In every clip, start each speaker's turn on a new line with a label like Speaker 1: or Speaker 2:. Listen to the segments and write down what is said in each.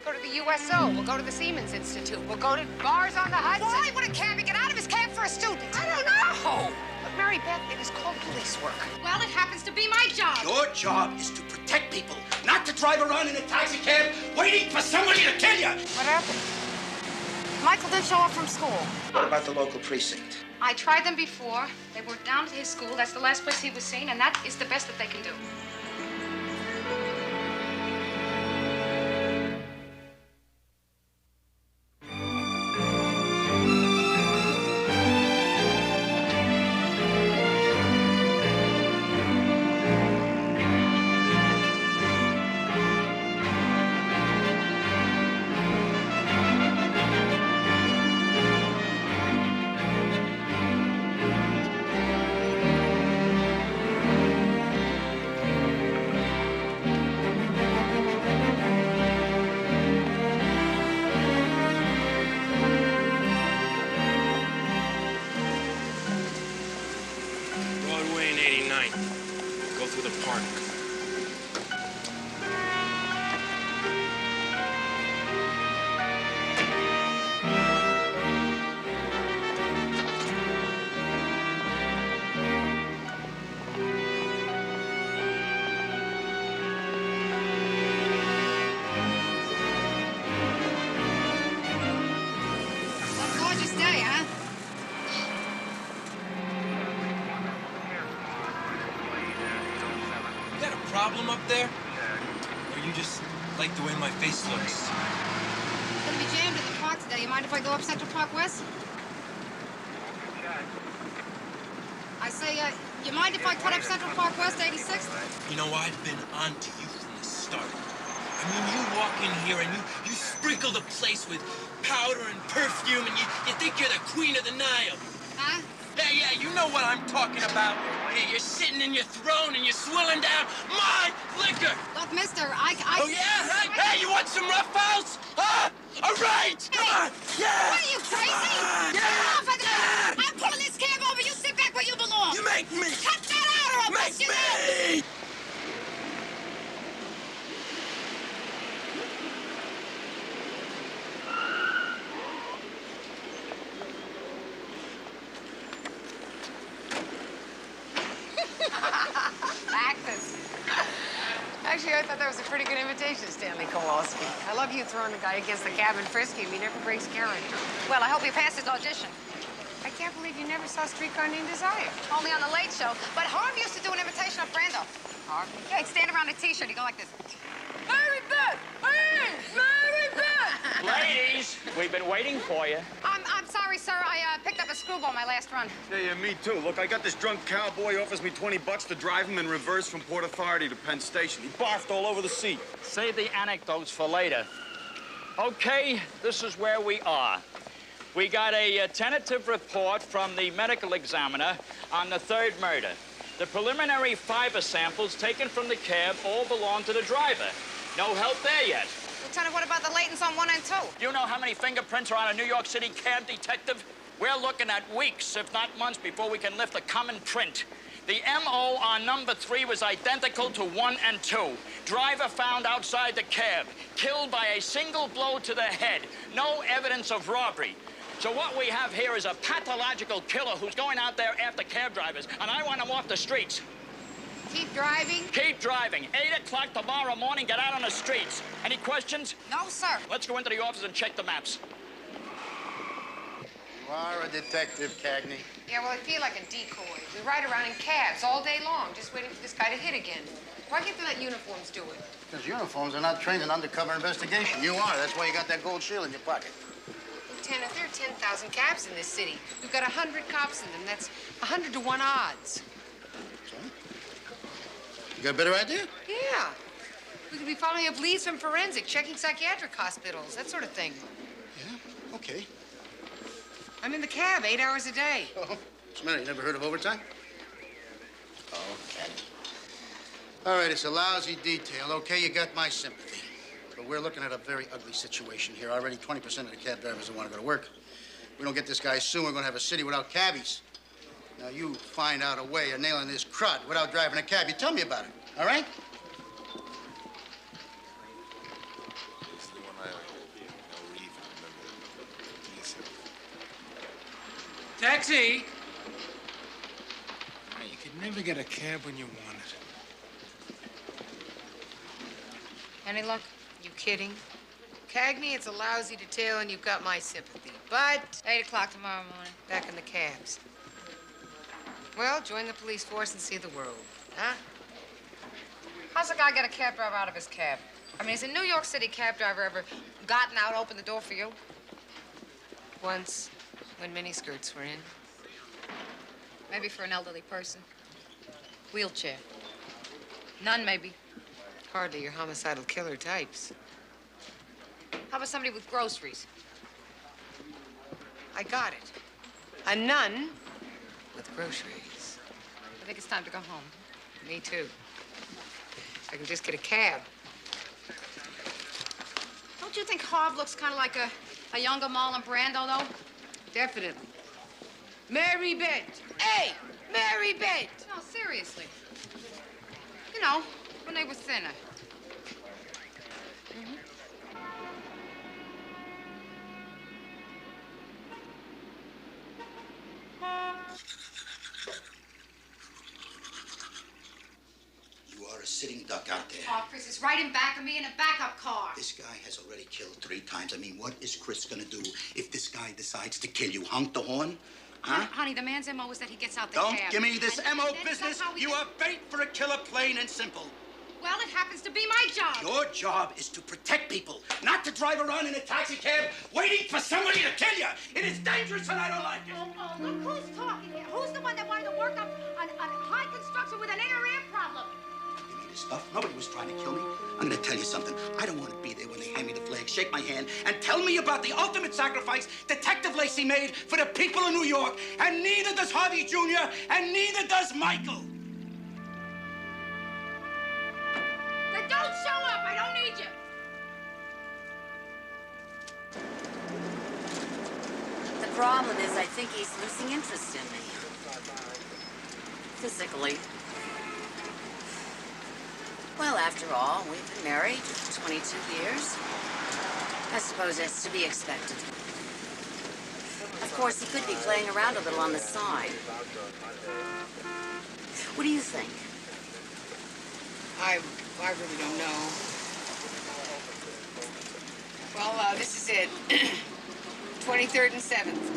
Speaker 1: go to the USO. We'll go to the Siemens Institute. We'll go to bars on the Hudson.
Speaker 2: Why would a cabbie get out of his cab for a student?
Speaker 1: I don't know. But Mary Beth, it is called police work.
Speaker 2: Well, it happens to be my job.
Speaker 3: Your job is to protect people, not to drive around in a taxi cab waiting for somebody to kill you.
Speaker 1: What happened?
Speaker 2: Michael did show up from school.
Speaker 3: What about the local precinct?
Speaker 2: I tried them before. They were down to his school. That's the last place he was seen, and that is the best that they can do.
Speaker 4: Go through the park.
Speaker 2: Gorgeous day, huh?
Speaker 5: You got a problem up there? Or you just like the way my face looks?
Speaker 2: Gonna be jammed in the park today. You mind if I go up Central Park West? I say, you mind if I cut up Central Park West, 86th?
Speaker 5: You know, I've been on to you from the start. I mean, you walk in here and you sprinkle the place with powder and perfume, and you think you're the queen of the Nile.
Speaker 2: Huh?
Speaker 5: Yeah, you know what I'm talking about. You're sitting in your throne and you're swilling down my liquor.
Speaker 2: Look, mister,
Speaker 5: Oh, yeah? Hey, you want some rough house? Huh? All right, come on. Yeah.
Speaker 2: What are you, crazy? I'm pulling this cab over. You sit back where you belong.
Speaker 5: You make me.
Speaker 2: Cut that out or I'll bust you
Speaker 5: Make me.
Speaker 1: Practice. Actually, I thought that was a pretty good imitation, Stanley Kowalski. I love you throwing the guy against the cab and frisking him. He never breaks character.
Speaker 2: Well, I hope you passed his audition.
Speaker 1: I can't believe you never saw Streetcar Named Desire.
Speaker 2: Only on the Late Show. But Harv used to do an imitation of Brando.
Speaker 1: Harv?
Speaker 2: Yeah, he'd stand around a T-shirt. He'd go like this. Mary Beth! Hey! Mary Beth!
Speaker 6: Ladies, we've been waiting for you.
Speaker 2: I'm sorry, sir. I picked up a screwball my last run.
Speaker 7: Yeah, me too. Look, I got this drunk cowboy offers me $20 to drive him in reverse from Port Authority to Penn Station. He barfed all over the seat.
Speaker 6: Save the anecdotes for later. Okay, this is where we are. We got a tentative report from the medical examiner on the third murder. The preliminary fiber samples taken from the cab all belong to the driver. No help there yet.
Speaker 2: Lieutenant, what about the latents on 1 and 2?
Speaker 6: You know how many fingerprints are on a New York City cab detective? We're looking at weeks, if not months, before we can lift a common print. The M.O. on number 3 was identical to 1 and 2. Driver found outside the cab, killed by a single blow to the head. No evidence of robbery. So what we have here is a pathological killer who's going out there after cab drivers, and I want him off the streets.
Speaker 1: Keep driving?
Speaker 6: Keep driving. 8 o'clock tomorrow morning, get out on the streets. Any questions?
Speaker 2: No, sir.
Speaker 6: Let's go into the office and check the maps.
Speaker 8: You are a detective, Cagney.
Speaker 1: Yeah, well, I feel like a decoy. We ride around in cabs all day long, just waiting for this guy to hit again. Why can't they let uniforms do it?
Speaker 8: Because uniforms are not trained in undercover investigation. You are. That's why you got that gold shield in your pocket.
Speaker 1: Lieutenant, there are 10,000 cabs in this city. We've got 100 cops in them. That's 100 to 1 odds.
Speaker 8: So? You got a better idea?
Speaker 1: Yeah. We could be following up leads from forensic, checking psychiatric hospitals, that sort of thing.
Speaker 8: Yeah? Okay.
Speaker 1: I'm in the cab 8 hours a day.
Speaker 8: Oh, what's the matter? You never heard of overtime? Okay. All right, it's a lousy detail. Okay, you got my sympathy. But we're looking at a very ugly situation here. Already 20% of the cab drivers don't want to go to work. We don't get this guy soon, we're going to have a city without cabbies. Now, you find out a way of nailing this crud without driving a cab. You tell me about it, all right?
Speaker 7: This is the one I
Speaker 3: Taxi!
Speaker 4: You could never get a cab when you want it.
Speaker 1: Any luck? You kidding? Cagney, it's a lousy detail, and you've got my sympathy. But
Speaker 2: 8 o'clock tomorrow morning.
Speaker 1: back in the cabs. Well, join the police force and see the world, huh?
Speaker 2: How's a guy get a cab driver out of his cab? I mean, has a New York City cab driver ever gotten out, opened the door for you?
Speaker 1: Once, when miniskirts were in.
Speaker 2: Maybe for an elderly person. Wheelchair. None, maybe.
Speaker 1: Hardly your homicidal killer types.
Speaker 2: How about somebody with groceries?
Speaker 1: I got it. A nun with groceries.
Speaker 2: I think it's time to go home.
Speaker 1: Me too. I can just get a cab.
Speaker 2: Don't you think Harv looks kind of like a younger Marlon Brando, though?
Speaker 1: Definitely. Mary Bent. Hey, Mary Bent.
Speaker 2: No, seriously. You know, when they were thinner.
Speaker 3: You are a sitting duck out there.
Speaker 2: Oh, Chris is right in back of me in a backup car.
Speaker 3: This guy has already killed 3 times. I mean, what is Chris gonna do if this guy decides to kill you? Honk the horn? Huh?
Speaker 2: Honey, the man's MO is that he gets out the
Speaker 3: Don't
Speaker 2: cab.
Speaker 3: give me this
Speaker 2: And
Speaker 3: MO
Speaker 2: that's
Speaker 3: business.
Speaker 2: how we
Speaker 3: You
Speaker 2: get-
Speaker 3: are bait for a killer, plain and simple.
Speaker 2: Well, it happens to be my job.
Speaker 3: Your job is to protect people, not to drive around in a taxi cab waiting for somebody to kill you. It is dangerous and I don't like it.
Speaker 2: Oh, look who's talking here. Who's the one that wanted to work on high construction with an inner ear problem?
Speaker 3: Give me this stuff. Nobody was trying to kill me. I'm gonna tell you something. I don't want to be there when they hand me the flag, shake my hand, and tell me about the ultimate sacrifice Detective Lacey made for the people of New York. And neither does Harvey Jr., and neither does Michael.
Speaker 2: Then don't show up. I don't need you.
Speaker 9: The problem is I think he's losing interest in me. Physically. Well, after all, we've been married 22 years. I suppose that's to be expected. Of course, he could be playing around a little on the side. What do you think?
Speaker 1: I really don't know. Well, this is it. 23rd and 7th.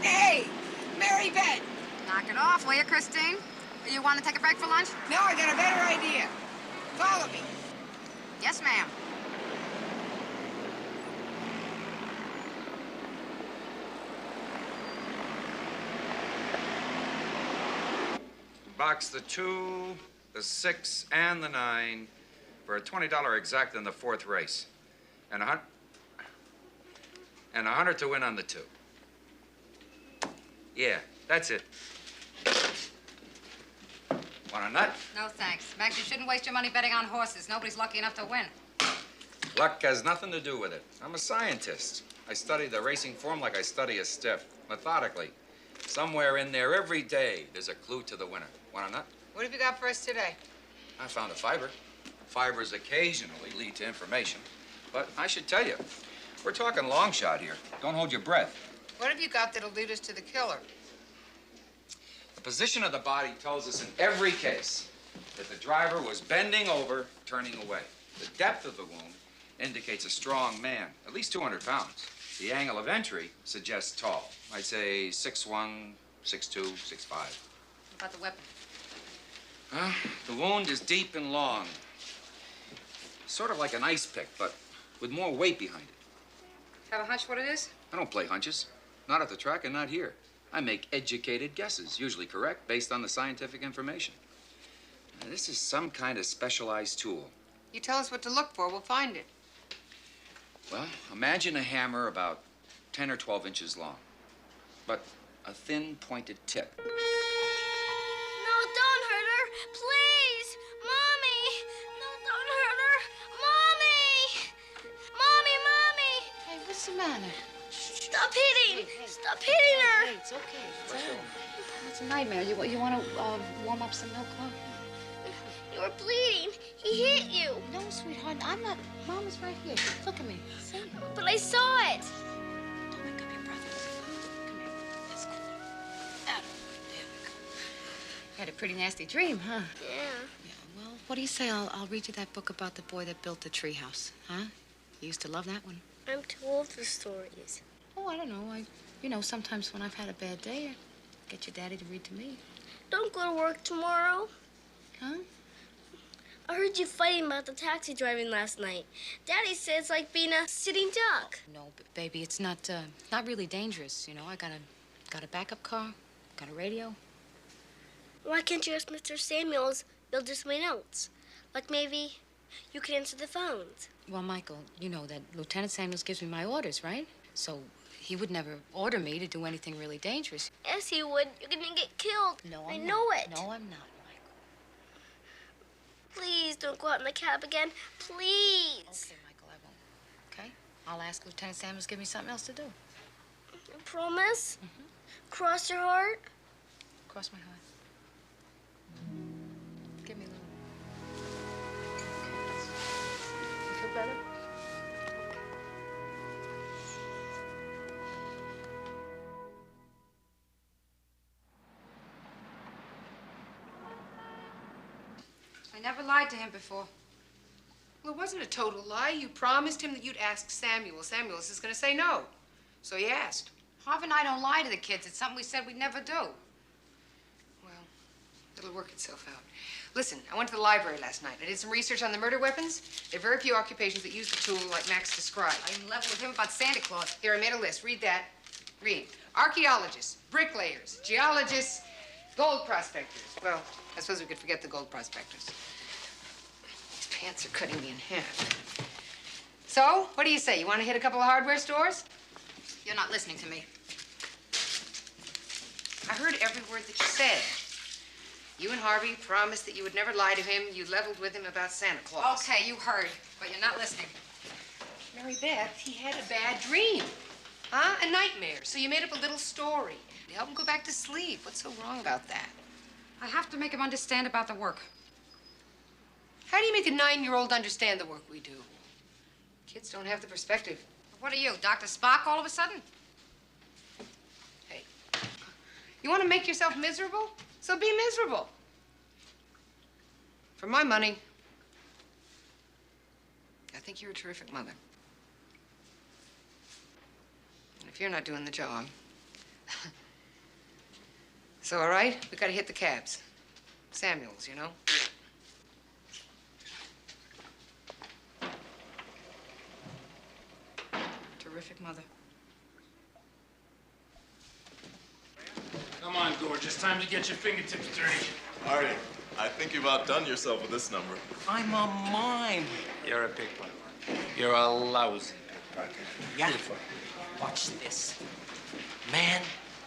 Speaker 1: Hey, Mary Beth.
Speaker 2: Knock it off, will you, Christine? You want to take a break for lunch?
Speaker 1: No, I got a better idea. Follow me.
Speaker 2: Yes, ma'am.
Speaker 10: Box the 2, the 6, and the 9 for a $20 exact in the 4th race. And a hundred to win on the 2. Yeah, that's it. Want a nut?
Speaker 2: No, thanks. Max, you shouldn't waste your money betting on horses. Nobody's lucky enough to win.
Speaker 10: Luck has nothing to do with it. I'm a scientist. I study the racing form like I study a stiff, methodically. Somewhere in there, every day, there's a clue to the winner. Want a nut?
Speaker 1: What have you got for us today?
Speaker 10: I found a fiber. Fibers occasionally lead to information. But I should tell you, we're talking long shot here. Don't hold your breath.
Speaker 1: What have you got that'll lead us to the killer?
Speaker 10: The position of the body tells us in every case that the driver was bending over, turning away. The depth of the wound indicates a strong man, at least 200 pounds. The angle of entry suggests tall. I'd say 6'1", 6'2", 6'5".
Speaker 2: What about the weapon?
Speaker 10: The wound is deep and long. Sort of like an ice pick, but with more weight behind it.
Speaker 2: Have a hunch what it is?
Speaker 10: I don't play hunches. Not at the track and not here. I make educated guesses, usually correct, based on the scientific information. Now, this is some kind of specialized tool.
Speaker 1: You tell us what to look for, we'll find it.
Speaker 10: Well, imagine a hammer about 10 or 12 inches long, but a thin, pointed tip.
Speaker 11: No, don't hurt her. Please. Mommy. No, don't hurt her.
Speaker 2: What's the matter?
Speaker 11: Stop hitting! Stop hitting her!
Speaker 2: Hey, it's okay. It's okay. It's a nightmare. You want to warm up some milk, huh?
Speaker 11: You were bleeding. He hit you.
Speaker 2: No, sweetheart. I'm not. Mom is right here. Look at me. See?
Speaker 11: But I saw it.
Speaker 2: Don't wake up your brother. Come here. That's cool. There we go. You had a pretty nasty dream, huh?
Speaker 11: Yeah.
Speaker 2: Well, what do you say? I'll read you that book about the boy that built the treehouse, huh? You used to love that one.
Speaker 11: I'm too old for stories.
Speaker 2: Oh, I don't know. Sometimes when I've had a bad day, I get your daddy to read to me.
Speaker 11: Don't go to work tomorrow.
Speaker 2: Huh?
Speaker 11: I heard you fighting about the taxi driving last night. Daddy said it's like being a sitting duck.
Speaker 2: No, but baby, it's not really dangerous. I got a backup car, got a radio.
Speaker 11: Why can't you ask Mr. Samuels? They'll just my notes. Like maybe you can answer the phones.
Speaker 2: Well, Michael, you know that Lieutenant Samuels gives me my orders, right? So he would never order me to do anything really dangerous.
Speaker 11: Yes, he would. You're gonna get killed.
Speaker 2: No,
Speaker 11: I
Speaker 2: I'm
Speaker 11: know
Speaker 2: not.
Speaker 11: it.
Speaker 2: No, I'm not, Michael.
Speaker 11: Please don't go out in the cab again. Please.
Speaker 2: Okay, Michael, I won't. Okay? I'll ask Lieutenant Samuels to give me something else to do.
Speaker 11: You promise?
Speaker 2: Mm-hmm.
Speaker 11: Cross your heart?
Speaker 2: Cross my heart. Give me a little. You feel better? I never lied to him before.
Speaker 1: Well, it wasn't a total lie. You promised him that you'd ask Samuel. Samuel's is going to say no. So you asked.
Speaker 2: Harv and I don't lie to the kids. It's something we said we'd never do.
Speaker 1: Well, it'll work itself out. Listen, I went to the library last night. I did some research on the murder weapons. There are very few occupations that use the tool like Max described.
Speaker 2: I even leveled with him about Santa Claus.
Speaker 1: Here, I made a list. Read that. Read. Archaeologists, bricklayers, geologists, gold prospectors. Well, I suppose we could forget the gold prospectors. These pants are cutting me in half. So, what do you say? You want to hit a couple of hardware stores?
Speaker 2: You're not listening to me.
Speaker 1: I heard every word that you said. You and Harvey promised that you would never lie to him. You leveled with him about Santa Claus.
Speaker 2: Okay, you heard, but you're not listening.
Speaker 1: Mary Beth, he had a bad dream. Huh? A nightmare. So you made up a little story to help him go back to sleep. What's so wrong about that?
Speaker 2: I have to make him understand about the work.
Speaker 1: How do you make a 9-year-old understand the work we do? Kids don't have the perspective.
Speaker 2: What are you, Dr. Spock all of a sudden?
Speaker 1: Hey, you want to make yourself miserable? So be miserable. For my money, I think you're a terrific mother. And if you're not doing the job... So, all right, we gotta hit the cabs. Samuels, you know?
Speaker 2: Terrific mother.
Speaker 4: Come on, gorgeous. Time to get your fingertips dirty.
Speaker 12: Artie, I think you've outdone yourself with this number.
Speaker 5: I'm a mime.
Speaker 13: You're a pickpocket. You're a lousy pickpocket.
Speaker 5: Yeah. Watch this. Man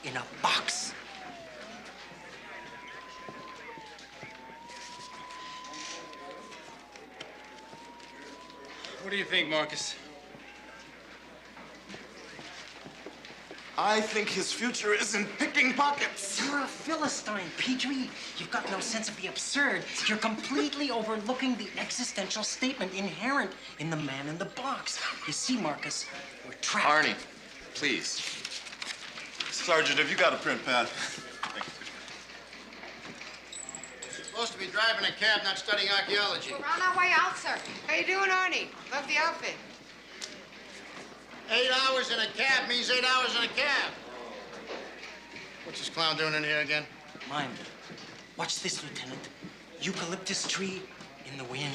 Speaker 5: in a box.
Speaker 4: What do you think, Marcus?
Speaker 12: I think his future is in picking pockets.
Speaker 5: You're a Philistine, Petrie. You've got no sense of the absurd. You're completely overlooking the existential statement inherent in the man in the box. You see, Marcus, we're trapped.
Speaker 12: Arnie, please. Sergeant, have you got a print pad? Thank you.
Speaker 8: You're supposed to be driving a cab, not studying archaeology.
Speaker 2: We're on our way out, sir.
Speaker 1: How you doing, Arnie? Love the outfit.
Speaker 8: 8 hours in a cab means 8 hours in a cab. What's this clown doing in here again?
Speaker 5: Mime. Watch this, Lieutenant. Eucalyptus tree in the wind.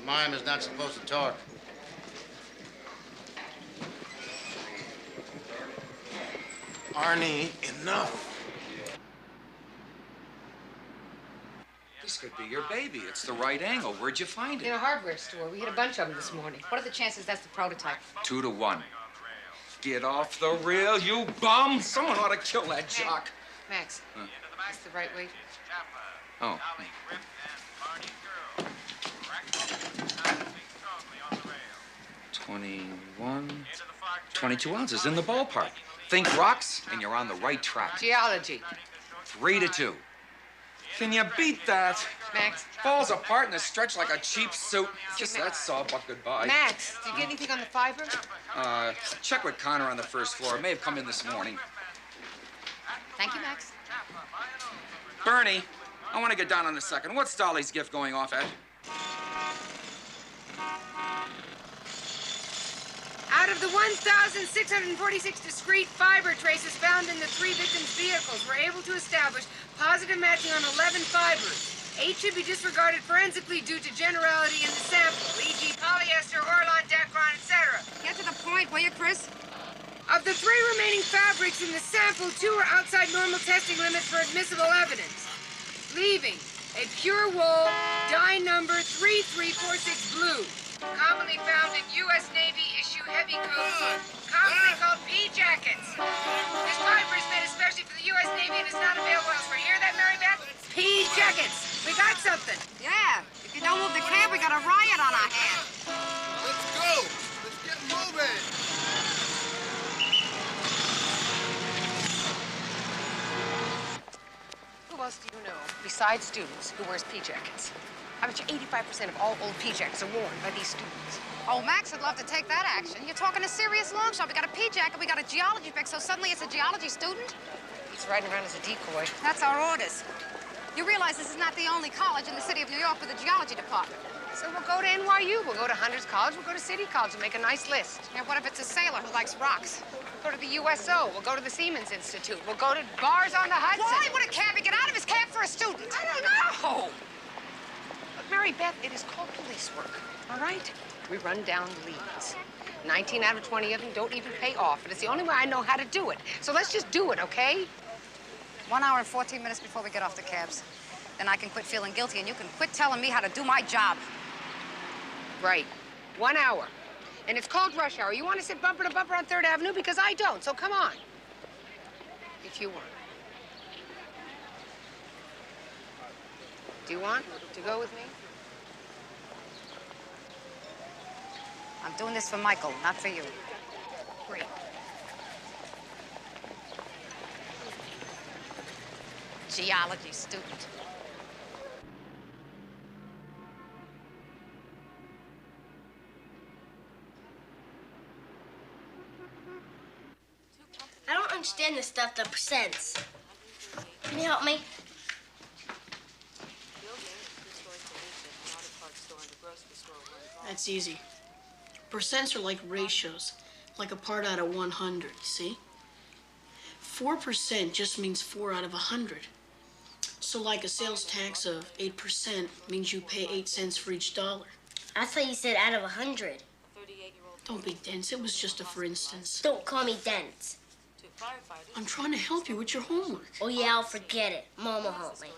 Speaker 8: A mime is not supposed to talk.
Speaker 12: Arnie, enough.
Speaker 10: This could be your baby. It's the right angle. Where'd you find
Speaker 1: In
Speaker 10: it?
Speaker 1: a hardware store. We hit a bunch of them this morning.
Speaker 2: What are the chances that's the prototype?
Speaker 10: 2 to 1. Get off the rail, you bum! Someone ought to kill that jock.
Speaker 1: Max, that's the right way.
Speaker 10: Oh. 21, 22 ounces in the ballpark. Think rocks, and you're on the right track.
Speaker 1: Geology.
Speaker 10: 3-2. Can you beat that?
Speaker 1: Max.
Speaker 10: Falls apart in a stretch like a cheap suit. Kiss that sawbuck goodbye.
Speaker 1: Max, did you get anything on the fiber?
Speaker 10: Check with Connor on the first floor. It may have come in this morning.
Speaker 1: Thank you, Max.
Speaker 10: Bernie, I want to get down on a second. What's Dolly's gift going off at?
Speaker 1: Out of the 1,646 discrete fiber traces found in the 3 victims' vehicles, we're able to establish positive matching on 11 fibers. 8 should be disregarded forensically due to generality in the sample, e.g. polyester, Orlon, Dacron, etc.
Speaker 2: Get to the point, will you, Chris?
Speaker 1: Of the 3 remaining fabrics in the sample, 2 are outside normal testing limits for admissible evidence, leaving a pure wool, dye number 3346 blue, commonly found in U.S. Navy issue heavy coats, commonly called pea jackets. This fiber is made especially for the U.S. Navy and is not available elsewhere. You hear that, Mary Beth? Pea jackets. We got something.
Speaker 2: Yeah. If you don't move the cab, we got a riot on our hands.
Speaker 12: Let's go. Let's get moving.
Speaker 1: Who else do you know, besides students, who wears pea jackets? I bet you 85% of all old pea jackets are worn by these students.
Speaker 2: Oh, Max would love to take that action. You're talking a serious long shot. We got a pea jacket, we got a geology pick, so suddenly it's a geology student?
Speaker 1: He's riding around as a decoy.
Speaker 2: That's our orders. You realize this is not the only college in the city of New York with a geology department.
Speaker 1: So we'll go to NYU, we'll go to Hunter's College, we'll go to City College and make a nice list.
Speaker 2: Yeah, what if it's a sailor who likes rocks?
Speaker 1: We'll go to the USO, we'll go to the Siemens Institute, we'll go to bars on the Hudson.
Speaker 2: Why would a cabbie get out of his cab for a student?
Speaker 1: I don't know. Look, Mary Beth, it is called police work, all right? We run down leads. 19 out of 20 of them don't even pay off, and it's the only way I know how to do it. So let's just do it, okay?
Speaker 2: 1 hour and 14 minutes before we get off the cabs. Then I can quit feeling guilty, and you can quit telling me how to do my job.
Speaker 1: Right. 1 hour. And it's called rush hour. You want to sit bumper to bumper on 3rd Avenue? Because I don't, so come on. If you want. Do you want to go with me?
Speaker 2: I'm doing this for Michael, not for you.
Speaker 1: Great.
Speaker 2: Geology student.
Speaker 11: I don't understand this stuff, the percents. Can you help me?
Speaker 14: That's easy. Percents are like ratios, like a part out of 100, see? 4% just means 4 out of 100. So like a sales tax of 8% means you pay 8 cents for each dollar.
Speaker 11: I thought you said out of 100.
Speaker 14: Don't be dense, it was just a for instance.
Speaker 11: Don't call me dense.
Speaker 14: I'm trying to help you with your homework.
Speaker 11: Oh yeah, I'll forget it. Mom will help me.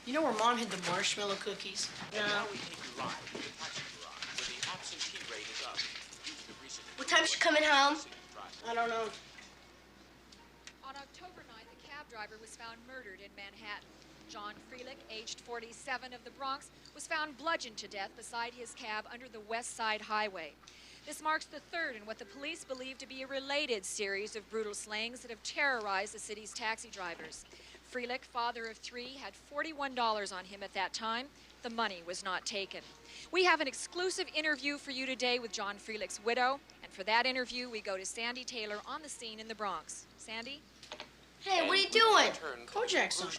Speaker 14: You know where Mom hid the marshmallow cookies?
Speaker 11: No. What time's she coming home?
Speaker 14: I don't know.
Speaker 15: On October 9th, a cab driver was found murdered in Manhattan. John Freelick, aged 47 of the Bronx, was found bludgeoned to death beside his cab under the West Side Highway. This marks the 3rd in what the police believe to be a related series of brutal slayings that have terrorized the city's taxi drivers. Freelick, father of 3, had $41 on him at that time. The money was not taken. We have an exclusive interview for you today with John Freelick's widow, and for that interview, we go to Sandy Taylor on the scene in the Bronx. Sandy?
Speaker 11: Hey, what are you doing?
Speaker 14: Kojak's on.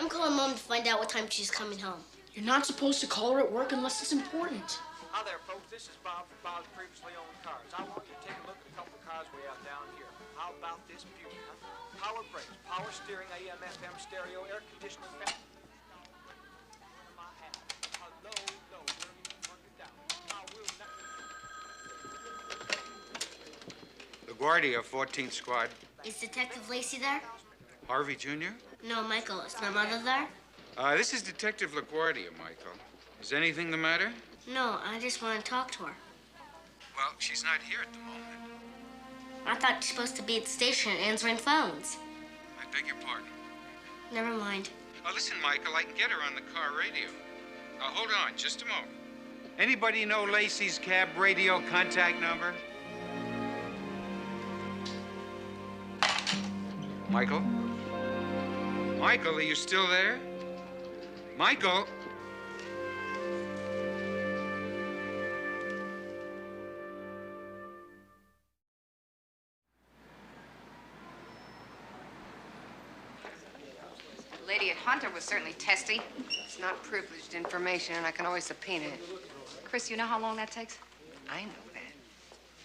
Speaker 11: I'm calling Mom to find out what time she's coming home.
Speaker 14: You're not supposed to call her at work unless it's important.
Speaker 16: Hi there, folks. This is Bob from Bob's Previously Owned Cars. I want you to take a look at a couple of cars we have down here. How about this beauty, huh? Power brakes, power steering, AM, FM, stereo, air conditioning, fan.
Speaker 17: LaGuardia, 14th Squad.
Speaker 11: Is Detective Lacey there?
Speaker 17: Harvey Jr.?
Speaker 11: No, Michael. Is my mother there?
Speaker 17: This is Detective LaGuardia, Michael. Is anything the matter?
Speaker 11: No, I just want to talk to her.
Speaker 17: Well, she's not here at the moment.
Speaker 11: I thought she's supposed to be at the station answering phones.
Speaker 17: I beg your pardon.
Speaker 11: Never mind.
Speaker 17: Listen, Michael, I can get her on the car radio. Hold on just a moment. Anybody know Lacey's cab radio contact number? Michael? Michael, are you still there? Michael?
Speaker 1: The lady at Hunter was certainly testy. It's not privileged information, and I can always subpoena it.
Speaker 2: Chris, you know how long that takes?
Speaker 1: I know that.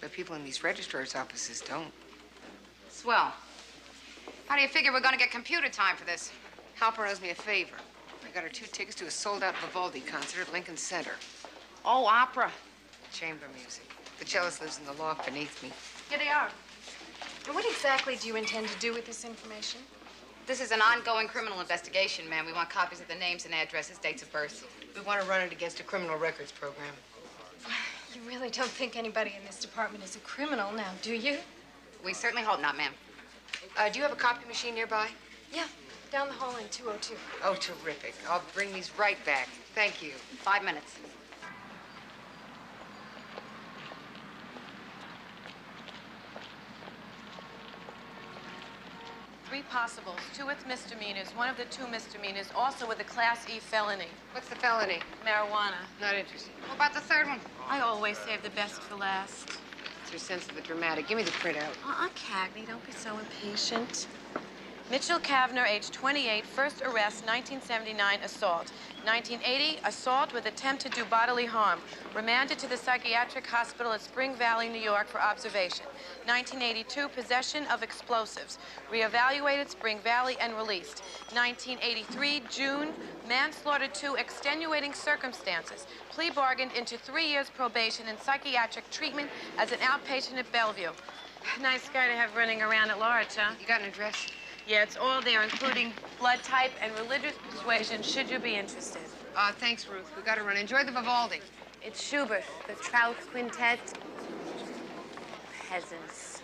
Speaker 1: But people in these registrar's offices don't.
Speaker 2: Swell. How do you figure we're gonna get computer time for this?
Speaker 1: Halper owes me a favor. I got her 2 tickets to a sold-out Vivaldi concert at Lincoln Center.
Speaker 2: Oh, opera.
Speaker 1: Chamber music. The cellist lives in the loft beneath me.
Speaker 2: Here they are.
Speaker 18: And what exactly do you intend to do with this information?
Speaker 2: This is an ongoing criminal investigation, ma'am. We want copies of the names and addresses, dates of birth.
Speaker 1: We want to run it against a criminal records program.
Speaker 18: You really don't think anybody in this department is a criminal now, do you?
Speaker 2: We certainly hope not, ma'am.
Speaker 1: Do you have a copy machine nearby?
Speaker 18: Yeah, down the hall in 202.
Speaker 1: Oh, terrific. I'll bring these right back. Thank you.
Speaker 2: 5 minutes.
Speaker 19: Three possibles, 2 with misdemeanors, 1 of the 2 misdemeanors, also with a Class E felony.
Speaker 1: What's the felony?
Speaker 19: Marijuana.
Speaker 1: Not interested.
Speaker 2: What about the third one?
Speaker 19: I always save the best for last.
Speaker 1: It's your sense of the dramatic. Give me the printout.
Speaker 19: Cagney, don't be so impatient. Mitchell Kavner, age 28, first arrest, 1979, assault. 1980, assault with attempt to do bodily harm. Remanded to the psychiatric hospital at Spring Valley, New York for observation. 1982, possession of explosives. Reevaluated Spring Valley and released. 1983, June, manslaughter 2, extenuating circumstances. Plea bargained into 3 years probation and psychiatric treatment as an outpatient at Bellevue. Nice guy to have running around at large, huh?
Speaker 1: You got an address?
Speaker 19: Yeah, it's all there, including blood type and religious persuasion, should you be interested.
Speaker 1: Thanks, Ruth. We gotta run. Enjoy the Vivaldi.
Speaker 19: It's Schubert, the Trout Quintet. Peasants.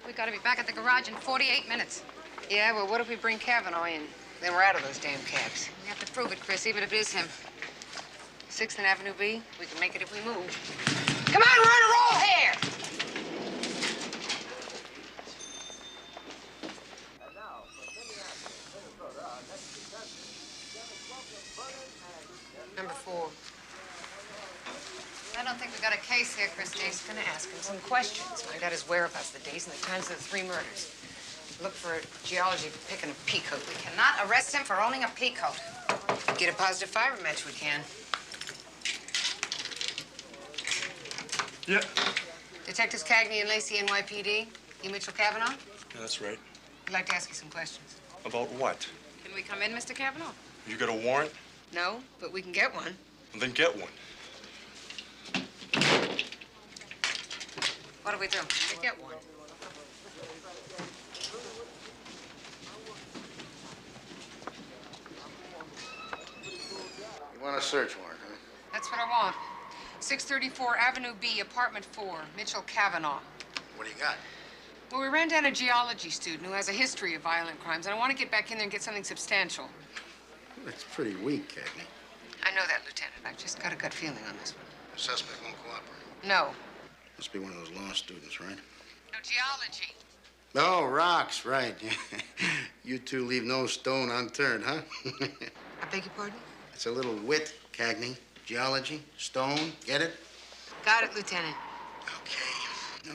Speaker 2: We gotta be back at the garage in 48 minutes.
Speaker 1: Yeah, well, what if we bring Kavanaugh in? Then we're out of those damn cabs.
Speaker 2: We have to prove it, Chris, even if it is him.
Speaker 1: 6th and Avenue B? We can make it if we move. Come on, we're on a roll here! Number 4.
Speaker 2: I don't think we got a case here, Christine.
Speaker 1: I was gonna ask him some questions. Find out his whereabouts, the days and the times of the 3 murders. Look for geology for picking a pea coat.
Speaker 2: We cannot arrest him for owning a pea coat.
Speaker 1: Get a positive fiber match, we can.
Speaker 12: Yeah.
Speaker 1: Detectives Cagney and Lacey, NYPD. You Mitchell Kavanaugh?
Speaker 12: Yeah, that's right.
Speaker 1: I'd like to ask you some questions.
Speaker 12: About what?
Speaker 2: Can we come in, Mr. Kavanaugh?
Speaker 12: You got a warrant?
Speaker 1: No, but we can get one.
Speaker 12: Well, then get one.
Speaker 1: What do we do? We get one.
Speaker 8: You want a search warrant, huh?
Speaker 1: That's what I want. 634 Avenue B, apartment 4, Mitchell Kavanaugh.
Speaker 8: What do you got?
Speaker 1: Well, we ran down a geology student who has a history of violent crimes, and I want to get back in there and get something substantial.
Speaker 8: That's pretty weak, Cagney.
Speaker 1: I know that, Lieutenant. I've just got a gut feeling on this one.
Speaker 8: The suspect won't cooperate.
Speaker 1: No.
Speaker 8: Must be one of those law students, right?
Speaker 1: No, geology.
Speaker 8: Oh, rocks, right. You two leave no stone unturned, huh?
Speaker 1: I beg your pardon?
Speaker 8: It's a little wit, Cagney. Geology, stone, get it?
Speaker 1: Got it, Lieutenant.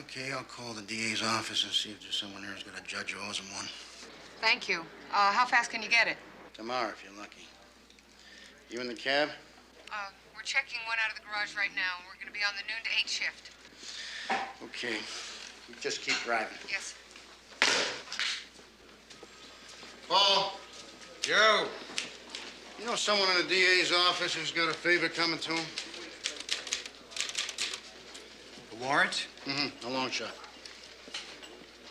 Speaker 8: Okay, I'll call the DA's office and see if there's someone there who's got a judge who owes him one.
Speaker 1: Thank you. How fast can you get it?
Speaker 8: Tomorrow, if you're lucky. You in the cab?
Speaker 1: We're checking one out of the garage right now. We're going to be on the noon to 8 shift.
Speaker 8: Okay. You just keep driving.
Speaker 1: Yes.
Speaker 8: Paul?
Speaker 17: Joe.
Speaker 8: You know someone in the DA's office who's got a favor coming to him?
Speaker 17: A warrant?
Speaker 8: Mm-hmm. A long shot.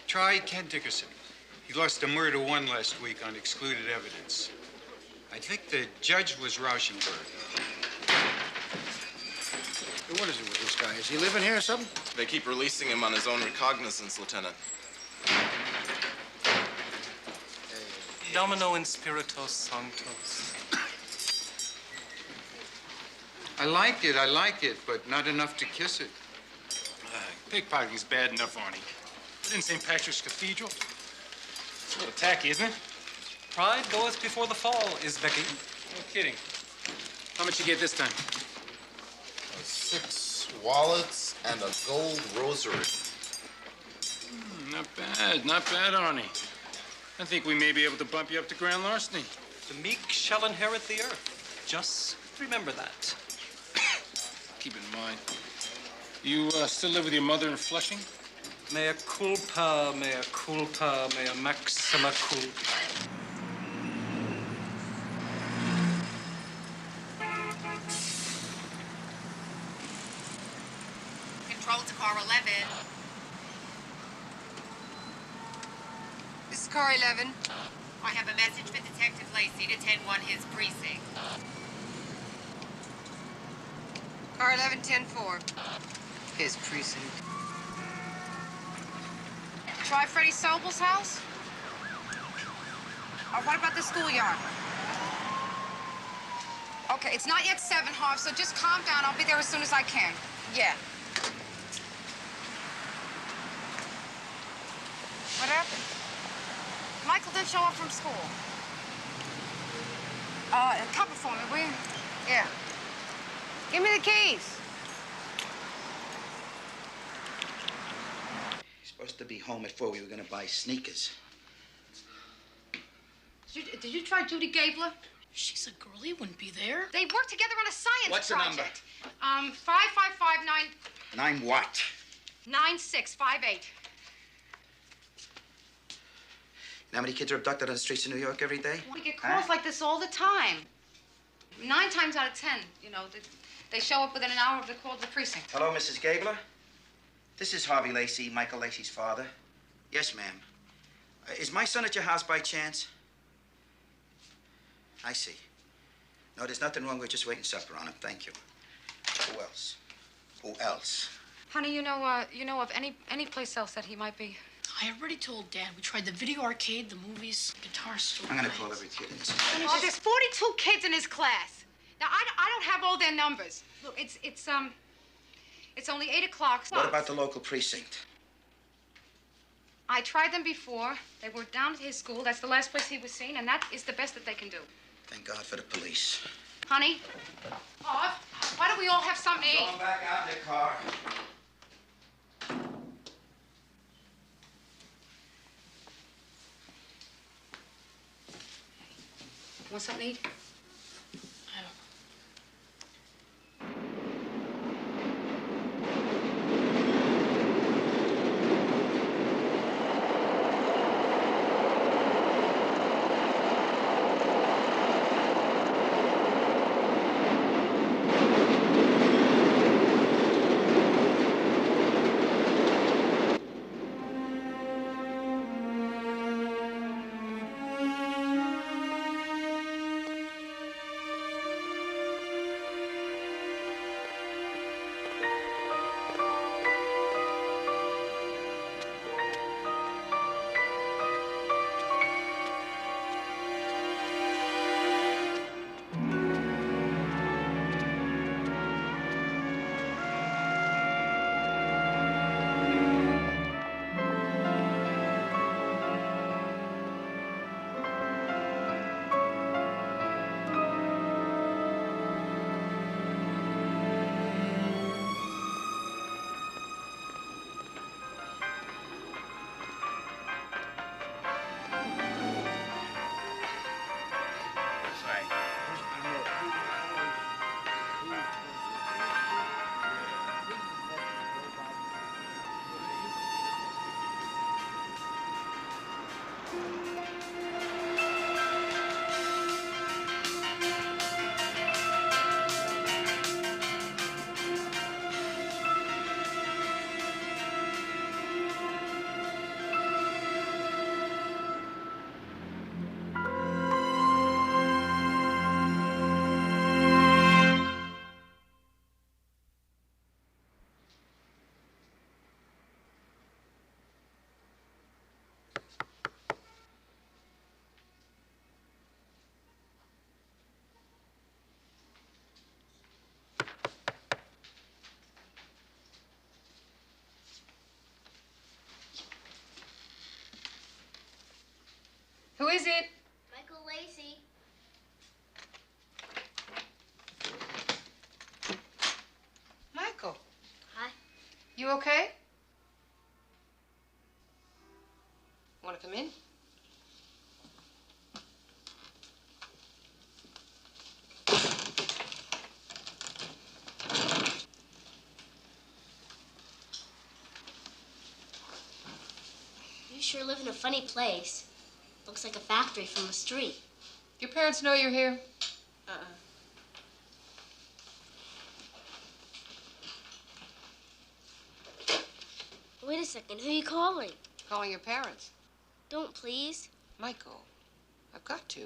Speaker 17: Try Ken Dickerson. He lost a murder 1 last week on excluded evidence. I think the judge was Rauschenberg.
Speaker 8: Hey, what is it with this guy? Is he living here or something?
Speaker 20: They keep releasing him on his own recognizance, Lieutenant.
Speaker 21: Domino in spiritus sanctus.
Speaker 17: I like it, but not enough to kiss it.
Speaker 4: Pickpocketing's bad enough, Arnie. But in St. Patrick's Cathedral? It's a little tacky, isn't it?
Speaker 21: Pride goeth before the fall, is Becky.
Speaker 4: No kidding. How much you get this time?
Speaker 20: 6 wallets and a gold rosary.
Speaker 4: Not bad, Arnie. I think we may be able to bump you up to grand larceny.
Speaker 21: The meek shall inherit the earth. Just remember that.
Speaker 4: Keep it in mind. You still live with your mother in Flushing?
Speaker 21: Mea culpa, mea culpa, mea maxima culpa.
Speaker 2: Control to car 11. This is car 11. I have a message for Detective Lacey to 10-1 his precinct. Car 11, 10-4. His precinct. Try Freddie Sobel's house? Or what about the schoolyard? Okay, it's not yet 7, Harv, so just calm down. I'll be there as soon as I can. Yeah. What happened? Michael didn't show up from school. Cover for me, will you? Yeah. Give me the keys.
Speaker 3: Supposed to be home at 4. We were gonna buy sneakers.
Speaker 2: Did you try Judy Gabler?
Speaker 14: She's a girl. He wouldn't be there.
Speaker 2: They work together on a science
Speaker 3: What's the
Speaker 2: project.
Speaker 3: number?
Speaker 2: 5559
Speaker 3: 9 what?
Speaker 2: 9658.
Speaker 3: How many kids are abducted on the streets of New York every day?
Speaker 2: We get calls like this all the time. 9 times out of 10, you know, they show up within an hour of the call to the precinct.
Speaker 3: Hello, Mrs. Gabler? This is Harvey Lacey, Michael Lacey's father. Yes, ma'am. Is my son at your house by chance? I see. No, there's nothing wrong with just waiting supper on him. Thank you. Who else? Who else?
Speaker 2: Honey, you know of any place else that he might be?
Speaker 14: I already told Dad. We tried the video arcade, the movies, guitar store.
Speaker 3: I'm gonna call every kid in this.
Speaker 2: Oh, there's 42 kids in his class. Now, I don't have all their numbers. Look, it's only 8 o'clock.
Speaker 3: What about the local precinct?
Speaker 2: I tried them before. They were down at his school. That's the last place he was seen, and that is the best that they can do.
Speaker 3: Thank God for the police.
Speaker 2: Honey? Oh, why don't we all have something to eat?
Speaker 3: Going back out in the car.
Speaker 2: Want something to eat?
Speaker 1: Who is it?
Speaker 11: Michael Lacey.
Speaker 1: Michael.
Speaker 11: Hi.
Speaker 1: You okay? Want to come in?
Speaker 11: You sure live in a funny place. Looks like a factory from the street.
Speaker 1: Your parents know you're here?
Speaker 11: Wait a second, who are you calling?
Speaker 1: Calling your parents.
Speaker 11: Don't, please.
Speaker 1: Michael, I've got to.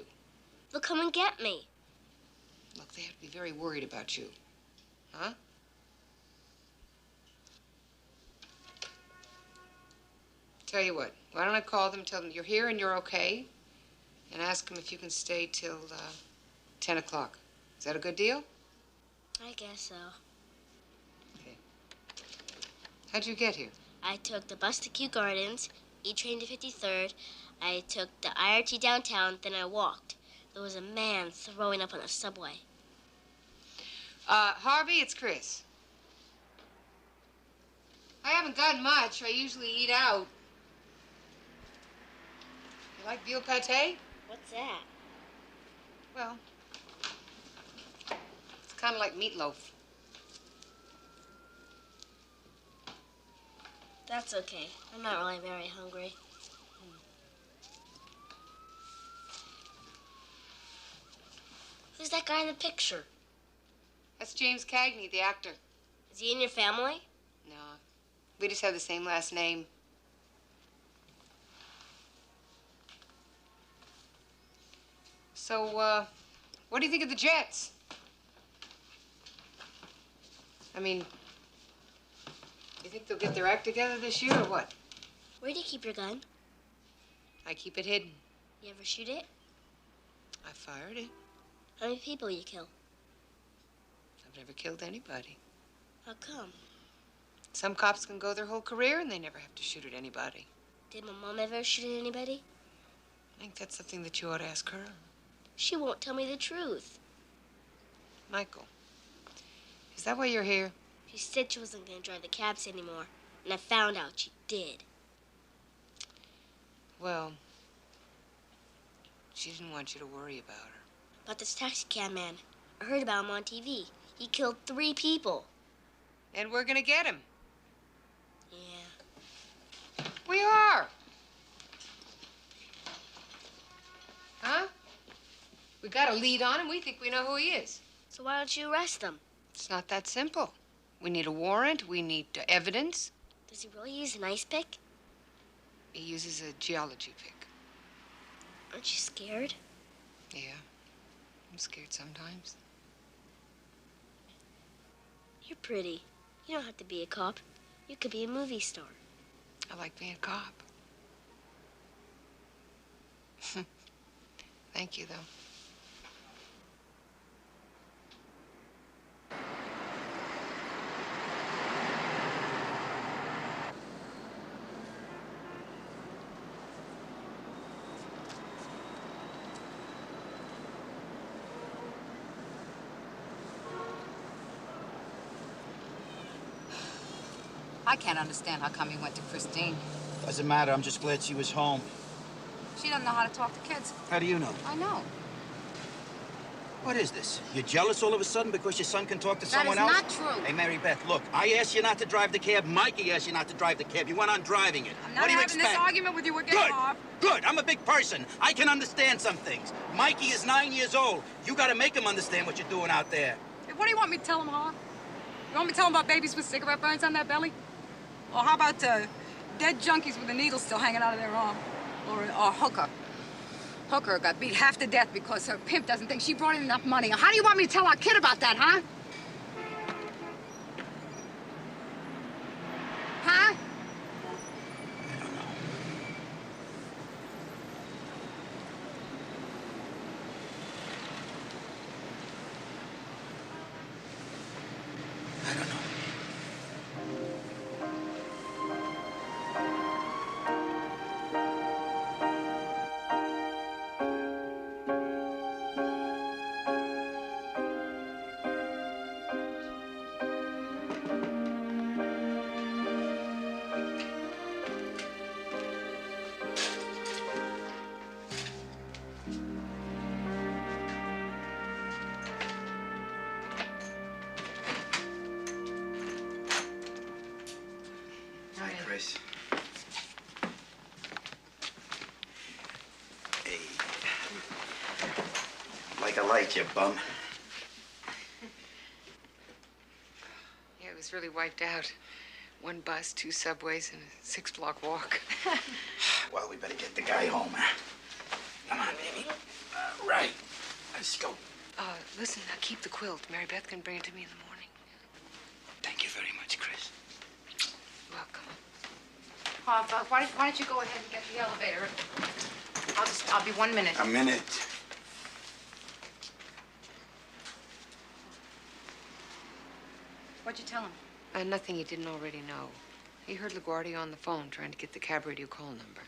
Speaker 11: They'll come and get me.
Speaker 1: Look, they have to be very worried about you. Huh? Tell you what, why don't I call them, tell them you're here and you're okay, and ask them if you can stay till 10 o'clock. Is that a good deal?
Speaker 11: I guess so.
Speaker 1: Okay. How'd you get here?
Speaker 11: I took the bus to Kew Gardens, E-train to 53rd. I took the IRT downtown, then I walked. There was a man throwing up on the subway.
Speaker 1: Harvey, it's Chris. I haven't got much. I usually eat out. You like veal pate?
Speaker 11: What's that?
Speaker 1: Well, it's kind of like meatloaf.
Speaker 11: That's okay. I'm not really very hungry. Who's that guy in the picture?
Speaker 1: That's James Cagney, the actor.
Speaker 11: Is he in your family?
Speaker 1: No, we just have the same last name. So, what do you think of the Jets? I mean, you think they'll get their act together this year or what?
Speaker 11: Where do you keep your gun?
Speaker 1: I keep it hidden.
Speaker 11: You ever shoot it?
Speaker 1: I fired it.
Speaker 11: How many people you kill?
Speaker 1: I've never killed anybody.
Speaker 11: How come?
Speaker 1: Some cops can go their whole career and they never have to shoot at anybody.
Speaker 11: Did my mom ever shoot at anybody?
Speaker 1: I think that's something that you ought to ask her.
Speaker 11: She won't tell me the truth.
Speaker 1: Michael, is that why you're here?
Speaker 11: She said she wasn't going to drive the cabs anymore, and I found out she did.
Speaker 1: Well, she didn't want you to worry about her.
Speaker 11: About this taxi cab man. I heard about him on TV. He killed 3 people.
Speaker 1: And we're gonna get him.
Speaker 11: Yeah.
Speaker 1: We are. Huh? We got a lead on him. We think we know who he is.
Speaker 11: So why don't you arrest him?
Speaker 1: It's not that simple. We need a warrant. We need evidence.
Speaker 11: Does he really use an ice pick?
Speaker 1: He uses a geology pick.
Speaker 11: Aren't you scared?
Speaker 1: Yeah. I'm scared sometimes.
Speaker 11: You're pretty. You don't have to be a cop. You could be a movie star.
Speaker 1: I like being a cop. Thank you, though.
Speaker 2: I can't understand how come you went to Christine.
Speaker 3: Doesn't matter. I'm just glad she was home.
Speaker 2: She doesn't know how to talk to kids.
Speaker 3: How do you know?
Speaker 2: I know.
Speaker 3: What is this? You're jealous all of a sudden because your son can talk to someone else?
Speaker 2: That is not true.
Speaker 3: Hey, Mary Beth, look, I asked you not to drive the cab. Mikey asked you not to drive the cab. You went on driving it.
Speaker 2: I'm not
Speaker 3: what do you
Speaker 2: having
Speaker 3: expect?
Speaker 2: this argument with you again,
Speaker 3: Good.
Speaker 2: Bob.
Speaker 3: Good. I'm a big person. I can understand some things. Mikey is 9 years old. You got to make him understand what you're doing out there.
Speaker 2: Hey, what do you want me to tell him, huh? You want me to tell him about babies with cigarette burns on their belly? Or how about dead junkies with a needle still hanging out of their arm? Or a hooker. Hooker got beat half to death because her pimp doesn't think she brought in enough money. How do you want me to tell our kid about that, huh? Huh?
Speaker 3: I don't know. like I like you, bum.
Speaker 1: Yeah, it was really wiped out. 1 bus, 2 subways, and a 6-block walk.
Speaker 3: Well, we better get the guy home. Come on, baby. All right. Let's go.
Speaker 1: Listen, now keep the quilt. Mary Beth can bring it to me in the morning.
Speaker 3: Thank you very much, Chris.
Speaker 1: You're welcome. Why don't you go ahead and get the elevator? I'll be 1 minute.
Speaker 3: A minute.
Speaker 1: What'd you tell him? Nothing he didn't already know. He heard LaGuardia on the phone trying to get the cab radio call number.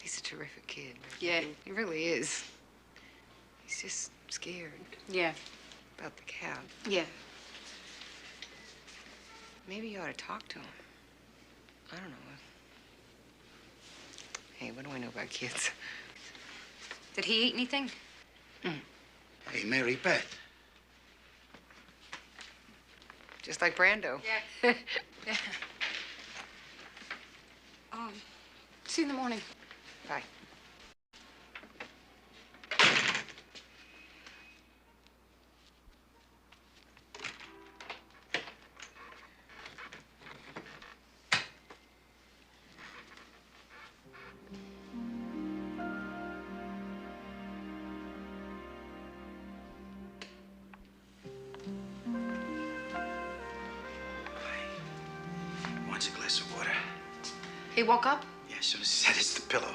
Speaker 1: He's a terrific kid.
Speaker 2: Yeah.
Speaker 1: He really is. He's just scared.
Speaker 2: Yeah.
Speaker 1: About the cab.
Speaker 2: Yeah.
Speaker 1: Maybe you ought to talk to him. I don't know. Hey, what do I know about kids?
Speaker 2: Did he eat anything?
Speaker 3: Hey, Mary Beth.
Speaker 1: Just like Brando.
Speaker 2: Yeah. Yeah. See you in the morning.
Speaker 1: Bye.
Speaker 3: Wants a glass of water.
Speaker 2: He woke up?
Speaker 3: Yeah, as soon as he said it's the pillow.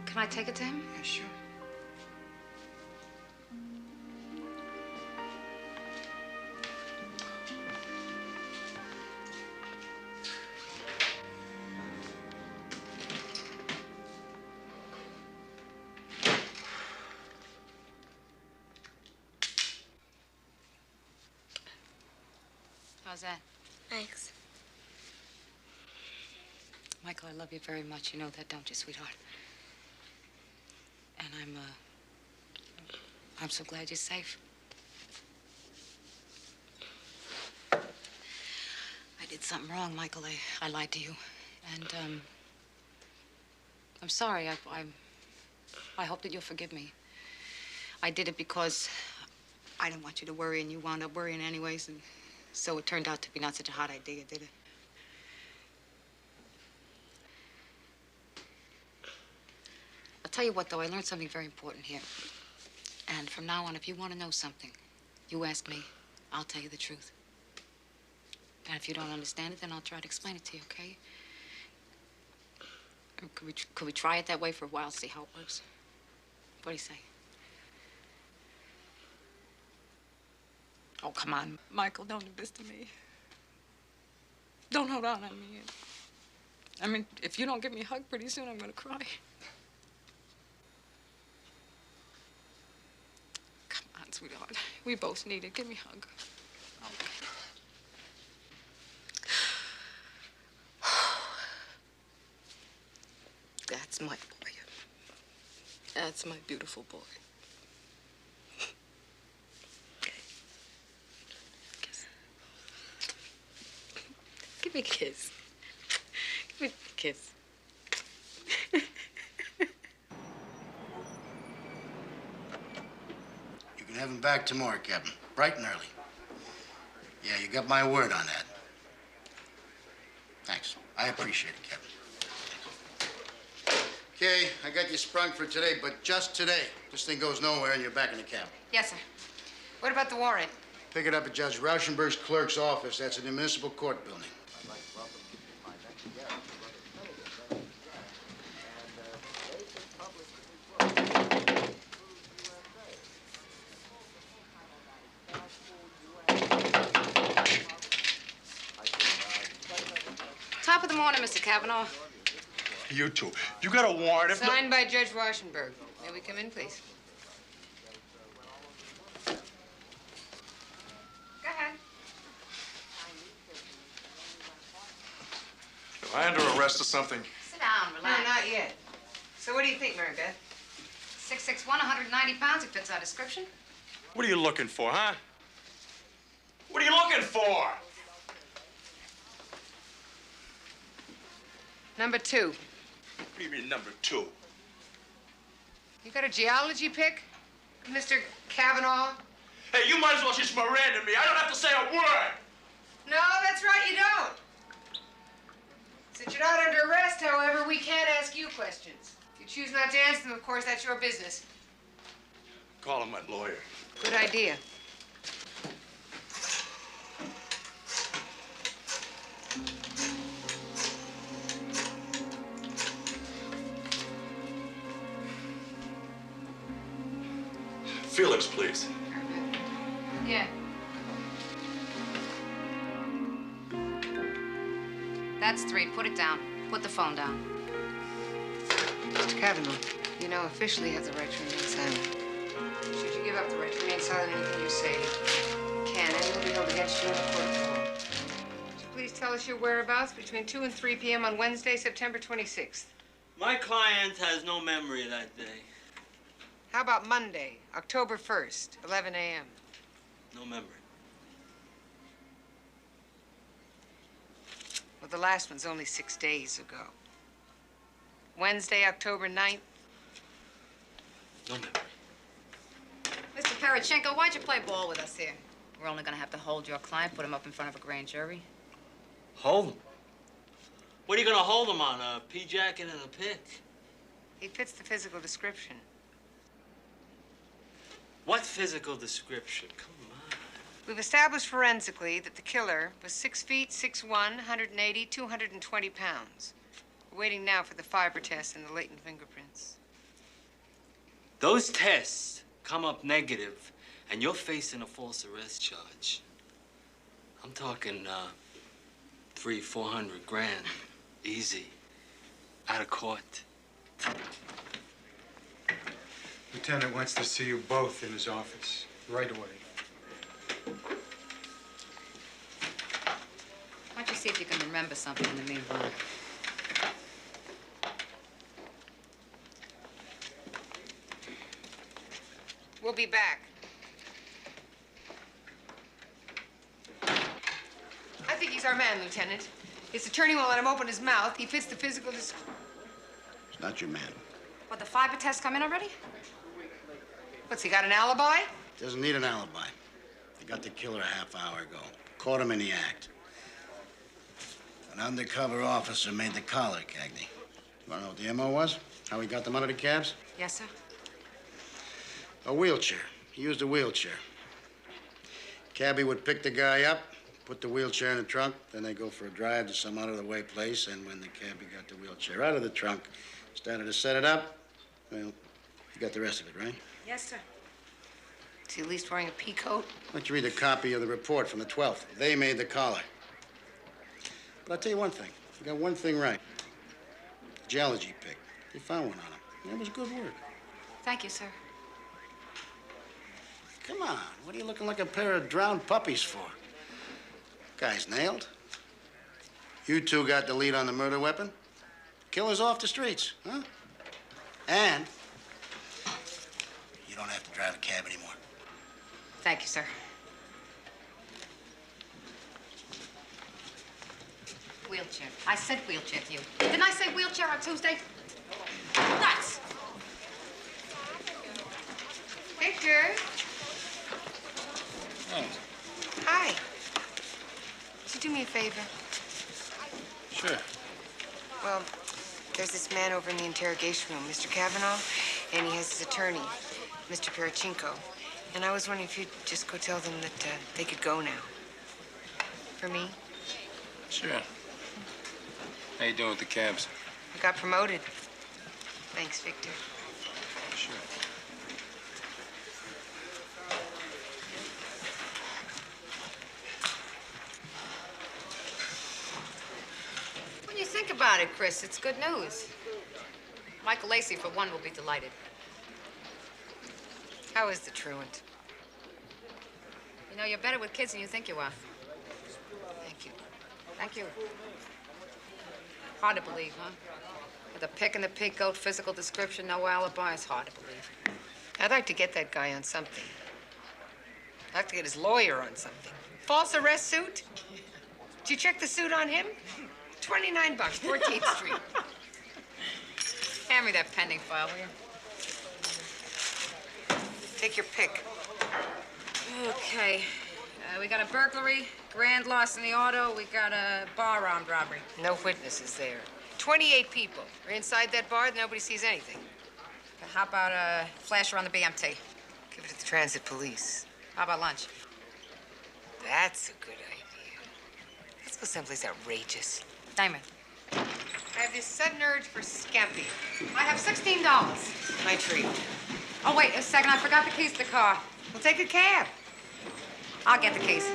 Speaker 2: Can I take it to him?
Speaker 3: Yeah, sure.
Speaker 2: How's that?
Speaker 11: Thanks.
Speaker 2: Michael, I love you very much. You know that, don't you, sweetheart? And I'm so glad you're safe. I did something wrong, Michael. I lied to you. And, I'm sorry. I hope that you'll forgive me. I did it because I didn't want you to worry, and you wound up worrying anyways, and so it turned out to be not such a hot idea, did it? I'll tell you what, though, I learned something very important here. And from now on, if you want to know something, you ask me. I'll tell you the truth. And if you don't understand it, then I'll try to explain it to you, okay? Could we try it that way for a while, see how it works? What do you say? Oh, come on. Michael, don't do this to me. Don't hold on on me. I mean, if you don't give me a hug pretty soon, I'm gonna cry. Come on, sweetheart. We both need it. Give me a hug. Okay. That's my boy. That's my beautiful boy. Give me a kiss. Give me a kiss.
Speaker 8: You can have him back tomorrow, Captain. Bright and early. Yeah, you got my word on that. Thanks. I appreciate it, Captain. Okay, I got you sprung for today, but just today. This thing goes nowhere and you're back in the cab.
Speaker 1: Yes, sir. What about the warrant?
Speaker 8: Pick it up at Judge Rauschenberg's clerk's office. That's in the municipal court building.
Speaker 1: Top of the morning, Mr. Kavanaugh.
Speaker 12: You two. You got a warrant. If
Speaker 1: Signed by Judge Rauschenberg. May we come in, please? Go ahead.
Speaker 12: Am I under arrest or something?
Speaker 1: Sit down, relax. No, not yet. So what do you think, Mary Beth? 6'1", 190 pounds. It fits our description.
Speaker 12: What are you looking for, huh? What are you looking for?
Speaker 1: Number 2.
Speaker 12: What do you mean, number 2?
Speaker 1: You got a geology pick, Mr. Kavanaugh?
Speaker 6: Hey, you might as well just Miranda me. I don't have to say a word.
Speaker 1: No, that's right, you don't. Since you're not under arrest, however, we can't ask you questions. If you choose not to answer them, of course, that's your business.
Speaker 6: Call him my lawyer.
Speaker 1: Good idea.
Speaker 6: Felix, please.
Speaker 1: Yeah.
Speaker 2: That's 3. Put it down. Put the phone down.
Speaker 1: Mr. Kavanaugh, you now officially have the right to remain silent. Should you give up the right to remain silent, anything you say can and will be held against you in a court of law. Would you please tell us your whereabouts between 2 and 3 p.m. on Wednesday, September 26th?
Speaker 22: My client has no memory of that day.
Speaker 1: How about Monday, October 1st, 11 a.m.?
Speaker 22: No memory.
Speaker 1: Well, the last one's only 6 days ago. Wednesday, October 9th.
Speaker 22: No memory.
Speaker 2: Mr. Parachenko, why'd you play ball with us here? We're only gonna have to hold your client, put him up in front of a grand jury.
Speaker 22: Hold him? What are you gonna hold him on, a pea jacket and a pick?
Speaker 1: He fits the physical description.
Speaker 22: What physical description? Come on.
Speaker 1: We've established forensically that the killer was 6 feet, 6'1", 180, 220 pounds. We're waiting now for the fiber test and the latent fingerprints.
Speaker 22: Those tests come up negative, and you're facing a false arrest charge. I'm talking 300-400 grand, easy, out of court.
Speaker 17: Lieutenant wants to see you both in his office right away.
Speaker 2: Why don't you see if you can remember something in the meanwhile?
Speaker 1: We'll be back. I think he's our man, Lieutenant. His attorney won't let him open his mouth. He fits the physical description.
Speaker 8: It's not your man.
Speaker 2: What, the fiber test come in already?
Speaker 1: What's he got, an alibi?
Speaker 8: Doesn't need an alibi. They got the killer a half hour ago. Caught him in the act. An undercover officer made the collar, Cagney. You wanna know what the MO was? How he got them out of the cabs?
Speaker 2: Yes, sir.
Speaker 8: A wheelchair. He used a wheelchair. Cabbie would pick the guy up, put the wheelchair in the trunk, then they go for a drive to some out-of-the-way place, and when the cabbie got the wheelchair out of the trunk, started to set it up, well, you got the rest of it, right?
Speaker 2: Yes, sir.
Speaker 1: Is he at least wearing a pea coat?
Speaker 8: Why don't you read a copy of the report from the 12th? They made the collar. But I'll tell you one thing. You got one thing right. Geology pick. You found one on him. That was good work.
Speaker 2: Thank you, sir.
Speaker 8: Come on. What are you looking like a pair of drowned puppies for? Guy's nailed. You two got the lead on the murder weapon. Killer's off the streets, huh? And you don't have to drive a cab anymore.
Speaker 2: Thank you, sir. Wheelchair. I said wheelchair to you. Didn't I say wheelchair on Tuesday? Nuts!
Speaker 1: Victor.
Speaker 4: Oh,
Speaker 1: Hi. Would you do me a favor?
Speaker 4: sure.
Speaker 1: Well, there's this man over in the interrogation room, Mr. Kavanaugh, and he has his attorney, Mr. Parachenko. And I was wondering if you'd just go tell them that they could go now. For me?
Speaker 4: Sure. How you doing with the cabs?
Speaker 1: I got promoted. Thanks, Victor.
Speaker 4: Sure.
Speaker 2: When you think about it, Chris, it's good news. Michael Lacey, for one, will be delighted.
Speaker 1: How is the truant?
Speaker 2: You know, you're better with kids than you think you are.
Speaker 1: Thank you.
Speaker 2: Thank you. Hard to believe, huh? With the pick and the pig coat, physical description, no alibi, it's hard to believe.
Speaker 1: I'd like to get that guy on something. I'd like to get his lawyer on something. False arrest suit? Did you check the suit on him? $29, 14th Street.
Speaker 2: Hand me that pending file, will you?
Speaker 1: Take your pick.
Speaker 2: Okay. We got a burglary, grand loss in the auto. We got a bar armed robbery.
Speaker 1: No witnesses there. 28 people are inside that bar. Nobody sees anything.
Speaker 2: How about a flasher on the BMT?
Speaker 1: Give it to the transit police.
Speaker 2: How about lunch?
Speaker 1: That's a good idea. Let's go someplace outrageous.
Speaker 2: Diamond.
Speaker 1: I have this sudden urge for scampi.
Speaker 2: I have $16.
Speaker 1: My treat.
Speaker 2: Oh, wait a second. I forgot the keys to the car.
Speaker 1: We'll take a cab.
Speaker 2: I'll get the keys.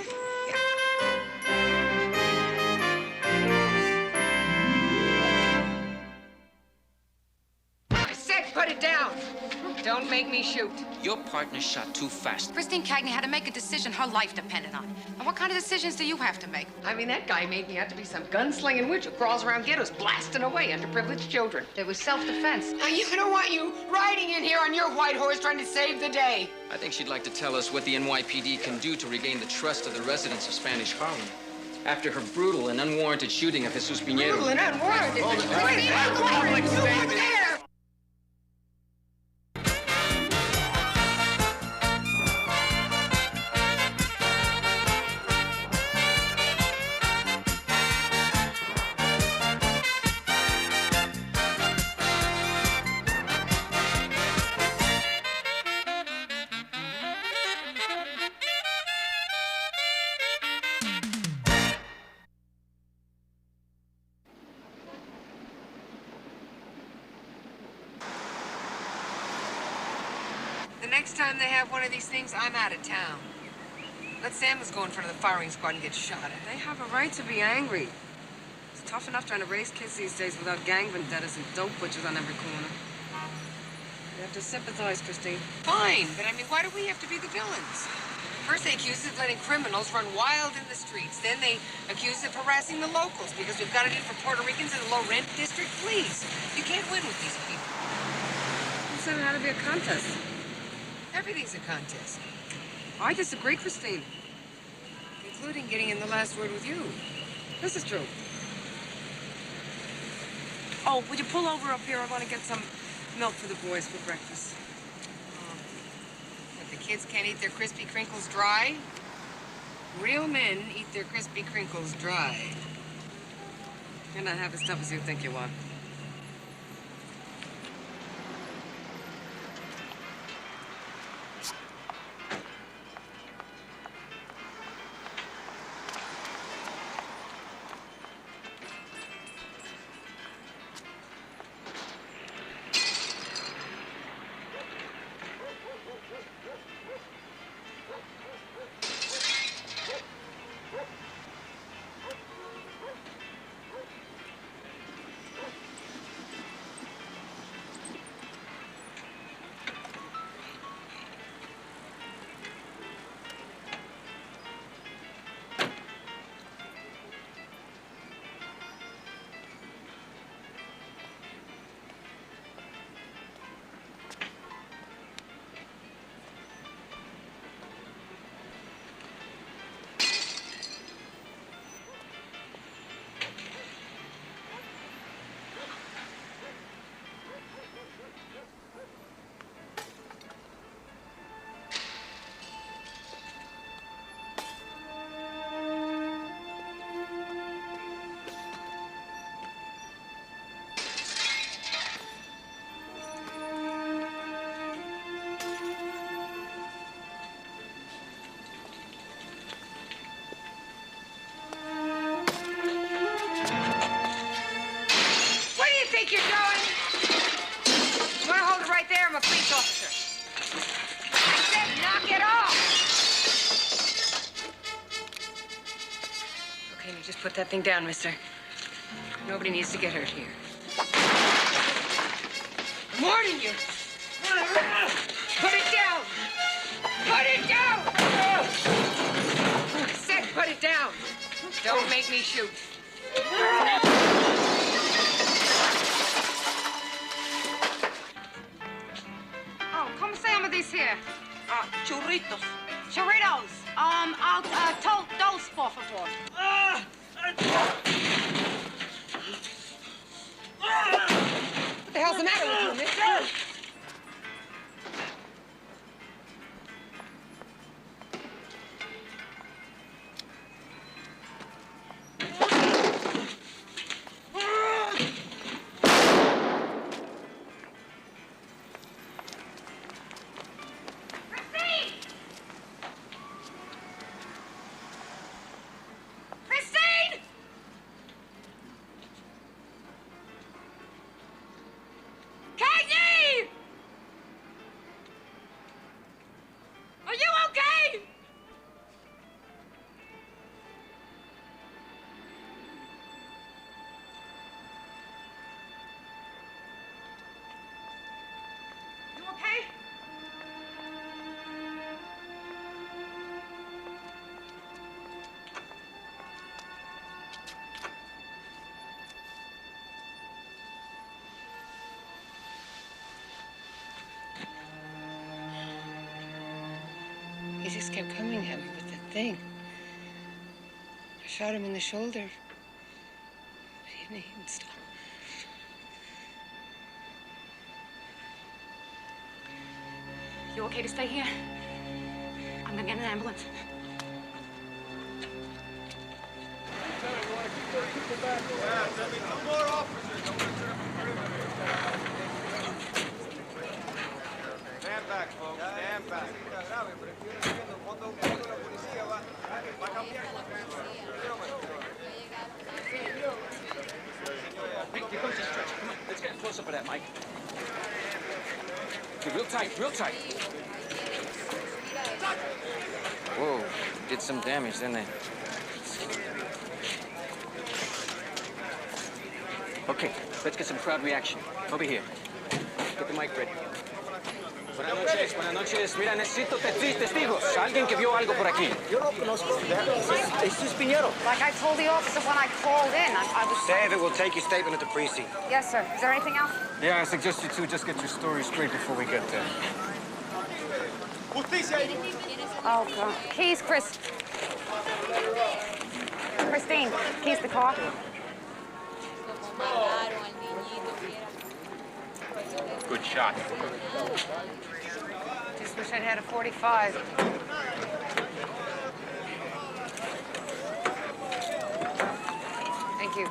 Speaker 1: I said put it down. Don't make me shoot.
Speaker 5: Your partner shot too fast.
Speaker 2: Christine Cagney had to make a decision her life depended on. And what kind of decisions do you have to make?
Speaker 1: I mean, that guy made me out to be some gunslinging witch who crawls around ghettos blasting away underprivileged children.
Speaker 2: It was self-defense.
Speaker 1: I don't want you riding in here on your white horse trying to save the day.
Speaker 5: I think she'd like to tell us what the NYPD can do to regain the trust of the residents of Spanish Harlem after her brutal and unwarranted shooting of Jesus Piñero.
Speaker 1: Brutal and unwarranted. The next time they have one of these things, I'm out of town. Let Samuels go in front of the firing squad and get shot at.
Speaker 2: They have a right to be angry. It's tough enough trying to raise kids these days without gang vendettas and dope butchers on every corner. You have to sympathize, Christine.
Speaker 1: Fine, but I mean, why do we have to be the villains? First, they accuse us of letting criminals run wild in the streets. Then they accuse us of harassing the locals because we've got it in for Puerto Ricans in the low-rent district. Please, you can't win with these people.
Speaker 2: Who said it had to be a contest?
Speaker 1: Everything's a contest.
Speaker 2: I disagree, Christine.
Speaker 1: Including getting in the last word with you.
Speaker 2: This is true. Oh, would you pull over up here? I want to get some milk for the boys for breakfast.
Speaker 1: But the kids can't eat their crispy crinkles dry? Real men eat their crispy crinkles dry.
Speaker 2: You're not half as tough as you think you are.
Speaker 1: You're going. You want to hold it right there? I'm a police officer. I said knock it off. Okay, now just put that thing down, mister. Nobody needs to get hurt here. I'm warning you. Put it down. Put it down. I said put it down. Don't make me shoot.
Speaker 2: These here. Churritos. Churritos. Dos, por favor.
Speaker 1: What the hell's the matter with you, mister? just kept coming at me with that thing. I shot him in the shoulder. But he didn't even stop.
Speaker 2: You okay to stay here? I'm gonna get an ambulance.
Speaker 16: Stand back, folks. Stand back.
Speaker 7: Hey, here comes the stretcher. Come on, let's get a close-up of that, Mike. Okay, real tight, real tight.
Speaker 9: Whoa, did some damage, didn't they?
Speaker 7: Okay, let's get some crowd reaction. Over here. Get the mic ready. Buenas noches, buenas noches. Mira, necesito testigos. Alguien que vio algo por aquí.
Speaker 8: Yo no conozco. Este es Piñero.
Speaker 2: Like I told the officer when I called in, I was...
Speaker 8: David will take your statement at the precinct.
Speaker 2: Yes, sir. Is there anything else?
Speaker 9: Yeah, I suggest you two just get your story straight before we get there.
Speaker 2: Oh, God. Keys, Chris. Christine, keys to the car.
Speaker 4: Good shot.
Speaker 1: Just wish I'd had a 45. Thank you.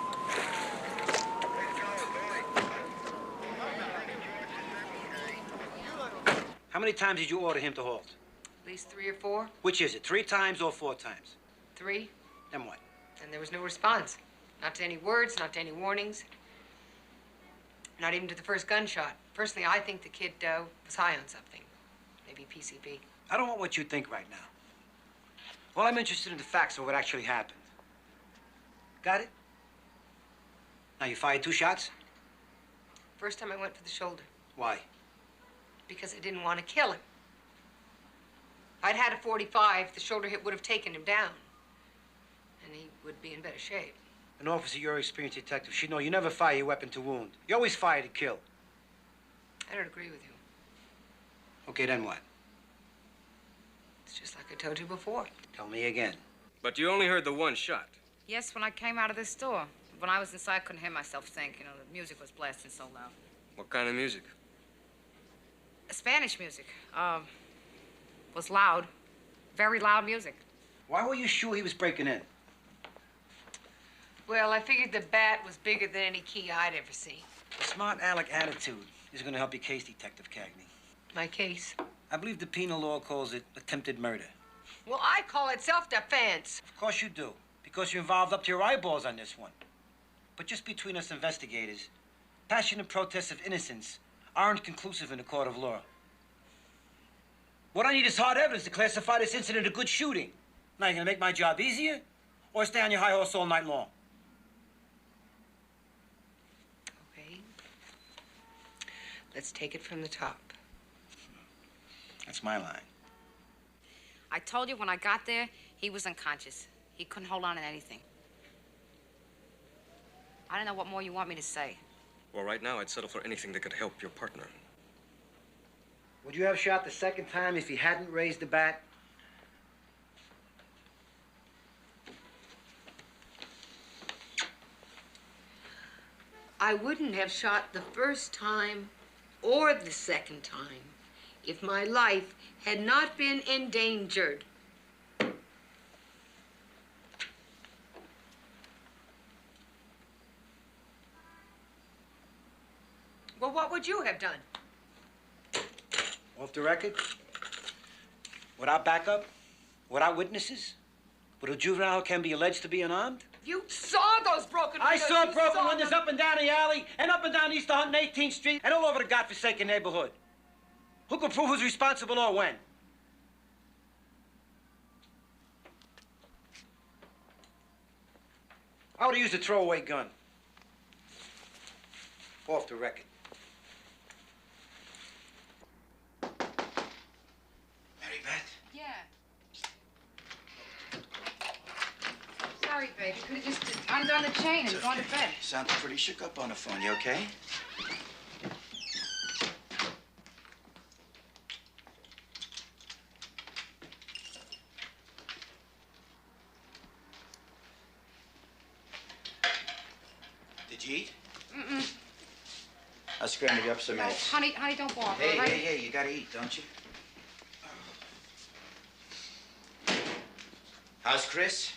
Speaker 8: How many times did you order him to halt?
Speaker 1: At least 3 or 4.
Speaker 8: Which is it, 3 times or 4 times?
Speaker 1: 3.
Speaker 8: Then what?
Speaker 1: And there was no response. Not to any words, not to any warnings. Not even to the first gunshot. Personally, I think the kid was high on something. Maybe PCP.
Speaker 8: I don't want what you think right now. Well, I'm interested in the facts of what actually happened. Got it? Now, you fired 2 shots?
Speaker 1: First time I went for the shoulder.
Speaker 8: Why?
Speaker 1: Because I didn't want to kill him. If I'd had a 45, the shoulder hit would have taken him down. And he would be in better shape.
Speaker 8: An officer, your experienced detective, should know you never fire your weapon to wound. You always fire to kill.
Speaker 1: I don't agree with you.
Speaker 8: Okay, then what?
Speaker 1: It's just like I told you before.
Speaker 8: Tell me again.
Speaker 7: But you only heard the 1 shot.
Speaker 2: Yes, when I came out of the store. When I was inside, I couldn't hear myself think. You know, the music was blasting so loud.
Speaker 7: What kind of music?
Speaker 2: Spanish music. Was loud. Very loud music.
Speaker 8: Why were you sure he was breaking in?
Speaker 1: Well, I figured the bat was bigger than any key I'd ever seen.
Speaker 8: A smart aleck attitude is going to help your case, Detective Cagney.
Speaker 1: My case?
Speaker 8: I believe the penal law calls it attempted murder.
Speaker 1: Well, I call it self-defense.
Speaker 8: Of course you do, because you're involved up to your eyeballs on this one. But just between us investigators, passionate protests of innocence aren't conclusive in a court of law. What I need is hard evidence to classify this incident a good shooting. Now, you gonna make my job easier, or stay on your high horse all night long?
Speaker 1: Okay. Let's take it from the top.
Speaker 8: That's my line.
Speaker 2: I told you when I got there, he was unconscious. He couldn't hold on to anything. I don't know what more you want me to say.
Speaker 7: Well, right now, I'd settle for anything that could help your partner.
Speaker 8: Would you have shot the second time if he hadn't raised the bat?
Speaker 1: I wouldn't have shot the first time or the second time if my life had not been endangered. Well, what would you have done?
Speaker 8: Off the record? Without backup? Without witnesses? Would a juvenile can be alleged to be unarmed?
Speaker 1: You saw those broken
Speaker 8: I
Speaker 1: windows.
Speaker 8: saw
Speaker 1: You
Speaker 8: broken
Speaker 1: saw
Speaker 8: windows
Speaker 1: them.
Speaker 8: up and down the alley, and up and down East 118th Street, and all over the godforsaken neighborhood. Who can prove who's responsible or when? I would have used a throwaway gun. Off the record. Mary Beth?
Speaker 1: Yeah. Sorry, baby. Could have just undone the chain and gone to bed.
Speaker 3: Sound pretty shook up on the phone. You okay? Did you eat?
Speaker 1: Mm-mm.
Speaker 3: I'll scramble you up some
Speaker 1: No,
Speaker 3: eggs.
Speaker 1: honey, don't bother,
Speaker 3: Hey,
Speaker 1: all right?
Speaker 3: hey, you gotta eat, don't you? How's Chris?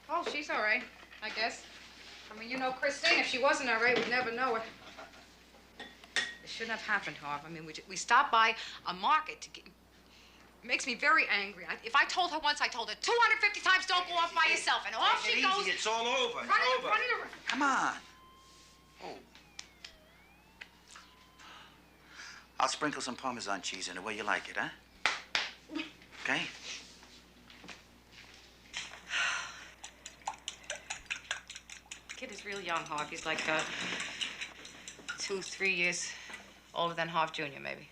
Speaker 1: Oh, she's all right, I guess. I mean, you know Christine, if she wasn't all right, we'd never know it. It shouldn't have happened, Harv. I mean, we stopped by a market to get... It makes me very angry. If I told her once, I told her 250 times, don't go off by yourself. And off
Speaker 3: Take
Speaker 1: she
Speaker 3: it
Speaker 1: goes.
Speaker 3: easy. It's all over. It's
Speaker 1: Running,
Speaker 3: over.
Speaker 1: running around.
Speaker 3: Come on. Oh. I'll sprinkle some Parmesan cheese in the way you like it, huh? Okay?
Speaker 1: The kid is real young, Harv. He's like 2, 3 years older than Harv Jr., maybe.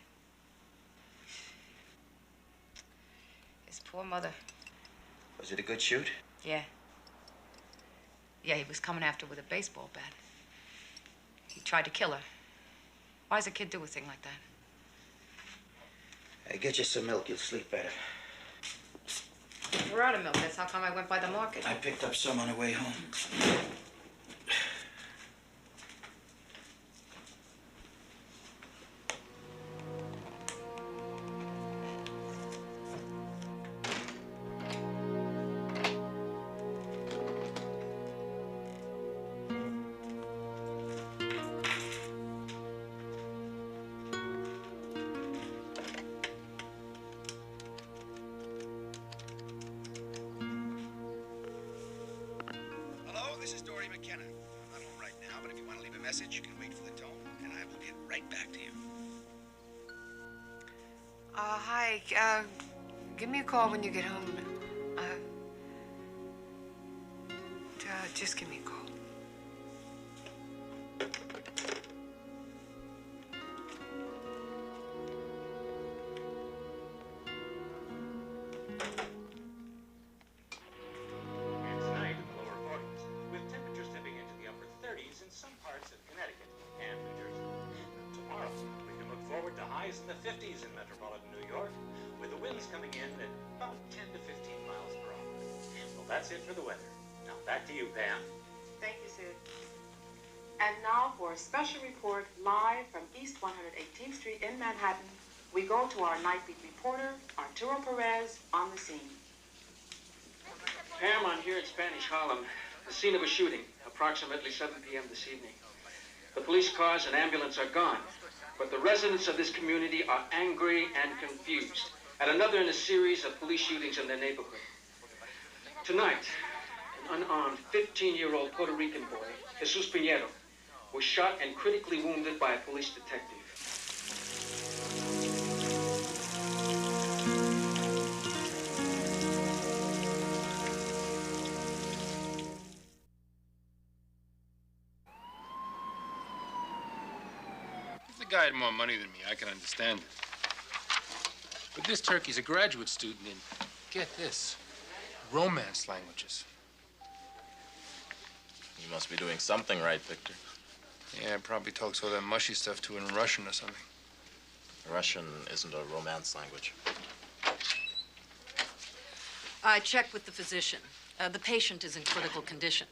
Speaker 1: His poor mother.
Speaker 3: Was it a good shoot?
Speaker 1: Yeah. Yeah, he was coming after her with a baseball bat. He tried to kill her. Why does a kid do a thing like that?
Speaker 3: Hey, get you some milk. You'll sleep better.
Speaker 1: We're out of milk. That's how come I went by the market.
Speaker 3: I picked up some on the way home.
Speaker 10: You can wait for the tone, and I will get right back to you.
Speaker 1: Hi. Give me a call when you get home. Just give me a call.
Speaker 13: Tonight in the lower 40s, with temperatures dipping into the upper 30s in some parts of Connecticut and New Jersey. Tomorrow, we can look forward to highs in the 50s in metropolitan New York, with the winds coming in at about 10 to 15 miles per hour. Well, that's it for the weather. Now, back to you, Pam.
Speaker 19: Thank you, Sid. And now for a special report live from East 118th Street in Manhattan, we go to our Nightbeat reporter, Arturo Perez, on the scene.
Speaker 16: Pam, I'm here in Spanish Harlem, the scene of a shooting, approximately 7 p.m. this evening. The police cars and ambulance are gone, but the residents of this community are angry and confused at another in a series of police shootings in their neighborhood. Tonight, an unarmed 15-year-old Puerto Rican boy, Jesus Pinheiro, was shot and critically wounded by a police detective.
Speaker 4: If the guy had more money than me, I can understand it. But this turkey's a graduate student in, get this, romance languages.
Speaker 20: You must be doing something right, Victor.
Speaker 4: Yeah, probably talks all that mushy stuff to her in Russian or something.
Speaker 20: Russian isn't a romance language.
Speaker 23: I checked with the physician. The patient is in critical condition.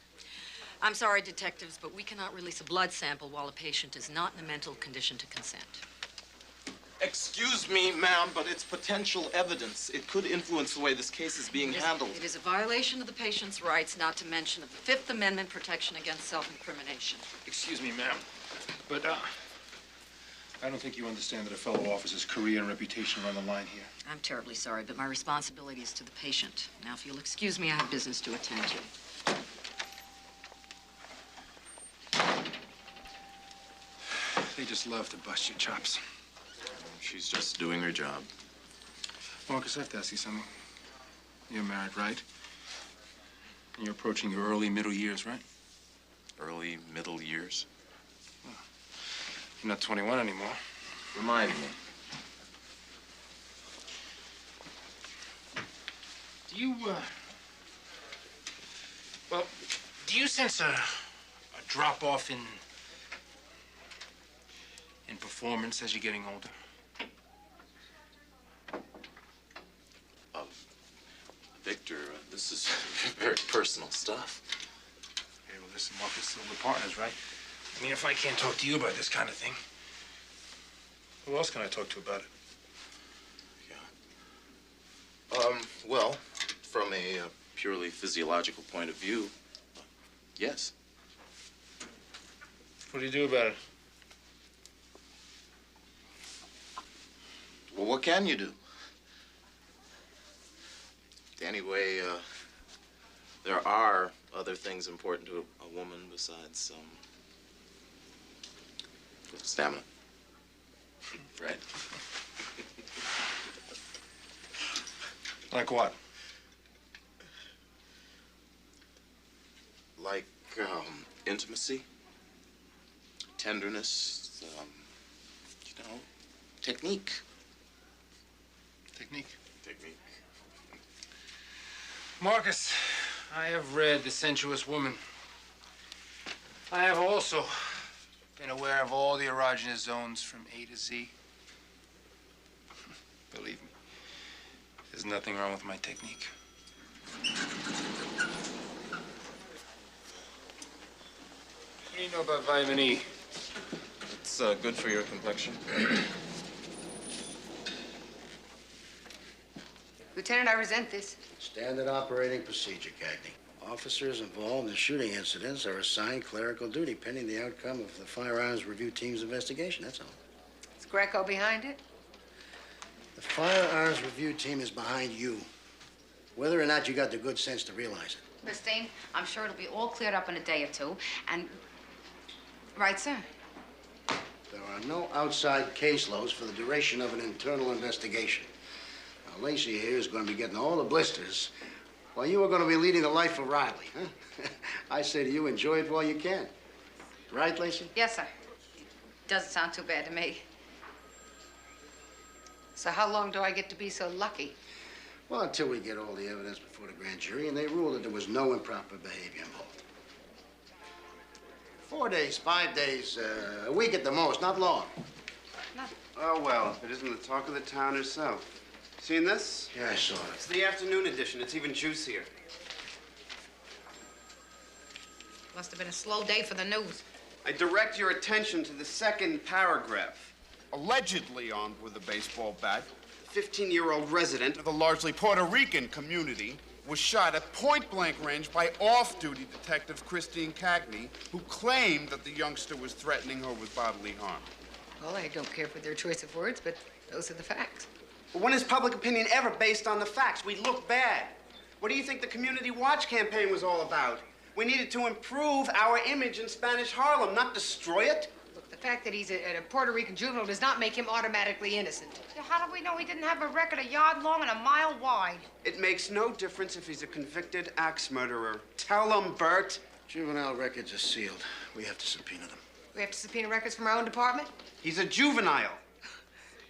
Speaker 23: I'm sorry, detectives, but we cannot release a blood sample while a patient is not in a mental condition to consent.
Speaker 20: Excuse me, ma'am, but it's potential evidence. It could influence the way this case is being handled.
Speaker 23: It is a violation of the patient's rights, not to mention of the Fifth Amendment protection against self-incrimination.
Speaker 4: Excuse me, ma'am, but I don't think you understand that a fellow officer's career and reputation are on the line here.
Speaker 23: I'm terribly sorry, but my responsibility is to the patient. Now, if you'll excuse me, I have business to attend to.
Speaker 4: They just love to bust your chops.
Speaker 20: She's just doing her job.
Speaker 4: Marcus, I have to ask you something. You're married, right? And you're approaching your early middle years, right?
Speaker 20: Early middle years?
Speaker 4: You're not 21 anymore.
Speaker 20: Remind me.
Speaker 4: Do you, well, do you sense a drop-off in performance as you're getting older?
Speaker 20: Victor, this is very personal stuff.
Speaker 4: Okay, well, Marcus and Marcus still the partners, right? I mean, if I can't talk to you about this kind of thing, who else can I talk to about it?
Speaker 20: Well, from a purely physiological point of view, yes.
Speaker 4: What do you do about it?
Speaker 20: Well, what can you do? Anyway, there are other things important to a woman besides, stamina. Right.
Speaker 4: Like what?
Speaker 20: Like, intimacy, tenderness, you know, technique.
Speaker 4: Technique.
Speaker 20: Technique.
Speaker 4: Marcus, I have read The Sensuous Woman. I have also been aware of all the erogenous zones from A to Z. Believe me, there's nothing wrong with my technique. What do you know about vitamin E?
Speaker 20: It's good for your complexion.
Speaker 1: Lieutenant, I resent this.
Speaker 8: Standard operating procedure, Cagney. Officers involved in shooting incidents are assigned clerical duty pending the outcome of the Firearms Review Team's investigation, that's all.
Speaker 1: Is Greco behind it?
Speaker 8: The Firearms Review Team is behind you, whether or not you got the good sense to realize it.
Speaker 15: Christine, I'm sure it'll be all cleared up in a day or two, and... Right, sir?
Speaker 8: There are no outside caseloads for the duration of an internal investigation. Now, Lacey here is going to be getting all the blisters while you are going to be leading the life of Riley, huh? I say to you, enjoy it while you can. Right, Lacey?
Speaker 15: Yes, sir. Doesn't sound too bad to me.
Speaker 1: So how long do I get to be so lucky?
Speaker 8: Well, until we get all the evidence before the grand jury and they rule that there was no improper behavior involved. 4 days, 5 days, a week at the most, not long.
Speaker 18: Oh, well, if it isn't the talk of the town herself. Seen this?
Speaker 8: Yeah, I saw it.
Speaker 18: It's the afternoon edition. It's even juicier.
Speaker 15: Must have been a slow day for the news.
Speaker 18: I direct your attention to the second paragraph. Allegedly armed with a baseball bat, the 15-year-old resident of the largely Puerto Rican community was shot at point-blank range by off-duty detective Christine Cagney, who claimed that the youngster was threatening her with bodily harm.
Speaker 1: Well, I don't care for their choice of words, but those are the facts.
Speaker 18: But when is public opinion ever based on the facts? We look bad. What do you think the Community Watch campaign was all about? We needed to improve our image in Spanish Harlem, not destroy it.
Speaker 1: Look, the fact that he's a Puerto Rican juvenile does not make him automatically innocent.
Speaker 15: Yeah, how do we know he didn't have a record a yard long and a mile wide?
Speaker 18: It makes no difference if he's a convicted axe murderer. Tell him, Bert.
Speaker 8: Juvenile records are sealed. We have to subpoena them.
Speaker 1: We have to subpoena records from our own department?
Speaker 18: He's a juvenile.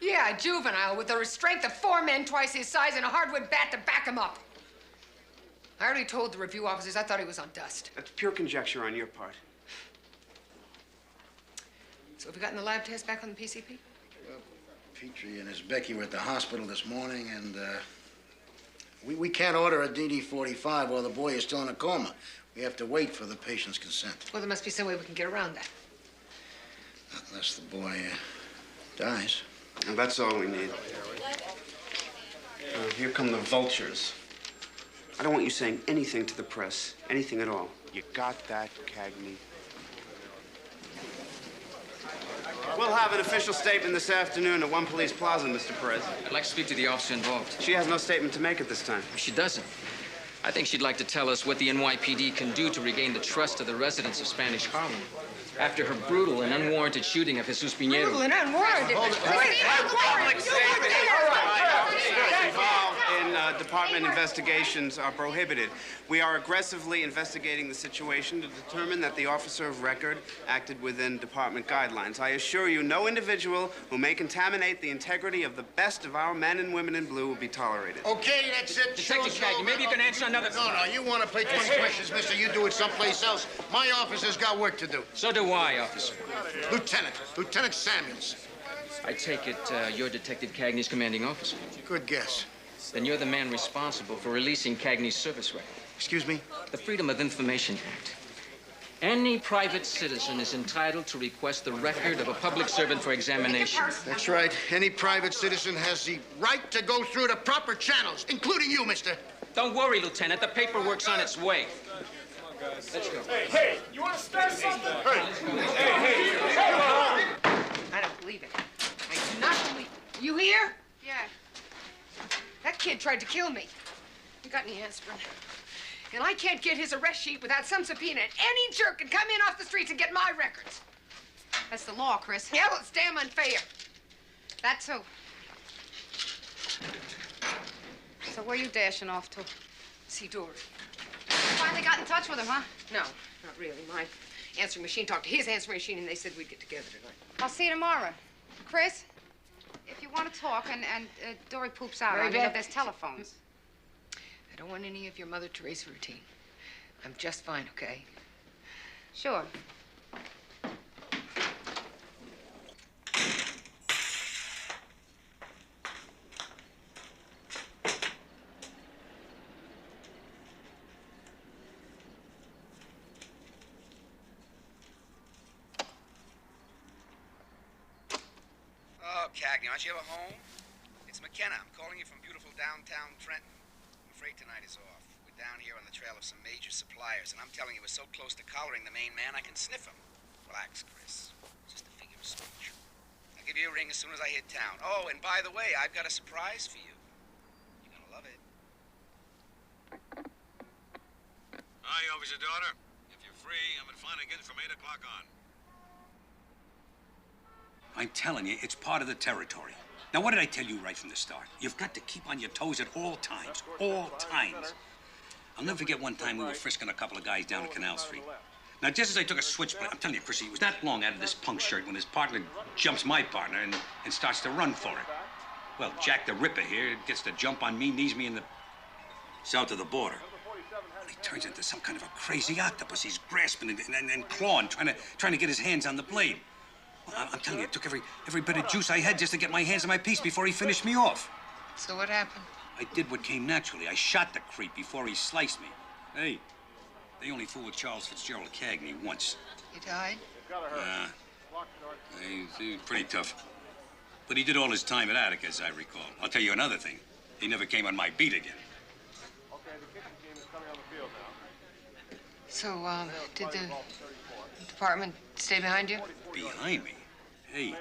Speaker 1: Yeah, a juvenile with the strength of 4 men twice his size and a hardwood bat to back him up. I already told the review officers I thought he was on dust.
Speaker 18: That's pure conjecture on your part.
Speaker 1: So have we gotten the lab test back on the PCP?
Speaker 8: Well, Petrie and his Becky were at the hospital this morning, and we can't order a DD-45 while the boy is still in a coma. We have to wait for the patient's consent.
Speaker 1: Well, there must be some way we can get around that.
Speaker 8: Unless the boy dies.
Speaker 18: And that's all we need. Here come the vultures. I don't want you saying anything to the press, anything at all. You got that, Cagney? We'll have an official statement this afternoon at One Police Plaza, Mr. Perez.
Speaker 7: I'd like to speak to the officer involved.
Speaker 18: She has no statement to make at this time.
Speaker 7: She doesn't. I think she'd like to tell us what the NYPD can do to regain the trust of the residents of Spanish Harlem after her brutal and unwarranted shooting of Jesus Piñero.
Speaker 1: Brutal and unwarranted?
Speaker 18: Public statement. All right. Officers involved in department investigations are prohibited. We are aggressively investigating the situation to determine that the officer of record acted within department guidelines. I assure you, no individual who may contaminate the integrity of the best of our men and women in blue will be tolerated.
Speaker 8: Okay, that's it.
Speaker 7: Detective Cagney, maybe you can answer another...
Speaker 8: No, you want to play 20 questions, mister, you do it someplace else. My officer's got work to do.
Speaker 7: So do I, officer.
Speaker 8: Lieutenant Samuels.
Speaker 7: I take it you're Detective Cagney's commanding officer.
Speaker 8: Good guess.
Speaker 7: Then you're the man responsible for releasing Cagney's service record.
Speaker 8: Excuse me?
Speaker 7: The Freedom of Information Act. Any private citizen is entitled to request the record of a public servant for examination.
Speaker 8: That's right. Any private citizen has the right to go through the proper channels, including you, mister.
Speaker 7: Don't worry, Lieutenant. The paperwork's on its way. Let's go.
Speaker 6: Hey, you want to start something? Hey.
Speaker 1: I don't believe it. I do not believe it. You here? Yeah. That kid tried to kill me. You got any aspirin? And I can't get his arrest sheet without some subpoena. And any jerk can come in off the streets and get my records.
Speaker 15: That's the law, Chris.
Speaker 1: Yeah, well, it's damn unfair.
Speaker 15: That's so. So where you dashing off to?
Speaker 1: See Dory.
Speaker 15: You finally got in touch with him, huh?
Speaker 1: No, not really. My answering machine talked to his answering machine, and they said we'd get together tonight.
Speaker 15: I'll see you tomorrow. Chris, if you want to talk and Dory poops out,
Speaker 1: Very
Speaker 15: I mean,
Speaker 1: bad.
Speaker 15: there's telephones.
Speaker 1: I don't want any of your Mother Teresa routine. I'm just fine, okay?
Speaker 15: Sure.
Speaker 10: Oh, Cagney, aren't you ever home? It's McKenna. I'm calling you from beautiful downtown Trenton. I'm afraid tonight is off. We're down here on the trail of some major suppliers, and I'm telling you, we're so close to collaring the main man, I can sniff him. Relax, Chris. Just a figure of speech. I'll give you a ring as soon as I hit town. Oh, and by the way, I've got a surprise for you. You're gonna love it.
Speaker 11: Hi, officer daughter. If you're free, I'm at Flanagan's from 8 o'clock on.
Speaker 3: I'm telling you, it's part of the territory. Now, what did I tell you right from the start? You've got to keep on your toes at all times. All times. I'll never forget one time we were frisking a couple of guys down at Canal Street. Now, just as I took a switchblade, I'm telling you, Chrissy, it was not long out of this punk shirt when his partner jumps my partner and starts to run for it. Well, Jack the Ripper here gets the jump on me, knees me in the south of the border. Well, he turns into some kind of a crazy octopus. He's grasping and clawing, trying to get his hands on the blade. Well, I'm telling you, it took every bit of juice I had just to get my hands on my piece before he finished me off.
Speaker 1: So what happened?
Speaker 3: I did what came naturally. I shot the creep before he sliced me. Hey, they only fooled with Charles Fitzgerald Cagney once.
Speaker 1: He died?
Speaker 3: He was pretty tough. But he did all his time at Attica, as I recall. I'll tell you another thing. He never came on my beat again.
Speaker 1: So, did the department stay behind you?
Speaker 3: Behind me? Hey,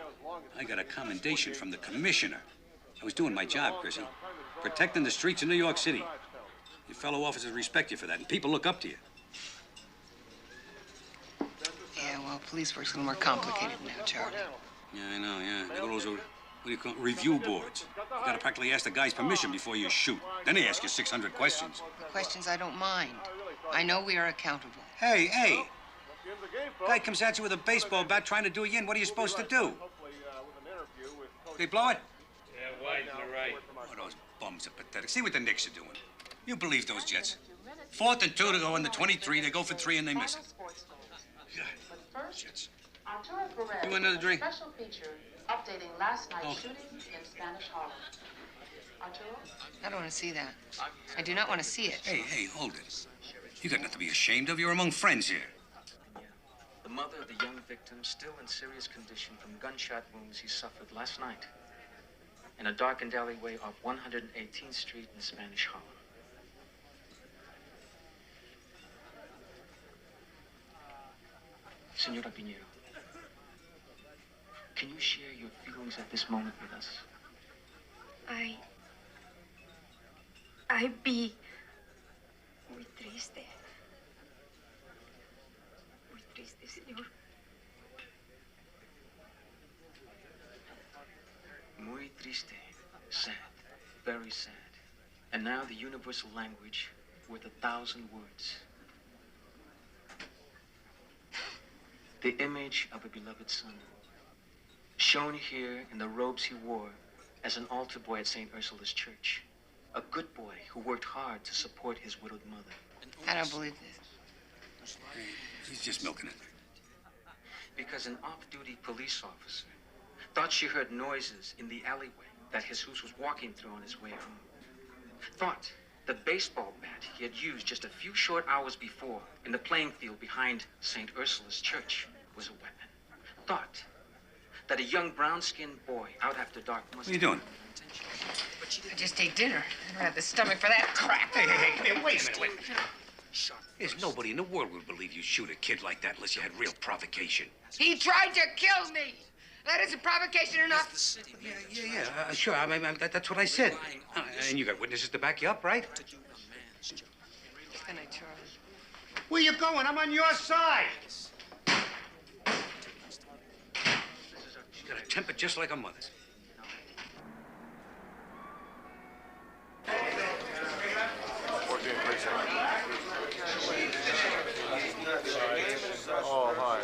Speaker 3: I got a commendation from the commissioner. I was doing my job, Chrissy. Protecting the streets of New York City. Your fellow officers respect you for that, and people look up to you.
Speaker 1: Yeah, well, police work's a little more complicated now, Charlie.
Speaker 3: Yeah, I know, yeah. They got those, what do you call it, review boards. You gotta practically ask the guy's permission before you shoot. Then they ask you 600 questions.
Speaker 1: Questions I don't mind. I know we are accountable.
Speaker 3: Hey! Guy comes at you with a baseball bat trying to do you in. What are you supposed to do? They blow it?
Speaker 4: Yeah, wide to the right.
Speaker 3: Oh, those bums are pathetic. See what the Knicks are doing. You believe those Jets. 4th and 2 to go in the 23. They go for 3 and they miss it. God, Jets. You want another drink?
Speaker 14: Special feature updating last night's
Speaker 3: Oh.
Speaker 14: shooting in Spanish Harlem. Arturo?
Speaker 1: I don't want to see that. I do not want to see it.
Speaker 3: Hey, hold it. You got nothing to be ashamed of. You're among friends here.
Speaker 7: The mother of the young victim still in serious condition from gunshot wounds he suffered last night in a darkened alleyway off 118th Street in Spanish Harlem. Senora Pinheiro, can you share your feelings at this moment with us?
Speaker 21: I be muy triste. Muy triste, señor.
Speaker 7: Muy triste, sad, very sad. And now the universal language worth 1,000 words. The image of a beloved son, shown here in the robes he wore as an altar boy at St. Ursula's Church. A good boy who worked hard to support his widowed mother.
Speaker 1: I don't believe this.
Speaker 3: He's just milking it.
Speaker 7: Because an off-duty police officer thought she heard noises in the alleyway that Jesus was walking through on his way home. Thought The baseball bat he had used just a few short hours before in the playing field behind St. Ursula's church was a weapon. Thought that a young brown-skinned boy out after dark must...
Speaker 3: What are you doing?
Speaker 1: I just ate dinner. I don't have the stomach for that crap.
Speaker 3: Hey, wait a minute, wait. There's nobody in the world would believe you'd shoot a kid like that unless you had real provocation.
Speaker 1: He tried to kill me. That isn't provocation enough.
Speaker 3: Yeah, sure. I mean, that's what I said. And you got witnesses to back you up, right?
Speaker 1: Good night, Charlie.
Speaker 3: Where you going? I'm on your side. She's got a temper just like her mother's.
Speaker 4: Oh, hi.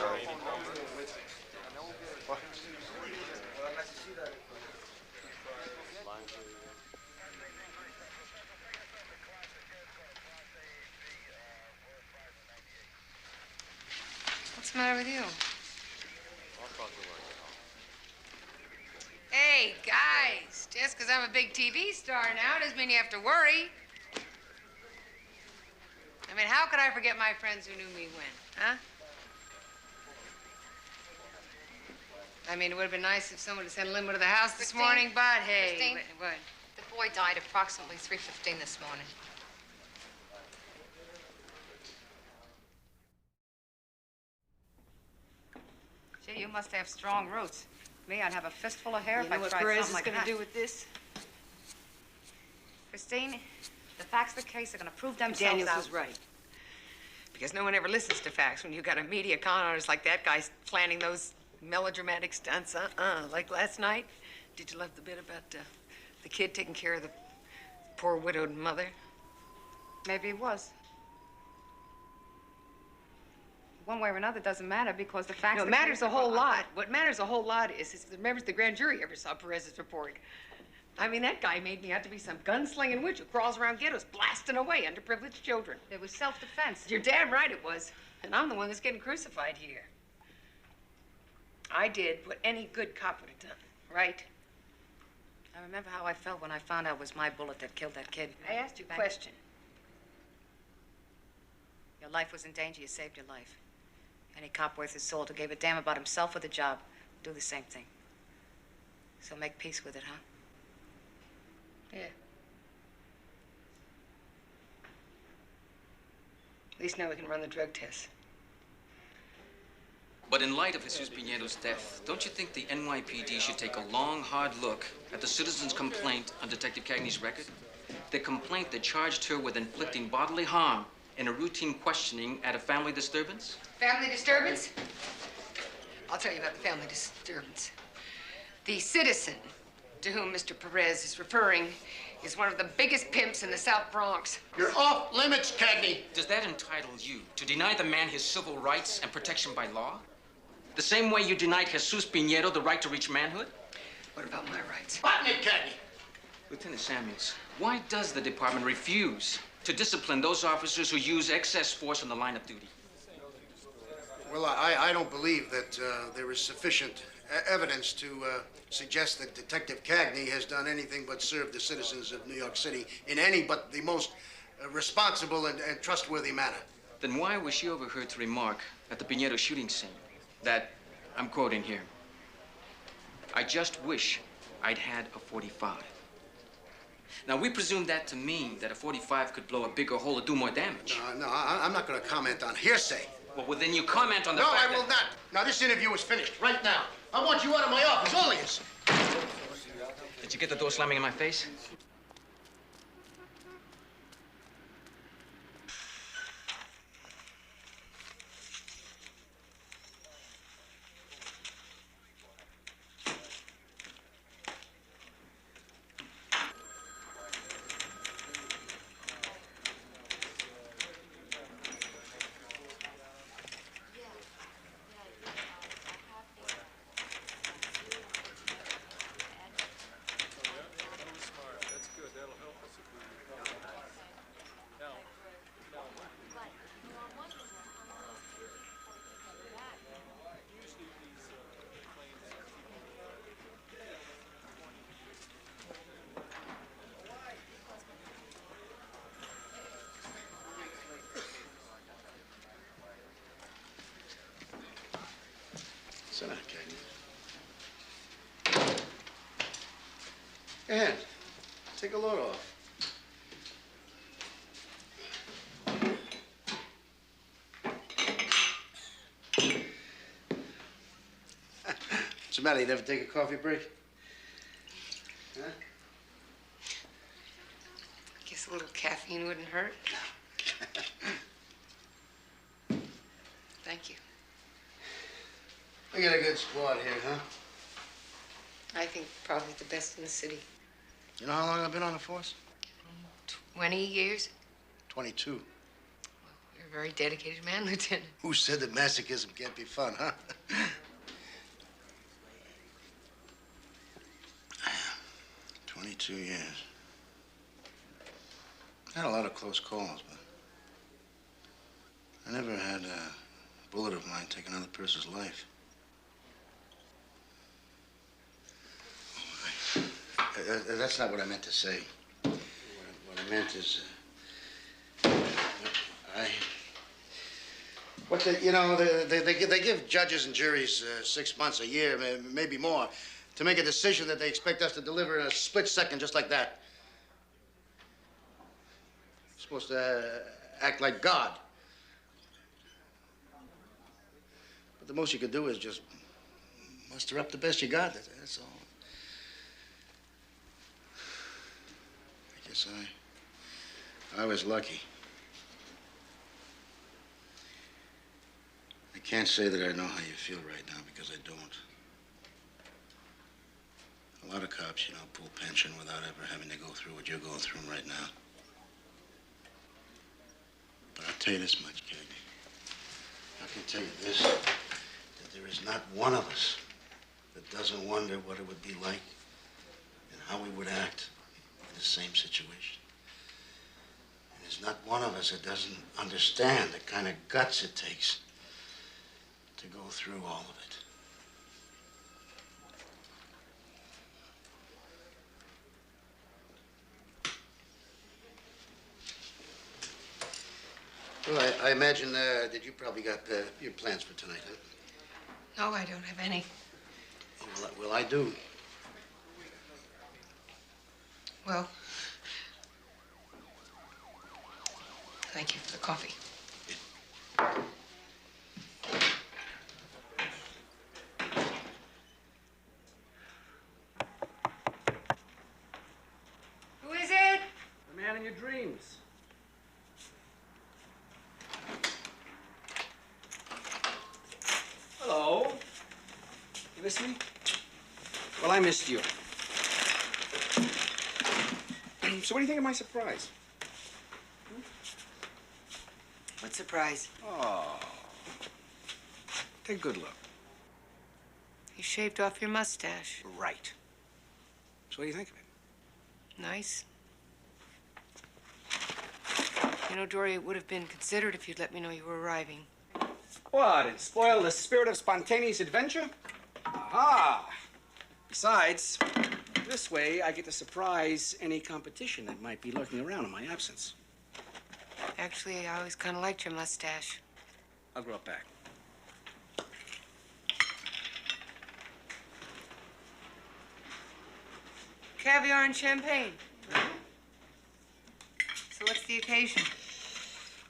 Speaker 1: What's the matter with you? Hey, guys, just because I'm a big TV star now doesn't mean you have to worry. I mean, how could I forget my friends who knew me when, huh? I mean, it would have been nice if someone had sent a limo to the house this morning, but hey,
Speaker 15: Christine,
Speaker 1: what?
Speaker 15: The boy died approximately 3:15 this morning. Gee, you must have strong roots. Me, I'd have a fistful of hair
Speaker 1: You
Speaker 15: if I
Speaker 1: know what
Speaker 15: tried
Speaker 1: Perez
Speaker 15: something
Speaker 1: is
Speaker 15: like
Speaker 1: gonna
Speaker 15: that.
Speaker 1: do with this?
Speaker 15: Christine, the facts of the case are going to prove themselves
Speaker 1: Daniels
Speaker 15: out.
Speaker 1: was right. Because no one ever listens to facts when you got a media con artist like that guy planning those melodramatic stunts. Like last night. Did you love the bit about the kid taking care of the poor widowed mother?
Speaker 15: Maybe it was. One way or another doesn't matter because the facts...
Speaker 1: No,
Speaker 15: of
Speaker 1: it
Speaker 15: the
Speaker 1: matters
Speaker 15: case
Speaker 1: a
Speaker 15: are-
Speaker 1: whole lot. What matters a whole lot is the members of the grand jury ever saw Perez's report. I mean, that guy made me out to be some gunslinging witch who crawls around ghettos blasting away underprivileged children.
Speaker 15: It was self-defense.
Speaker 1: You're damn right it was. And I'm the one that's getting crucified here. I did what any good cop would have done, right?
Speaker 15: I remember how I felt when I found out it was my bullet that killed that kid.
Speaker 1: I asked you a
Speaker 15: Thank you.
Speaker 1: question.
Speaker 15: Your life was in danger, you saved your life. Any cop worth his salt who gave a damn about himself or the job would do the same thing. So make peace with it, huh?
Speaker 1: Yeah. At least now we can run the drug test.
Speaker 12: But in light of Jesus Pinedo's death, don't you think the NYPD should take a long, hard look at the citizen's complaint on Detective Cagney's record? The complaint that charged her with inflicting bodily harm in a routine questioning at a family disturbance?
Speaker 1: Family disturbance? I'll tell you about the family disturbance. The citizen to whom Mr. Perez is referring is one of the biggest pimps in the South Bronx.
Speaker 8: You're off limits, Cagney.
Speaker 12: Does that entitle you to deny the man his civil rights and protection by law? The same way you denied Jesus Pinedo the right to reach manhood?
Speaker 1: What about my rights?
Speaker 8: Button it, Cagney.
Speaker 12: Lieutenant Samuels, why does the department refuse to discipline those officers who use excess force in the line of duty?
Speaker 8: Well, I don't believe that there is sufficient evidence to suggest that Detective Cagney has done anything but serve the citizens of New York City in any but the most responsible and trustworthy manner.
Speaker 12: Then why was she overheard to remark at the Pinedo shooting scene that, I'm quoting here, "I just wish I'd had a .45. Now, we presume that to mean that a .45 could blow a bigger hole or do more damage.
Speaker 8: No, I'm not going to comment on hearsay.
Speaker 12: Well, then you comment on the
Speaker 8: No,
Speaker 12: fact
Speaker 8: I will not. Now, this interview is finished right now. I want you out of my office, all of you.
Speaker 12: Did you get the door slamming in my face?
Speaker 8: Sit down, Cagney. Go ahead. Take a load off. What's the matter? You never take a coffee break? Huh?
Speaker 1: Guess a little caffeine wouldn't hurt. Thank you.
Speaker 8: We got a good squad here, huh?
Speaker 1: I think probably the best in the city.
Speaker 8: You know how long I've been on the force?
Speaker 1: 20 years.
Speaker 8: 22.
Speaker 1: You're a very dedicated man, Lieutenant.
Speaker 8: Who said that masochism can't be fun, huh? 22 years. I had a lot of close calls, but I never had a bullet of mine take another person's life. That's not what I meant to say. What I meant is, they give judges and juries 6 months, a year, maybe more, to make a decision that they expect us to deliver in a split second, just like that. We're supposed to act like God. But the most you could do is just muster up the best you got. That's all. I guess I was lucky. I can't say that I know how you feel right now because I don't. A lot of cops, pull pension without ever having to go through what you're going through right now. But I'll tell you this much, Cagney. I can tell you this, that there is not one of us that doesn't wonder what it would be like and how we would act in the same situation. And there's not one of us that doesn't understand the kind of guts it takes to go through all of it. Well, I imagine that you probably got your plans for tonight, huh?
Speaker 1: No, I don't have any.
Speaker 8: Oh, well, I do.
Speaker 1: Well, thank you for the coffee. Who is it?
Speaker 16: The man in your dreams. Hello. You miss me? Well, I missed you. So what do you think of my surprise?
Speaker 1: What surprise?
Speaker 16: Oh. Take a good look.
Speaker 1: You shaved off your mustache.
Speaker 16: Right. So what do you think of it?
Speaker 1: Nice. You know, Dory, it would have been considered if you'd let me know you were arriving.
Speaker 16: What, and spoil the spirit of spontaneous adventure? Aha! Besides, this way I get to surprise any competition that might be lurking around in my absence.
Speaker 1: Actually, I always kind of liked your mustache.
Speaker 16: I'll grow it back.
Speaker 1: Caviar and champagne. So what's the occasion?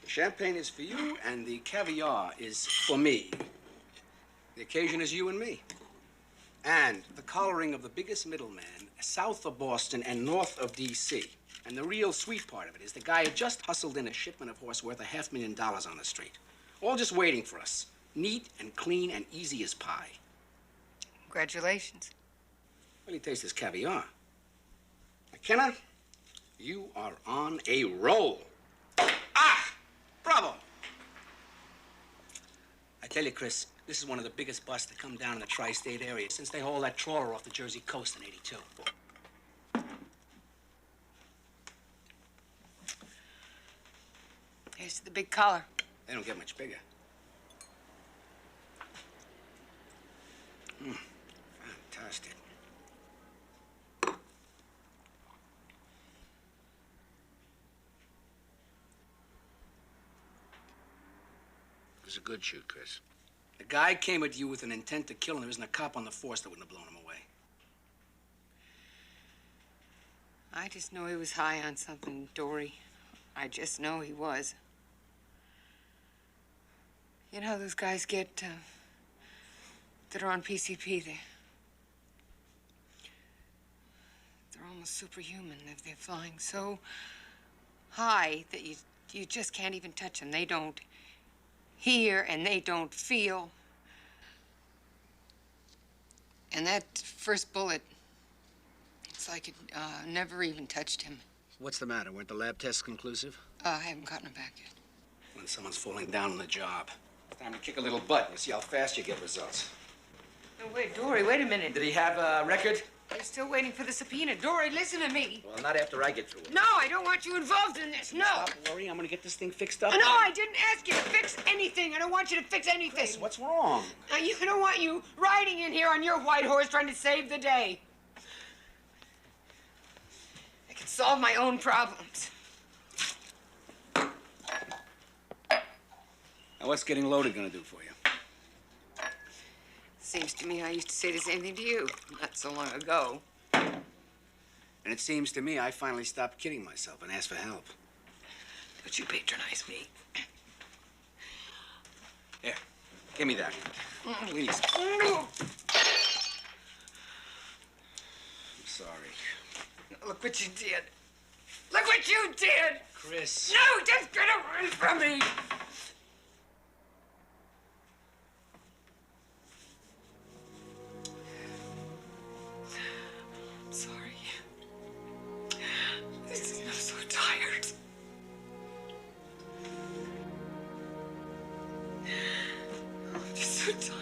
Speaker 16: The champagne is for you, and the caviar is for me. The occasion is you and me. And the collaring of the biggest middleman south of Boston and north of D.C. And the real sweet part of it is the guy who just hustled in a shipment of horse worth $500,000 on the street. All just waiting for us. Neat and clean and easy as pie.
Speaker 1: Congratulations.
Speaker 16: Well, you taste this caviar. McKenna, you are on a roll. Ah! Bravo! I tell you, Chris, this is one of the biggest busts that come down in the tri-state area since they hauled that trawler off the Jersey coast in '82.
Speaker 1: Here's the big collar.
Speaker 16: They don't get much bigger. Fantastic. It was a good shoot, Chris.
Speaker 3: The guy came at you with an intent to kill, and there isn't a cop on the force that wouldn't have blown him away.
Speaker 1: I just know he was high on something, Dory. I just know he was. You know how those guys get, that are on PCP, they're almost superhuman. They're flying so high that you just can't even touch them. They don't hear and they don't feel. And that first bullet, it's like it never even touched him.
Speaker 3: What's the matter? Weren't the lab tests conclusive?
Speaker 1: I haven't gotten him back yet.
Speaker 3: When someone's falling down on the job, it's time to kick a little butt and see how fast you get results.
Speaker 1: No, wait, Dory, wait a minute.
Speaker 3: Did he have a record?
Speaker 1: You're still waiting for the subpoena. Dory, listen to me.
Speaker 3: Well, not after I get through with it.
Speaker 1: No, I don't want you involved in this. No.
Speaker 3: Stop worrying. I'm gonna get this thing fixed up.
Speaker 1: No, I didn't ask you to fix anything. I don't want you to fix anything.
Speaker 3: Chris, what's wrong?
Speaker 1: I don't want you riding in here on your white horse trying to save the day. I can solve my own problems.
Speaker 3: Now, what's getting loaded gonna do for you?
Speaker 1: Seems to me I used to say the same thing to you not so long ago.
Speaker 3: And it seems to me I finally stopped kidding myself and asked for help.
Speaker 1: But you patronize me.
Speaker 3: Here, give me that. Please.
Speaker 1: I'm
Speaker 3: sorry.
Speaker 1: Look what you did. Look what you did!
Speaker 3: Chris.
Speaker 1: No, just get away from me! I'm sorry. I'm so tired. I'm just so tired.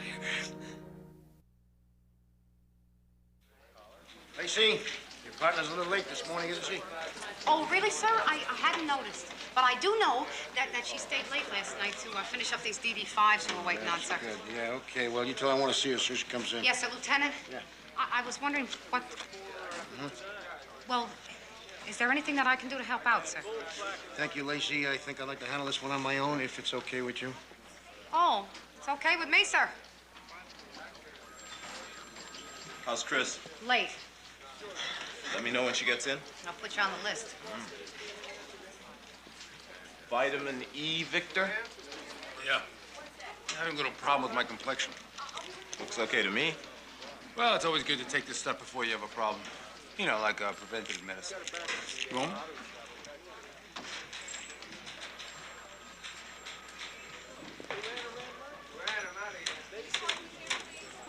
Speaker 8: Lacey, your partner's a little late this morning, isn't she?
Speaker 15: Oh, really, sir? I hadn't noticed. But I do know that she stayed late last night to finish up these DD5s we were waiting on, sir.
Speaker 8: Good. Yeah, okay. Well, you tell her I want to see her as soon as she comes in.
Speaker 15: Yes, sir, Lieutenant?
Speaker 8: Yeah.
Speaker 15: I was wondering what...
Speaker 8: Mm-hmm.
Speaker 15: Well, is there anything that I can do to help out, sir?
Speaker 8: Thank you, Lacey. I think I'd like to handle this one on my own, if it's okay with you.
Speaker 15: Oh, it's okay with me, sir.
Speaker 20: How's Chris?
Speaker 15: Late.
Speaker 20: Let me know when she gets in.
Speaker 15: I'll put you on the list.
Speaker 20: Vitamin E, Victor?
Speaker 4: Yeah. I'm having a little problem with my complexion.
Speaker 20: Looks okay to me.
Speaker 4: Well, it's always good to take this stuff before you have a problem. You know, like preventative medicine. You want one?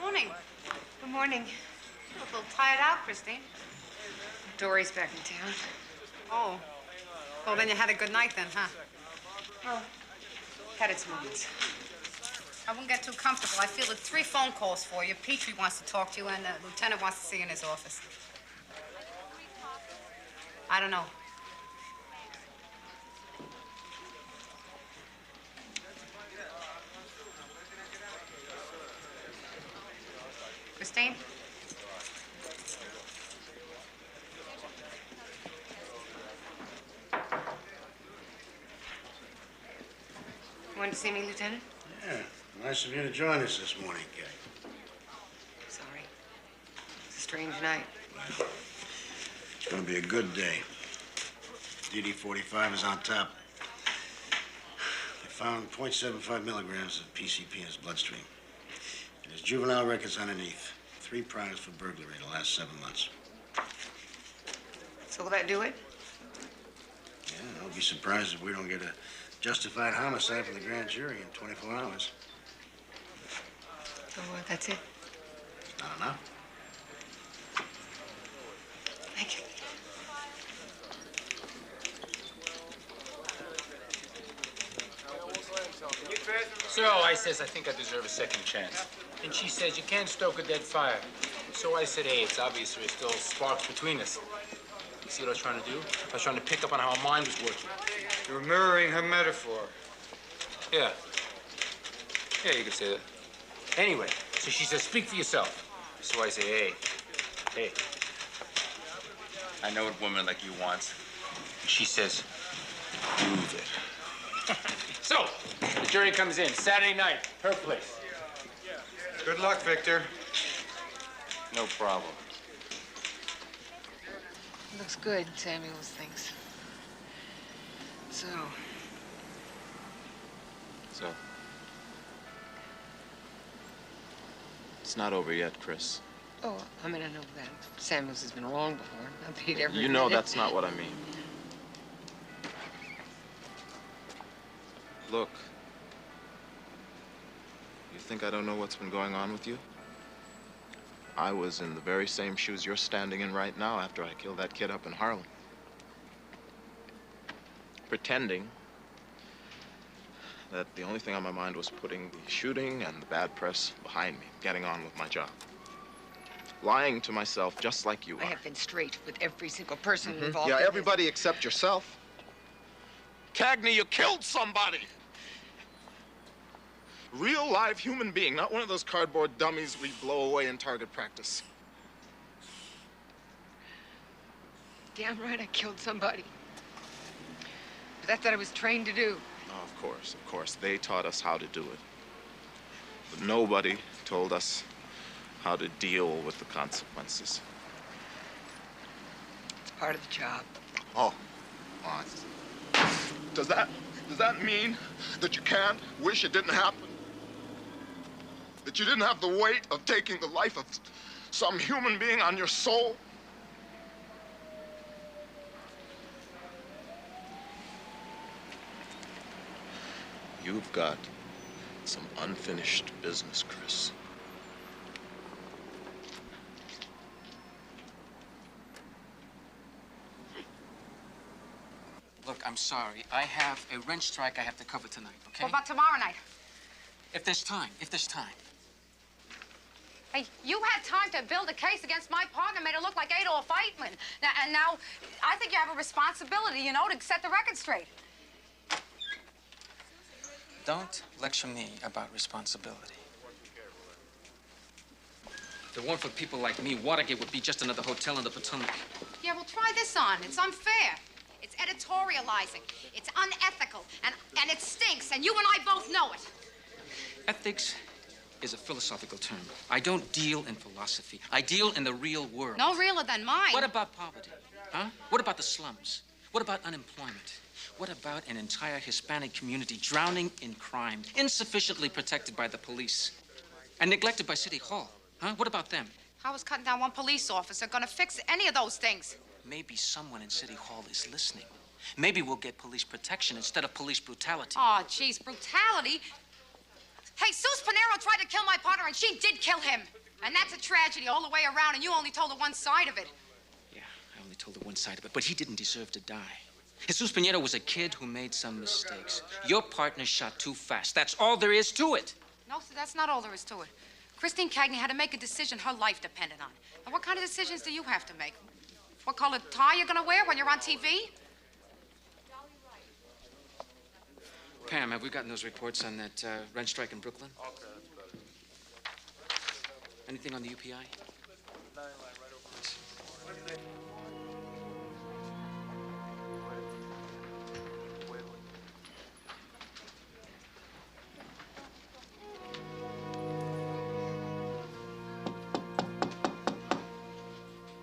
Speaker 15: Morning.
Speaker 1: Good morning.
Speaker 15: You look a little tired out, Christine.
Speaker 1: Dory's back in town.
Speaker 15: Oh. Well, then you had a good night then, huh?
Speaker 1: Oh, had its moments.
Speaker 15: I wouldn't get too comfortable. I feel 3 phone calls for you. Petrie wants to talk to you, and the lieutenant wants to see you in his office. I don't know. Christine?
Speaker 1: You wanted to see me, Lieutenant?
Speaker 8: Yeah. Nice of you to join us this morning, Kay.
Speaker 1: Sorry. It's a strange night.
Speaker 8: Well, it's going to be a good day. DD-45 is on top. They found 0.75 milligrams of PCP in his bloodstream. And his juvenile record's underneath. 3 priors for burglary in the last 7 months.
Speaker 1: So will that do it?
Speaker 8: Yeah, I'll be surprised if we don't get a justified homicide from the grand jury in 24 hours.
Speaker 1: So that's it?
Speaker 8: Not enough.
Speaker 1: Thank you.
Speaker 4: So I says, I think I deserve a second chance. And she says, you can't stoke a dead fire. So I said, hey, it's obvious there's still sparks between us. You see what I was trying to do? I was trying to pick up on how her mind was working.
Speaker 9: You're mirroring her metaphor.
Speaker 4: Yeah. Yeah, you could say that. Anyway, so she says, speak for yourself. So I say, hey. I know what woman like you wants. And she says, prove it. So, the jury comes in, Saturday night, her place.
Speaker 9: Good luck, Victor.
Speaker 20: No problem.
Speaker 1: Looks good, Samuels thinks. So,
Speaker 20: It's not over yet, Chris.
Speaker 1: oh, I mean, I know that. Samuels has been wrong before. Not that he'd ever
Speaker 20: You know
Speaker 1: admit it.
Speaker 20: that's not what I mean. Look. You think I don't know what's been going on with you? I was in the very same shoes you're standing in right now after I killed that kid up in Harlem. Pretending that the only thing on my mind was putting the shooting and the bad press behind me, getting on with my job. Lying to myself just like you are.
Speaker 1: I have been straight with every single person involved
Speaker 20: Yeah,
Speaker 1: in
Speaker 20: everybody except yourself. Cagney, you killed somebody! Real live human being, not one of those cardboard dummies we blow away in target practice.
Speaker 1: this. Damn right I killed somebody. But that's what I was trained to do.
Speaker 20: Oh, of course. They taught us how to do it. But nobody told us how to deal with the consequences.
Speaker 1: It's part of the job.
Speaker 20: Oh, does that mean that you can't wish it didn't happen? That you didn't have the weight of taking the life of some human being on your soul? You've got some unfinished business, Chris.
Speaker 12: Look, I'm sorry. I have a wrench strike I have to cover tonight, okay?
Speaker 2: What about tomorrow night?
Speaker 12: If there's time.
Speaker 2: Hey, you had time to build a case against my partner, made it look like Adolf Eichmann. And now, I think you have a responsibility, you know, to set the record straight.
Speaker 12: Don't lecture me about responsibility. If it weren't for people like me, Watergate would be just another hotel in the Potomac.
Speaker 15: Yeah, well, try this on. It's unfair. It's editorializing. It's unethical. And it stinks. And you and I both know it.
Speaker 12: Ethics is a philosophical term. I don't deal in philosophy. I deal in the real world.
Speaker 15: No realer than mine.
Speaker 12: What about poverty? Huh? What about the slums? What about unemployment? What about an entire Hispanic community drowning in crime, insufficiently protected by the police, and neglected by City Hall? Huh? What about them?
Speaker 15: How is cutting down one police officer gonna fix any of those things?
Speaker 12: Maybe someone in City Hall is listening. Maybe we'll get police protection instead of police brutality.
Speaker 15: Oh, geez, brutality. Hey, Sus Pinero tried to kill my partner, and she did kill him. And that's a tragedy all the way around, and you only told her one side of it.
Speaker 12: Yeah, I only told her one side of it, but he didn't deserve to die. Jesus Pinero was a kid who made some mistakes. Your partner shot too fast. That's all there is to it.
Speaker 15: No, sir, that's not all there is to it. Christine Cagney had to make a decision her life depended on. And what kind of decisions do you have to make? What color tie you're gonna wear when you're on TV?
Speaker 12: Pam, have we gotten those reports on that wrench strike in Brooklyn? Anything on the UPI?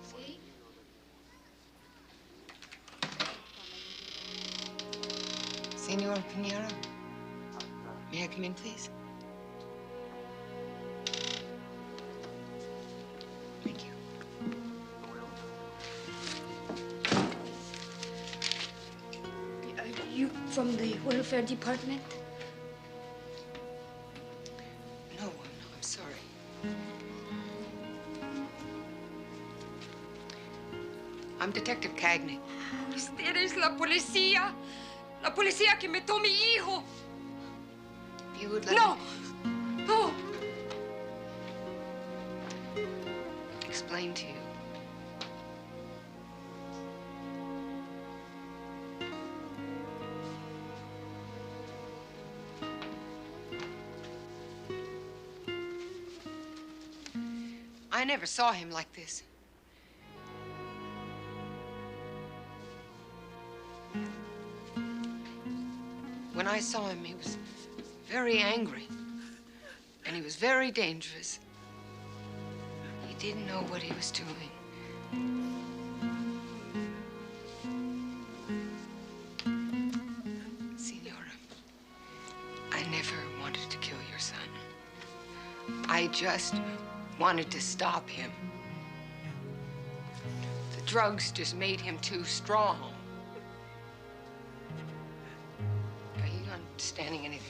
Speaker 15: See?
Speaker 1: Senor Pinero, may I come in, please? Thank you.
Speaker 21: Are you from the welfare department?
Speaker 1: No, I'm sorry. I'm Detective Cagney.
Speaker 21: Usted es la policía. La policía que mató a mi hijo.
Speaker 1: You would let
Speaker 21: No.
Speaker 1: me
Speaker 21: No.
Speaker 1: explain to you. I never saw him like this. When I saw him, he was very angry. And he was very dangerous. He didn't know what he was doing. Senora, I never wanted to kill your son. I just wanted to stop him. The drugs just made him too strong. Are you understanding anything?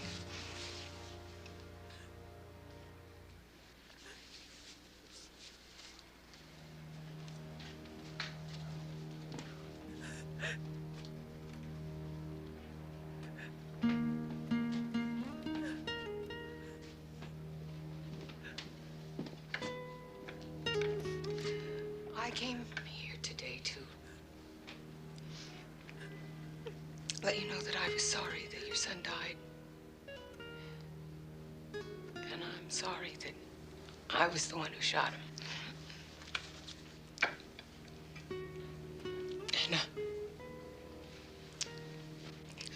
Speaker 1: I came here today to let you know that I was sorry that your son died. And I'm sorry that I was the one who shot him. And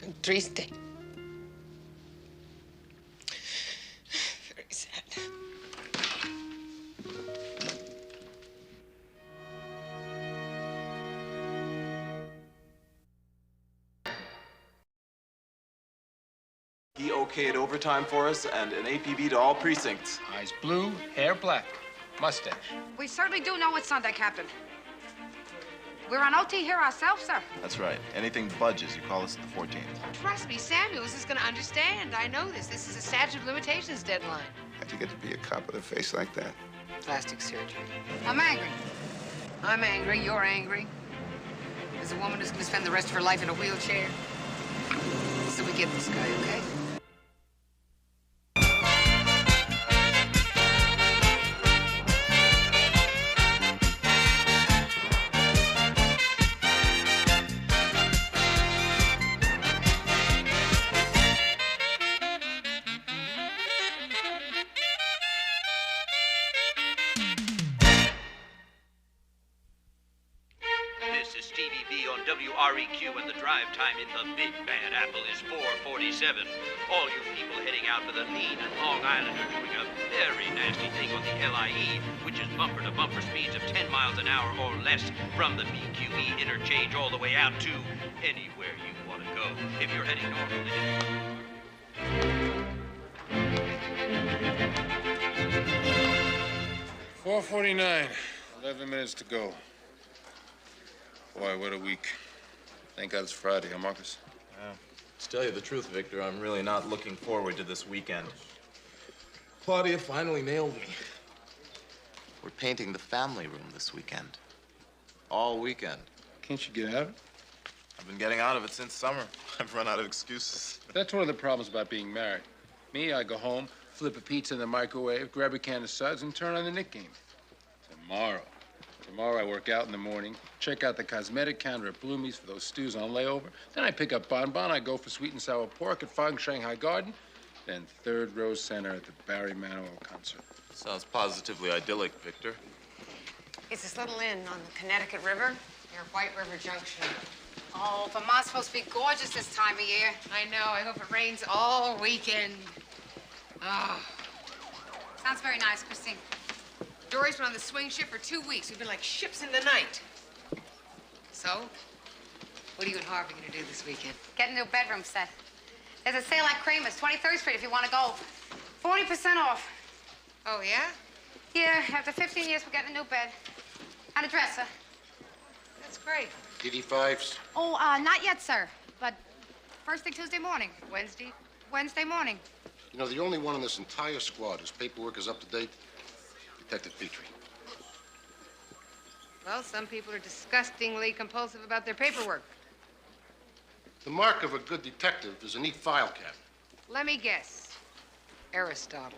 Speaker 1: I'm triste. Very sad.
Speaker 5: He okayed overtime for us and an APB to all precincts.
Speaker 4: Eyes blue, hair black, mustache.
Speaker 2: We certainly do know it's Sunday, Captain. We're on OT here ourselves, sir.
Speaker 5: That's right. Anything budges, you call us at the 14th.
Speaker 1: Trust me, Samuels is gonna understand. I know this. This is a statute of limitations deadline.
Speaker 17: How'd you get to be a cop with a face like that?
Speaker 1: Plastic surgery.
Speaker 2: I'm angry.
Speaker 1: I'm angry. You're angry. There's a woman who's gonna spend the rest of her life in a wheelchair. So we get this guy, okay?
Speaker 22: This is Stevie B on WREQ, and the drive time in the Big Bad Apple is 4:47. All you people heading out for the lean and Long Island are doing a very nasty thing on the LIE, which is bumper-to-bumper speeds of 10 miles an hour or less from the BQE interchange all the way out to anywhere you want to go. If you're heading north,
Speaker 9: 4:49. 11 minutes to go. Boy, what a week. Thank God it's Friday, huh, Marcus?
Speaker 5: Yeah. To tell you the truth, Victor, I'm really not looking forward to this weekend. Claudia finally nailed me. We're painting the family room this weekend. All weekend.
Speaker 9: Can't you get out of it?
Speaker 5: I've been getting out of it since summer. I've run out of excuses.
Speaker 9: That's one of the problems about being married. Me, I go home, flip a pizza in the microwave, grab a can of suds, and turn on the Knick game. Tomorrow I work out in the morning, check out the cosmetic counter at Bloomie's for those stews on layover. Then I pick up Bon, I go for sweet and sour pork at Fong Shanghai Garden. Then third row center at the Barry Manilow concert.
Speaker 5: Sounds positively idyllic, Victor.
Speaker 1: It's this little inn on the Connecticut River near White River Junction.
Speaker 2: Oh, Vermont's supposed to be gorgeous this time of year.
Speaker 1: I know. I hope it rains all weekend. Oh.
Speaker 2: Sounds very nice, Christine.
Speaker 1: Dory's been on the swing ship for 2 weeks. We've been like ships in the night. So, what are you and Harvey gonna do this weekend?
Speaker 2: Get a new bedroom set. There's a sale at Kramer's, 23rd Street, if you want to go. 40% off.
Speaker 1: Oh, yeah?
Speaker 2: Yeah, after 15 years, we're getting a new bed. And a dresser.
Speaker 1: That's great.
Speaker 8: DD5s?
Speaker 2: Oh, not yet, sir. But first thing Tuesday morning.
Speaker 1: Wednesday?
Speaker 2: Wednesday morning.
Speaker 8: You know, the only one in this entire squad whose paperwork is up to date, Detective Petrie.
Speaker 1: Well, some people are disgustingly compulsive about their paperwork.
Speaker 8: The mark of a good detective is a neat file cabinet.
Speaker 1: Let me guess. Aristotle.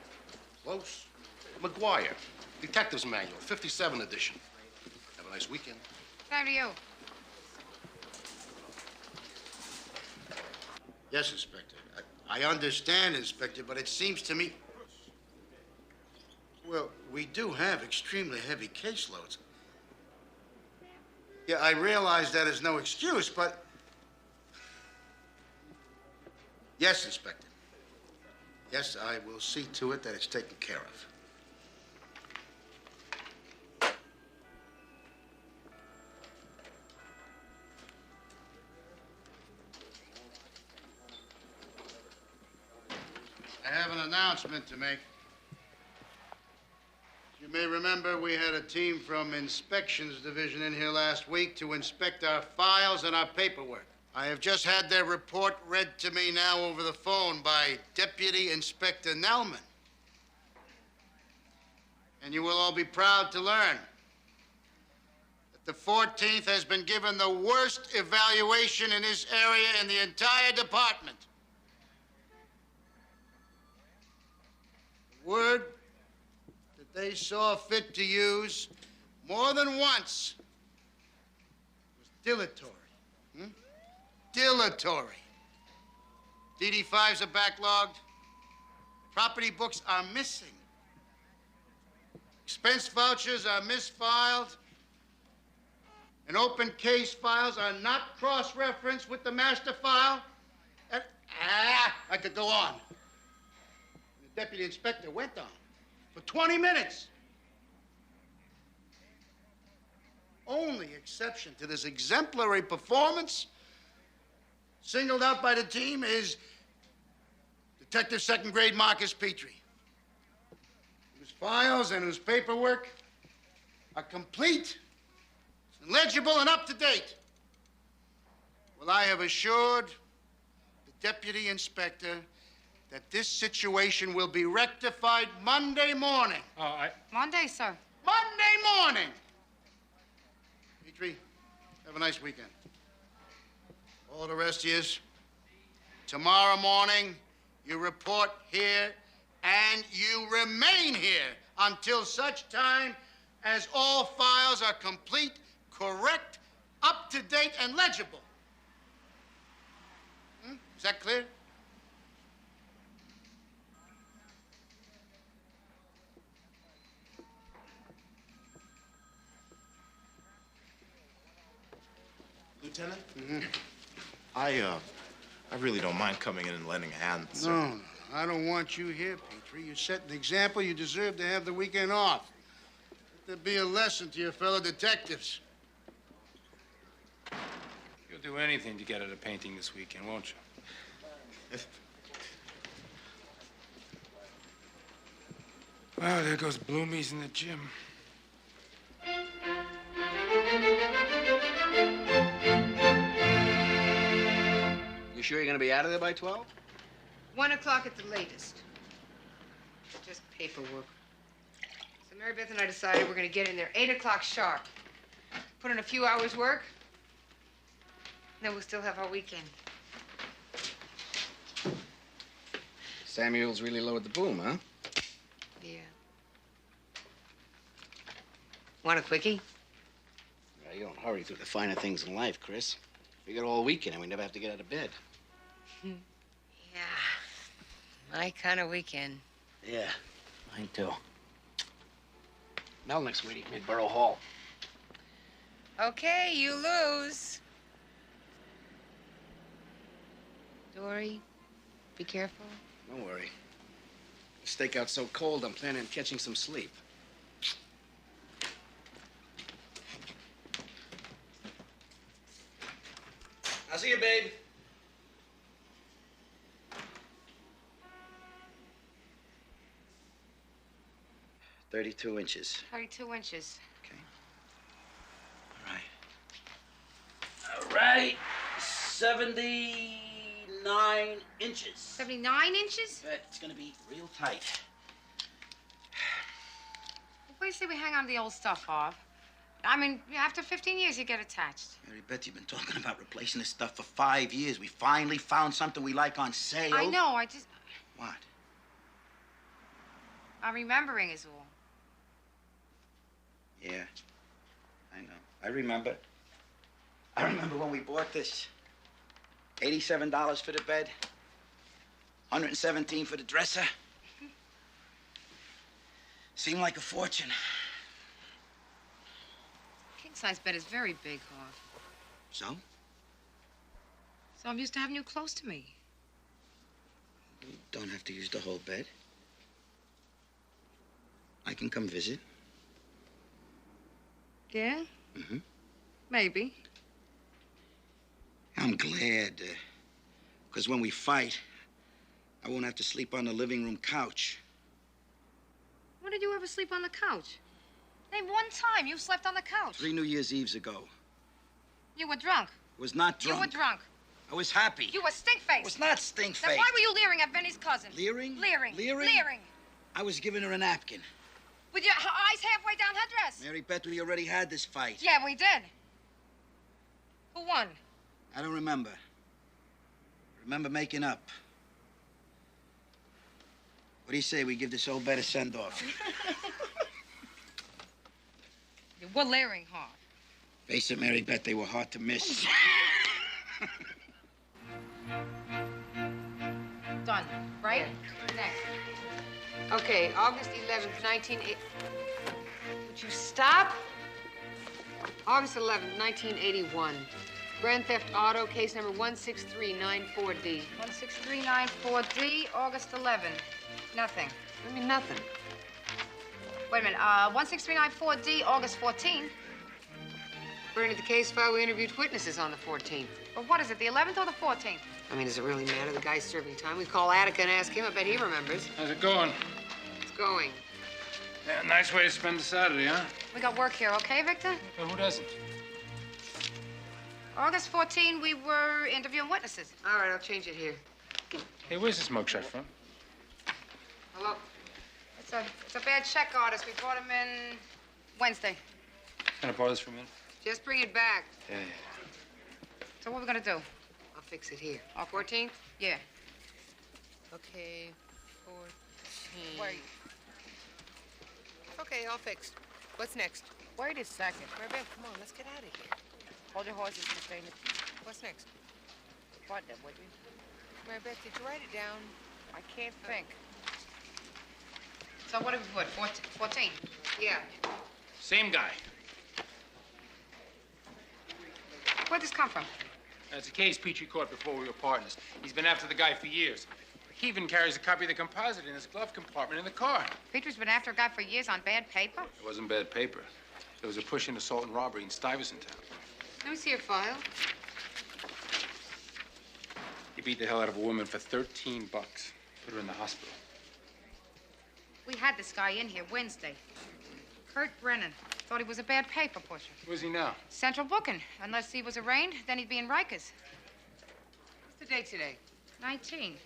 Speaker 8: Close. McGuire, Detective's Manual, 57 edition. Have a nice weekend.
Speaker 1: Same to you.
Speaker 8: Yes, Inspector. I understand, Inspector, but it seems to me... Well, we do have extremely heavy caseloads. Yeah, I realize that is no excuse, but... Yes, Inspector. Yes, I will see to it that it's taken care of. I have an announcement to make. You may remember we had a team from Inspections Division in here last week to inspect our files and our paperwork. I have just had their report read to me now over the phone by Deputy Inspector Nelman. And you will all be proud to learn that the 14th has been given the worst evaluation in this area in the entire department. The word that they saw fit to use more than once was dilatory. Dilatory. DD5s are backlogged. Property books are missing. Expense vouchers are misfiled. And open case files are not cross-referenced with the master file. And, I could go on. The deputy inspector went on for 20 minutes. Only exception to this exemplary performance singled out by the team is Detective Second Grade Marcus Petrie, whose files and whose paperwork are complete, and legible, and up to date. Well, I have assured the deputy inspector that this situation will be rectified Monday morning.
Speaker 2: Monday, sir.
Speaker 8: Monday morning! Petrie, have a nice weekend. All the rest of yous, tomorrow morning, you report here and you remain here until such time as all files are complete, correct, up to date, and legible. Is that clear?
Speaker 5: Lieutenant? I really don't mind coming in and lending a hand, sir.
Speaker 8: No, I don't want you here, Petrie. You set an example. You deserve to have the weekend off. Let there be a lesson to your fellow detectives.
Speaker 9: You'll do anything to get at a painting this weekend, won't you? Well, there goes Bloomies in the gym.
Speaker 10: You sure you're gonna be out of there by 12?
Speaker 1: 1 o'clock at the latest. Just paperwork. So Mary Beth and I decided we're gonna get in there 8 o'clock sharp. Put in a few hours work, then we'll still have our weekend.
Speaker 10: Samuel's really lowered the boom, huh?
Speaker 1: Yeah. Want a quickie?
Speaker 10: Well, you don't hurry through the finer things in life, Chris. We got all weekend and we never have to get out of bed.
Speaker 1: Yeah. My kind of weekend.
Speaker 10: Yeah, mine too. Mel next week, Midborough Hall.
Speaker 1: Okay, you lose. Dory, be careful.
Speaker 10: Don't worry. The stakeout's so cold, I'm planning on catching some sleep. I'll see you, babe. "32 inches.
Speaker 1: 32 inches.
Speaker 10: All right. 79 inches.
Speaker 1: 79 inches?
Speaker 10: But it's gonna be real tight.
Speaker 2: What do you say we hang on to the old stuff, Harv? I mean, after 15 years, you get attached.
Speaker 3: Mary Beth, you've been talking about replacing this stuff for 5 years. We finally found something we like on sale.
Speaker 2: I know, I just...
Speaker 3: What?
Speaker 2: I'm remembering is all.
Speaker 3: Yeah, I know. I remember. I remember when we bought this. $87 for the bed, $117 for the dresser. Seemed like a fortune.
Speaker 2: King-size bed is very big, Harv.
Speaker 3: So?
Speaker 2: So I'm used to having you close to me.
Speaker 3: You don't have to use the whole bed. I can come visit.
Speaker 1: Yeah?
Speaker 3: Mm-hmm.
Speaker 1: Maybe.
Speaker 3: I'm glad, because when we fight, I won't have to sleep on the living room couch.
Speaker 1: When did you ever sleep on the couch? Name one time you slept on the couch.
Speaker 3: 3 New Year's Eves ago.
Speaker 1: You were drunk.
Speaker 3: I was not drunk.
Speaker 1: You were drunk.
Speaker 3: I was happy.
Speaker 1: You were stink-faced.
Speaker 3: I was not stink-faced.
Speaker 1: Then why were you leering at Vinny's cousin?
Speaker 3: Leering?
Speaker 1: Leering.
Speaker 3: Leering?
Speaker 1: Leering.
Speaker 3: I was giving her a napkin.
Speaker 1: With your eyes halfway down her dress.
Speaker 3: Mary Beth, we already had this fight.
Speaker 1: Yeah, we did. Who won?
Speaker 3: I don't remember. I remember making up. What do you say we give this old bed a send-off?
Speaker 1: You were leering hard.
Speaker 3: Face it, Mary Beth, they were hard to miss.
Speaker 1: Done, right? Next. Okay, August 11th, 1980. Would you stop? August 11th, 1981. Grand Theft Auto, case number 16394D. 16394D, August 11th. Nothing. I mean, nothing. Wait a minute, 16394D, August 14th. According to the case file, we interviewed witnesses on the 14th. But what is it, the 11th or the 14th? I mean, does it really matter? The guy's serving time. We call Attica and ask him. I bet he remembers.
Speaker 9: How's it going?
Speaker 1: It's going.
Speaker 9: Yeah, nice way to spend the Saturday, huh?
Speaker 1: We got work here, okay, Victor?
Speaker 9: Well, who doesn't?
Speaker 1: August 14, we were interviewing witnesses. All right, I'll change it here.
Speaker 9: Hey, where's this mugshot from?
Speaker 1: Hello? It's a bad check artist. We brought him in Wednesday.
Speaker 9: Can I borrow this for a minute?
Speaker 1: Just bring it back.
Speaker 9: Yeah.
Speaker 1: So what are we gonna do? I'll fix it here. 14th? Yeah. Okay, 14. Wait. Okay, all fixed. What's next? Wait a second. Maribeth, come on, let's get out of here. Hold your horses, Miss Bailey. What's next? What, would you? Maribeth, did you write it down? I can't think. So what did we put? 14? Yeah.
Speaker 9: Same guy.
Speaker 1: Where'd this come from?
Speaker 9: That's a case Petrie caught before we were partners. He's been after the guy for years. He even carries a copy of the composite in his glove compartment in the car.
Speaker 1: Petrie's been after a guy for years on bad paper?
Speaker 9: It wasn't bad paper. There was a push-in assault and robbery in Stuyvesant Town.
Speaker 1: Let me see your file.
Speaker 9: He beat the hell out of a woman for 13 bucks. Put her in the hospital.
Speaker 1: We had this guy in here Wednesday. Kurt Brennan. Thought he was a bad paper pusher.
Speaker 9: Where's he now?
Speaker 1: Central booking. Unless he was arraigned, then he'd be in Rikers. What's the date today? 19.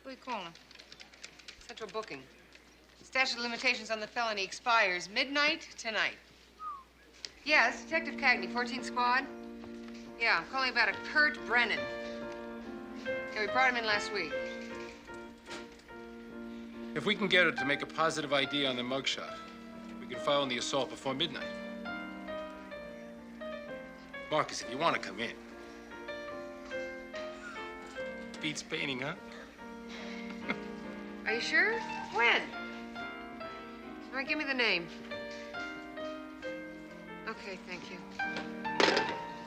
Speaker 1: What do you call him? Central booking. Statute of limitations on the felony expires midnight tonight. Yeah, it's Detective Cagney, 14th Squad. Yeah, I'm calling about a Kurt Brennan. Yeah, we brought him in last week.
Speaker 9: If we can get her to make a positive ID on the mugshot, we can file on the assault before midnight. Marcus, if you want to come in. Beats painting, huh?
Speaker 1: Are you sure? When? All right, give me the name. Okay, thank you.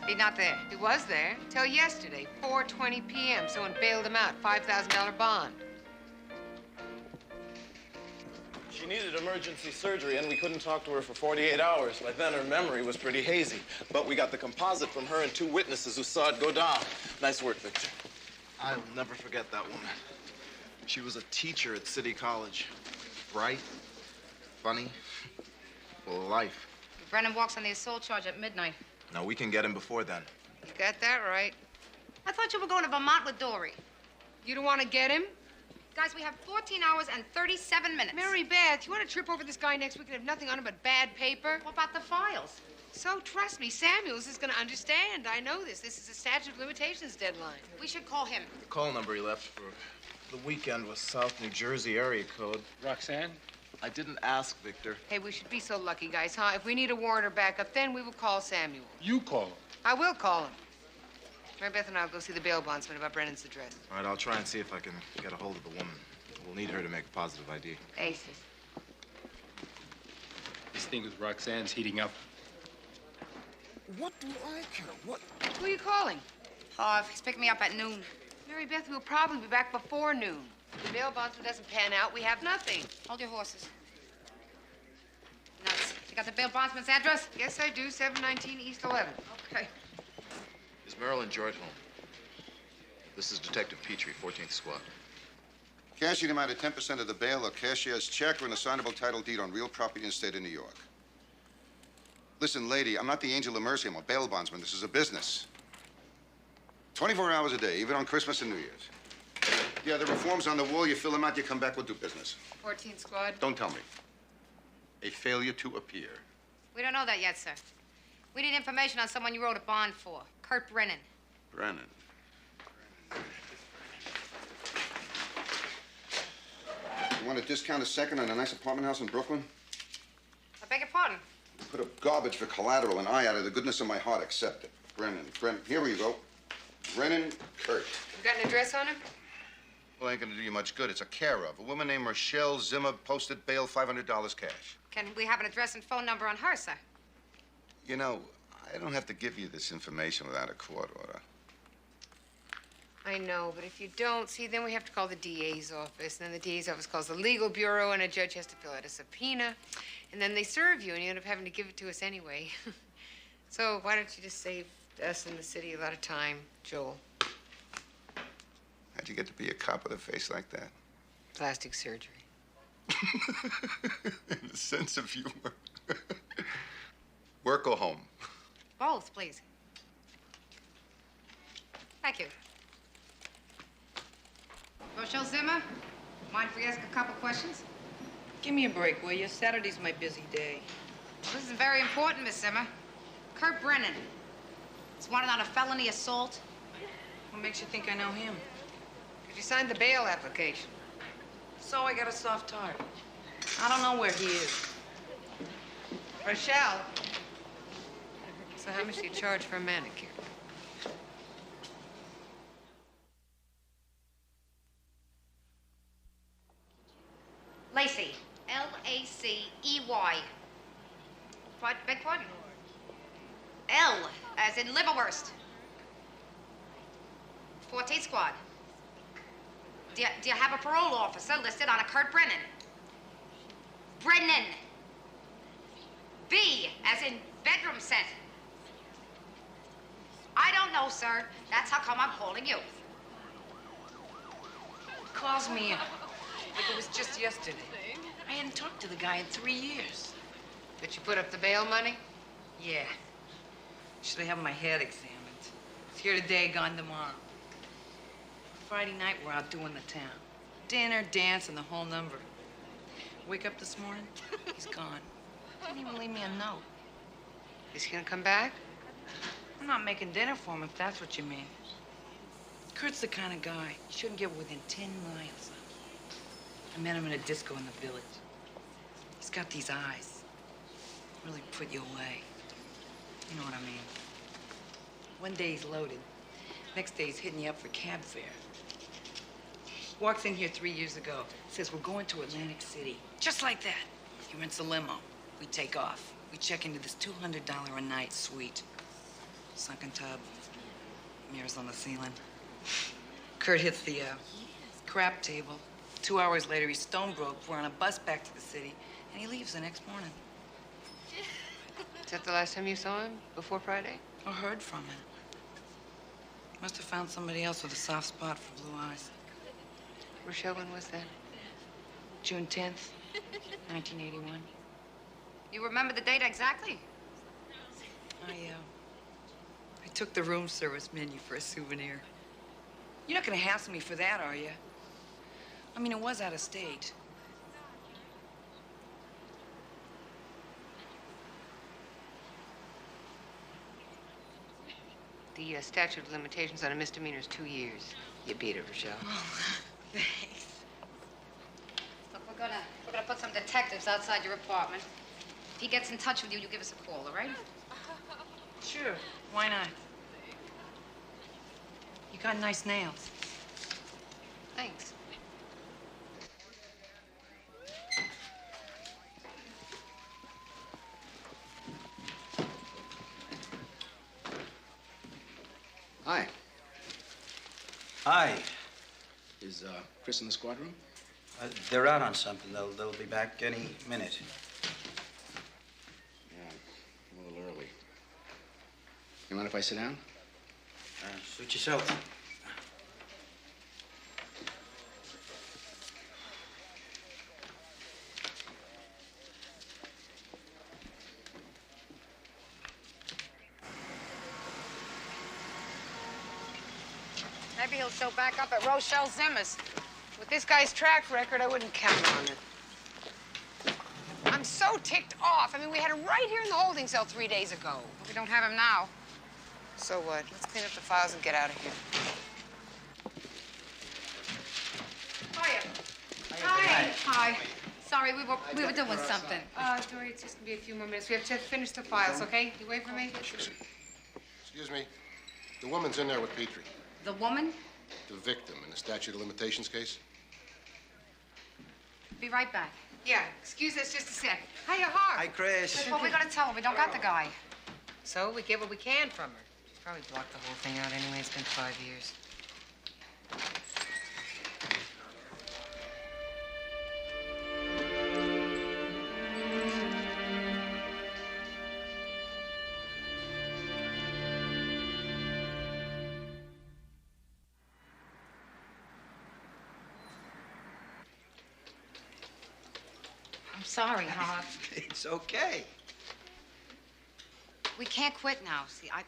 Speaker 1: He's not there. He was there till yesterday, 4:20 p.m. Someone bailed him out, $5,000 bond.
Speaker 5: She needed emergency surgery, and we couldn't talk to her for 48 hours. By then, her memory was pretty hazy. But we got the composite from her and 2 witnesses who saw it go down. Nice work, Victor. I'll never forget that woman. She was a teacher at City College. Bright, funny, full of life.
Speaker 1: Brennan walks on the assault charge at midnight.
Speaker 5: No, we can get him before then.
Speaker 1: You got that right. I thought you were going to Vermont with Dory. You don't want to get him? Guys, we have 14 hours and 37 minutes. Mary Beth, you want to trip over this guy next week and have nothing on him but bad paper? What about the files? So, trust me, Samuels is going to understand. I know this. This is a statute of limitations deadline. We should call him.
Speaker 5: The call number he left for the weekend was South New Jersey area code.
Speaker 9: Roxanne?
Speaker 5: I didn't ask, Victor.
Speaker 1: Hey, we should be so lucky, guys, huh? If we need a warrant or backup, then we will call Samuel.
Speaker 9: You call him.
Speaker 1: I will call him. Mary Beth and I will go see the bail bondsman about Brennan's address.
Speaker 5: All right, I'll try and see if I can get a hold of the woman. We'll need her to make a positive ID.
Speaker 1: Aces.
Speaker 9: This thing with Roxanne's heating up.
Speaker 20: What do I care? What?
Speaker 1: Who are you calling? Harv. He's picking me up at noon. Mary Beth, we'll probably be back before noon. If the bail bondsman doesn't pan out, we have nothing.
Speaker 15: Hold your horses. Nuts. You got the bail bondsman's address?
Speaker 1: Yes, I do. 719 East 11th.
Speaker 15: Okay.
Speaker 5: Is Marilyn George home? This is Detective Petrie, 14th Squad.
Speaker 13: Cash in amount of 10% of the bail, a cashier's check, or an assignable title deed on real property in the state of New York. Listen, lady, I'm not the angel of mercy. I'm a bail bondsman. This is a business. 24 hours a day, even on Christmas and New Year's. Yeah, there are forms on the wall. You fill them out, you come back, we'll do business.
Speaker 1: 14th Squad.
Speaker 13: Don't tell me. A failure to appear.
Speaker 15: We don't know that yet, sir. We need information on someone you wrote a bond for. Kurt Brennan.
Speaker 13: Brennan. You want a discount a second on a nice apartment house in Brooklyn?
Speaker 15: I beg your pardon?
Speaker 13: Put up garbage for collateral, and I, out of the goodness of my heart, accept it. Brennan. Here we go. Brennan Kurt.
Speaker 1: You got an address on him?
Speaker 13: Well, ain't gonna do you much good. It's a care of. A woman named Rochelle Zimmer, posted bail, $500 cash.
Speaker 15: Can we have an address and phone number on her, sir?
Speaker 13: You know, I don't have to give you this information without a court order.
Speaker 1: I know, but if you don't, see, then we have to call the DA's office, and then the DA's office calls the legal bureau, and a judge has to fill out a subpoena, and then they serve you, and you end up having to give it to us anyway. So why don't you just save us and the city a lot of time, Joel?
Speaker 13: How'd you get to be a cop with a face like that?
Speaker 1: Plastic surgery.
Speaker 13: In a sense of humor. Work or home?
Speaker 15: Both, please. Thank you. Rochelle Zimmer, mind if we ask a couple questions?
Speaker 19: Give me a break, will you? Saturday's my busy day.
Speaker 15: Well, this is very important, Miss Zimmer. Kurt Brennan. He's wanted on a felony assault.
Speaker 19: What makes you think I know him?
Speaker 1: Because you signed the bail application.
Speaker 19: So I got a soft heart. I don't know where he is.
Speaker 1: Rochelle. So how much do you charge for a manicure?
Speaker 15: Lacey. L-A-C-E-Y. Beg pardon? L, as in liverwurst. 14th Squad. Do you have a parole officer listed on a Kurt Brennan? Brennan. B, as in bedroom set. I don't know, sir. That's how come I'm calling you.
Speaker 19: Calls me up. Like it was just yesterday. I hadn't talked to the guy in 3 years.
Speaker 1: Did you put up the bail money?
Speaker 19: Yeah. Actually have my head examined. It's here today, gone tomorrow. Friday night, we're out doing the town. Dinner, dance, and the whole number. Wake up this morning, he's gone. Didn't even leave me a note.
Speaker 1: Is he gonna come back?
Speaker 19: I'm not making dinner for him, if that's what you mean. Kurt's the kind of guy you shouldn't get within 10 miles of. I met him in a disco in the village. He's got these eyes. Really put you away. You know what I mean? One day he's loaded. Next day he's hitting you up for cab fare. Walks in here 3 years ago. Says, we're going to Atlantic City. Just like that. He rents a limo. We take off. We check into this $200 a night suite. Sunken tub. Mirrors on the ceiling. Kurt hits the crap table. 2 hours later, he's stone broke. We're on a bus back to the city, and he leaves the next morning.
Speaker 1: Is that the last time you saw him? Before Friday?
Speaker 19: Or heard from him. Must have found somebody else with a soft spot for blue eyes.
Speaker 1: Rochelle, when was that?
Speaker 19: June 10th, 1981.
Speaker 15: You remember the date exactly?
Speaker 19: I took the room service menu for a souvenir. You're not gonna hassle me for that, are you? I mean, it was out of state.
Speaker 1: The statute of limitations on a misdemeanor is 2 years. You beat it, Rochelle.
Speaker 19: Oh, thanks.
Speaker 15: Look, we're gonna put some detectives outside your apartment. If he gets in touch with you, you give us a call, all right?
Speaker 19: Sure, why not? You got nice nails.
Speaker 1: Thanks.
Speaker 13: Hi.
Speaker 3: Hi.
Speaker 6: Is Chris in the squad room?
Speaker 3: They're out on something. They'll be back any minute.
Speaker 6: Yeah, a little early. You mind if I sit down?
Speaker 3: Suit yourself.
Speaker 1: Maybe he'll show back up at Rochelle Zimmer's. With this guy's track record, I wouldn't count on it. I'm so ticked off. I mean, we had him right here in the holding cell 3 days ago.
Speaker 2: But we don't have him now.
Speaker 1: So what? Let's clean up the files and get out of here. Hiya.
Speaker 2: Hi. Hi. Sorry, we were doing something.
Speaker 1: Dory, it's just gonna be a few more minutes. We have to finish the files, okay? You wait for me?
Speaker 18: Excuse me. The woman's in there with Petrie.
Speaker 2: The woman?
Speaker 18: The victim in the statute of limitations case.
Speaker 2: Be right back.
Speaker 1: Yeah, excuse us just a sec. Hiya, Harv.
Speaker 3: Hi, Chris.
Speaker 2: What are we gonna tell her? We don't got the guy.
Speaker 1: So we get what we can from her. She's probably blocked the whole thing out anyway. It's been 5 years.
Speaker 2: I'm sorry, Harv.
Speaker 3: It's okay.
Speaker 2: We can't quit now. See, I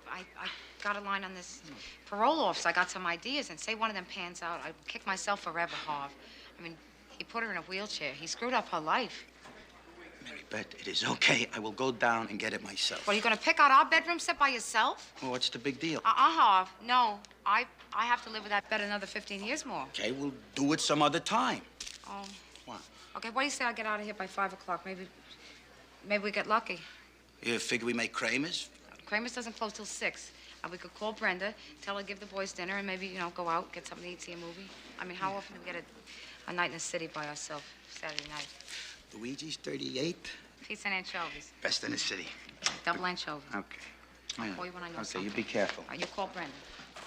Speaker 2: got a line on this parole officer. I got some ideas, and say one of them pans out, I'd kick myself forever, Harv. I mean, he put her in a wheelchair. He screwed up her life.
Speaker 3: Mary Beth, it is okay. I will go down and get it myself.
Speaker 2: What, are you gonna pick out our bedroom set by yourself?
Speaker 3: Well, what's the big deal?
Speaker 2: Harv. No, I have to live with that bed another 15 years more.
Speaker 3: Okay, we'll do it some other time.
Speaker 2: Oh.
Speaker 3: What?
Speaker 2: Okay, what do you say I get out of here by 5 o'clock? Maybe we get lucky.
Speaker 3: You figure we make Kramer's?
Speaker 2: Kramer's doesn't close till 6. And we could call Brenda, tell her to give the boys dinner, and maybe, go out, get something to eat, see a movie. I mean, how often do we get a night in the city by ourselves, Saturday night?
Speaker 3: Luigi's 38.
Speaker 2: Pizza and anchovies.
Speaker 3: Best in the city.
Speaker 2: Double anchovies.
Speaker 3: Okay.
Speaker 2: I'll call you when I know
Speaker 3: Okay,
Speaker 2: something.
Speaker 3: you be careful.
Speaker 2: All right, you call Brenda.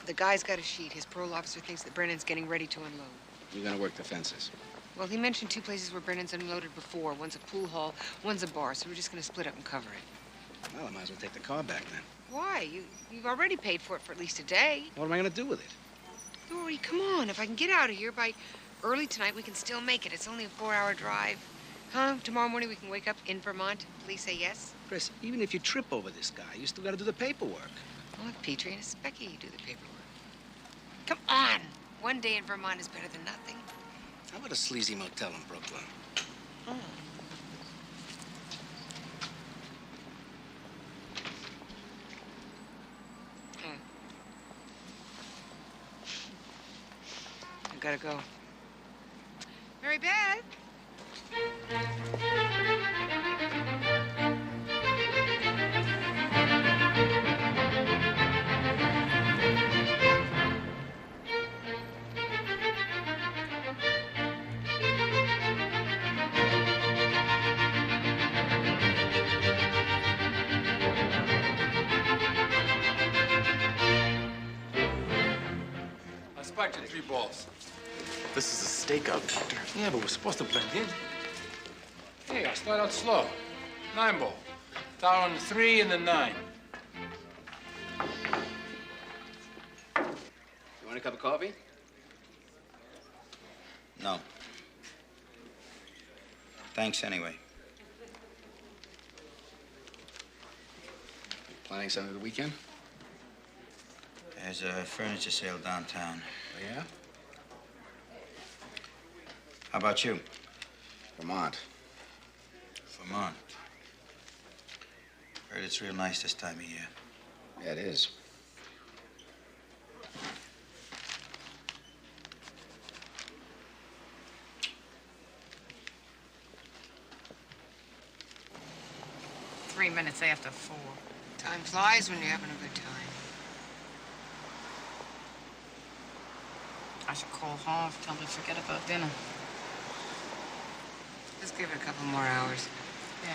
Speaker 1: The guy's got a sheet. His parole officer thinks that Brennan's getting ready to unload.
Speaker 6: You're gonna work the fences.
Speaker 1: Well, he mentioned 2 places where Brennan's unloaded before. One's a pool hall, one's a bar, so we're just gonna split up and cover it.
Speaker 6: Well, I might as well take the car back then.
Speaker 1: Why? You've already paid for it for at least a day.
Speaker 6: What am I gonna do with it?
Speaker 1: Dory, come on. If I can get out of here by early tonight, we can still make it. It's only a 4-hour drive. Huh? Tomorrow morning we can wake up in Vermont. Please say yes.
Speaker 6: Chris, even if you trip over this guy, you still gotta do the paperwork.
Speaker 1: Well, if Petrie and Specky do the paperwork. Come on. One day in Vermont is better than nothing.
Speaker 6: How about a sleazy motel in Brooklyn?
Speaker 1: Oh. I gotta go. Mary Beth?
Speaker 9: I spiked you 3 balls.
Speaker 5: This is a stakeout, Victor.
Speaker 9: Yeah, but we're supposed to blend in. Hey, I start out slow. 9 ball. Down 3 and then 9.
Speaker 6: You want a cup of coffee?
Speaker 3: No. Thanks anyway.
Speaker 6: Planning something for the weekend?
Speaker 3: There's a furniture sale downtown.
Speaker 6: Oh, yeah?
Speaker 3: How about you?
Speaker 6: Vermont.
Speaker 3: Vermont. Heard it's real nice this time of year.
Speaker 6: Yeah, it is.
Speaker 2: Three minutes after 4.
Speaker 1: Time flies when you're having a good time.
Speaker 2: I should call Harv, tell him to forget about dinner.
Speaker 1: Let's give it a couple more hours.
Speaker 2: Yeah.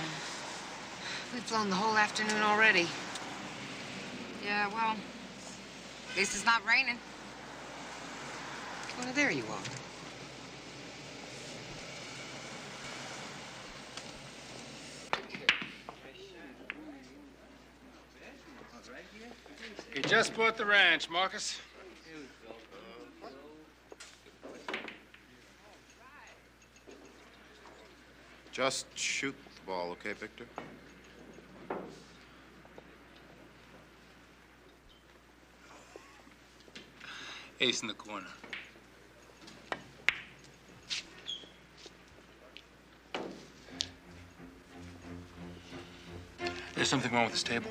Speaker 1: We've flown the whole afternoon already.
Speaker 2: Yeah, well, at least it's not raining.
Speaker 1: Well, there you are.
Speaker 9: You just bought the ranch, Marcus.
Speaker 6: Just shoot the ball, okay, Victor?
Speaker 4: Ace in the corner. There's something wrong with this table.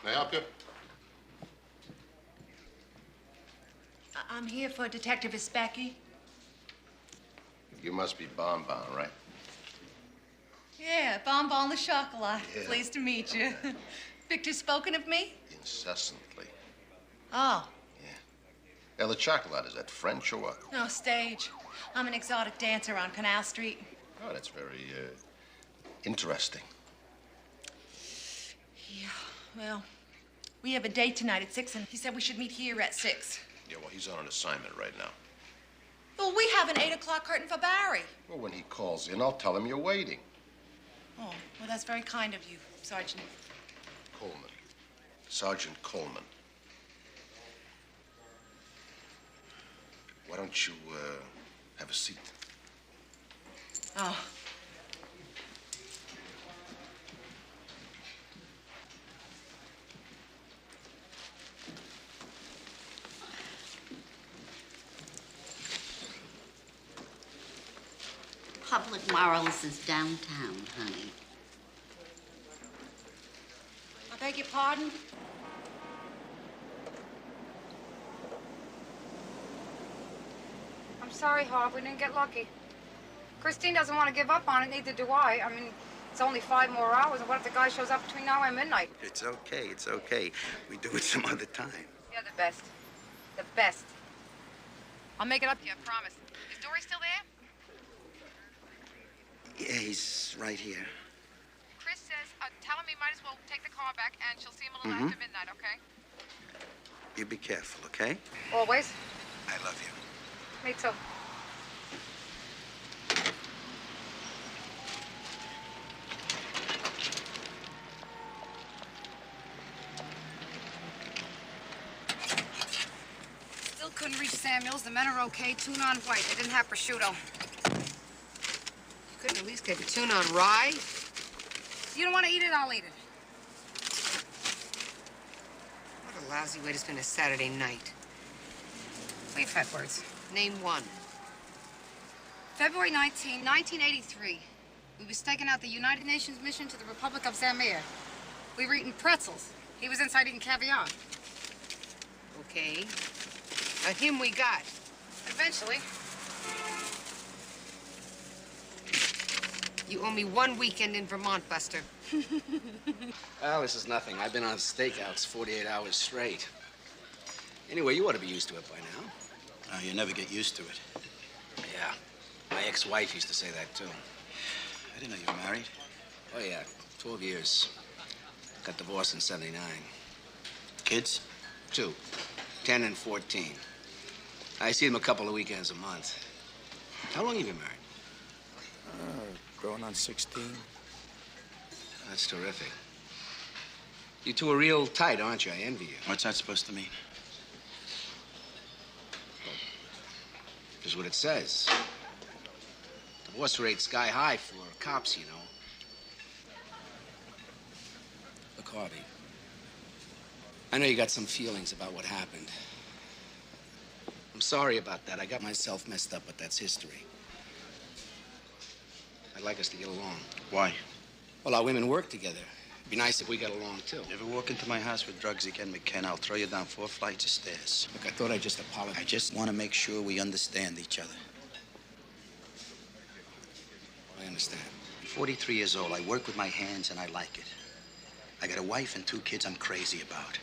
Speaker 18: May I help you?
Speaker 11: I'm here for Detective Isbecki.
Speaker 18: You must be Bonbon, right?
Speaker 11: Yeah, Bonbon Le Chocolat.
Speaker 18: Yeah.
Speaker 11: Pleased to meet you. Victor spoken of me?
Speaker 18: Incessantly.
Speaker 11: Oh,
Speaker 18: Now, the chocolate, is that French or what?
Speaker 11: no, stage. I'm an exotic dancer on Canal Street.
Speaker 18: Oh, that's very, interesting.
Speaker 11: Yeah, well, we have a date tonight at 6, and he said we should meet here at 6.
Speaker 18: Yeah, well, he's on an assignment right now.
Speaker 11: Well, we have an 8 o'clock curtain for Barry.
Speaker 18: Well, when he calls in, I'll tell him you're waiting.
Speaker 11: Oh, well, that's very kind of you, Sergeant.
Speaker 18: Coleman. Sergeant Coleman. Why don't you, have a seat?
Speaker 11: Oh.
Speaker 14: Public morals is downtown, honey.
Speaker 11: I beg your pardon?
Speaker 2: I'm sorry, Hob. We didn't get lucky. Christine doesn't want to give up on it, neither do I. I mean, it's only 5 more hours, and what if the guy shows up between now and midnight?
Speaker 3: It's okay, it's okay. We do it some other time.
Speaker 2: You're the best. The best. I'll make it up to you, I promise. Is Dory still there?
Speaker 3: Yeah, he's right here.
Speaker 2: Chris says, tell him he might as well take the car back, and she'll see him a little
Speaker 3: Mhm.
Speaker 2: after midnight, okay?
Speaker 3: You be careful, okay?
Speaker 2: Always.
Speaker 3: I love you.
Speaker 2: Me too. Still couldn't reach Samuels. The men are okay. Tune on white. They didn't have prosciutto.
Speaker 1: You couldn't at least get a tune on rye?
Speaker 2: You don't want to eat it? I'll eat it.
Speaker 1: What a lousy way to spend a Saturday night.
Speaker 2: We've had words.
Speaker 1: Name one.
Speaker 2: February 19, 1983. We was taking out the United Nations mission to the Republic of Zambia. We were eating pretzels. He was inside eating caviar.
Speaker 1: Okay. Him we got.
Speaker 2: Eventually.
Speaker 1: You owe me 1 weekend in Vermont, Buster.
Speaker 10: Well, this is nothing. I've been on stakeouts 48 hours straight. Anyway, you ought to be used to it by now.
Speaker 3: Oh, you never get used to it.
Speaker 10: Yeah. My ex-wife used to say that, too.
Speaker 3: I didn't know you were married.
Speaker 10: Oh, yeah. 12 years. Got divorced in '79.
Speaker 3: Kids?
Speaker 10: 2. 10 and 14. I see them a couple of weekends a month. How long have you been married?
Speaker 3: Growing on 16.
Speaker 10: That's terrific. You two are real tight, aren't you? I envy you.
Speaker 3: What's that supposed to mean?
Speaker 10: Here's what it says. Divorce rate sky high for cops, you know. Look, Harvey. I know you got some feelings about what happened. I'm sorry about that. I got myself messed up, but that's history. I'd like us to get along.
Speaker 3: Why?
Speaker 10: Well, our women work together. It'd be nice if we got along, too.
Speaker 3: You ever walk into my house with drugs again, McKenna, I'll throw you down 4 flights of stairs.
Speaker 10: Look, I thought I'd just apologize.
Speaker 3: I just want to make sure we understand each other.
Speaker 10: I understand.
Speaker 3: I'm 43 years old. I work with my hands, and I like it. I got a wife and 2 kids I'm crazy about.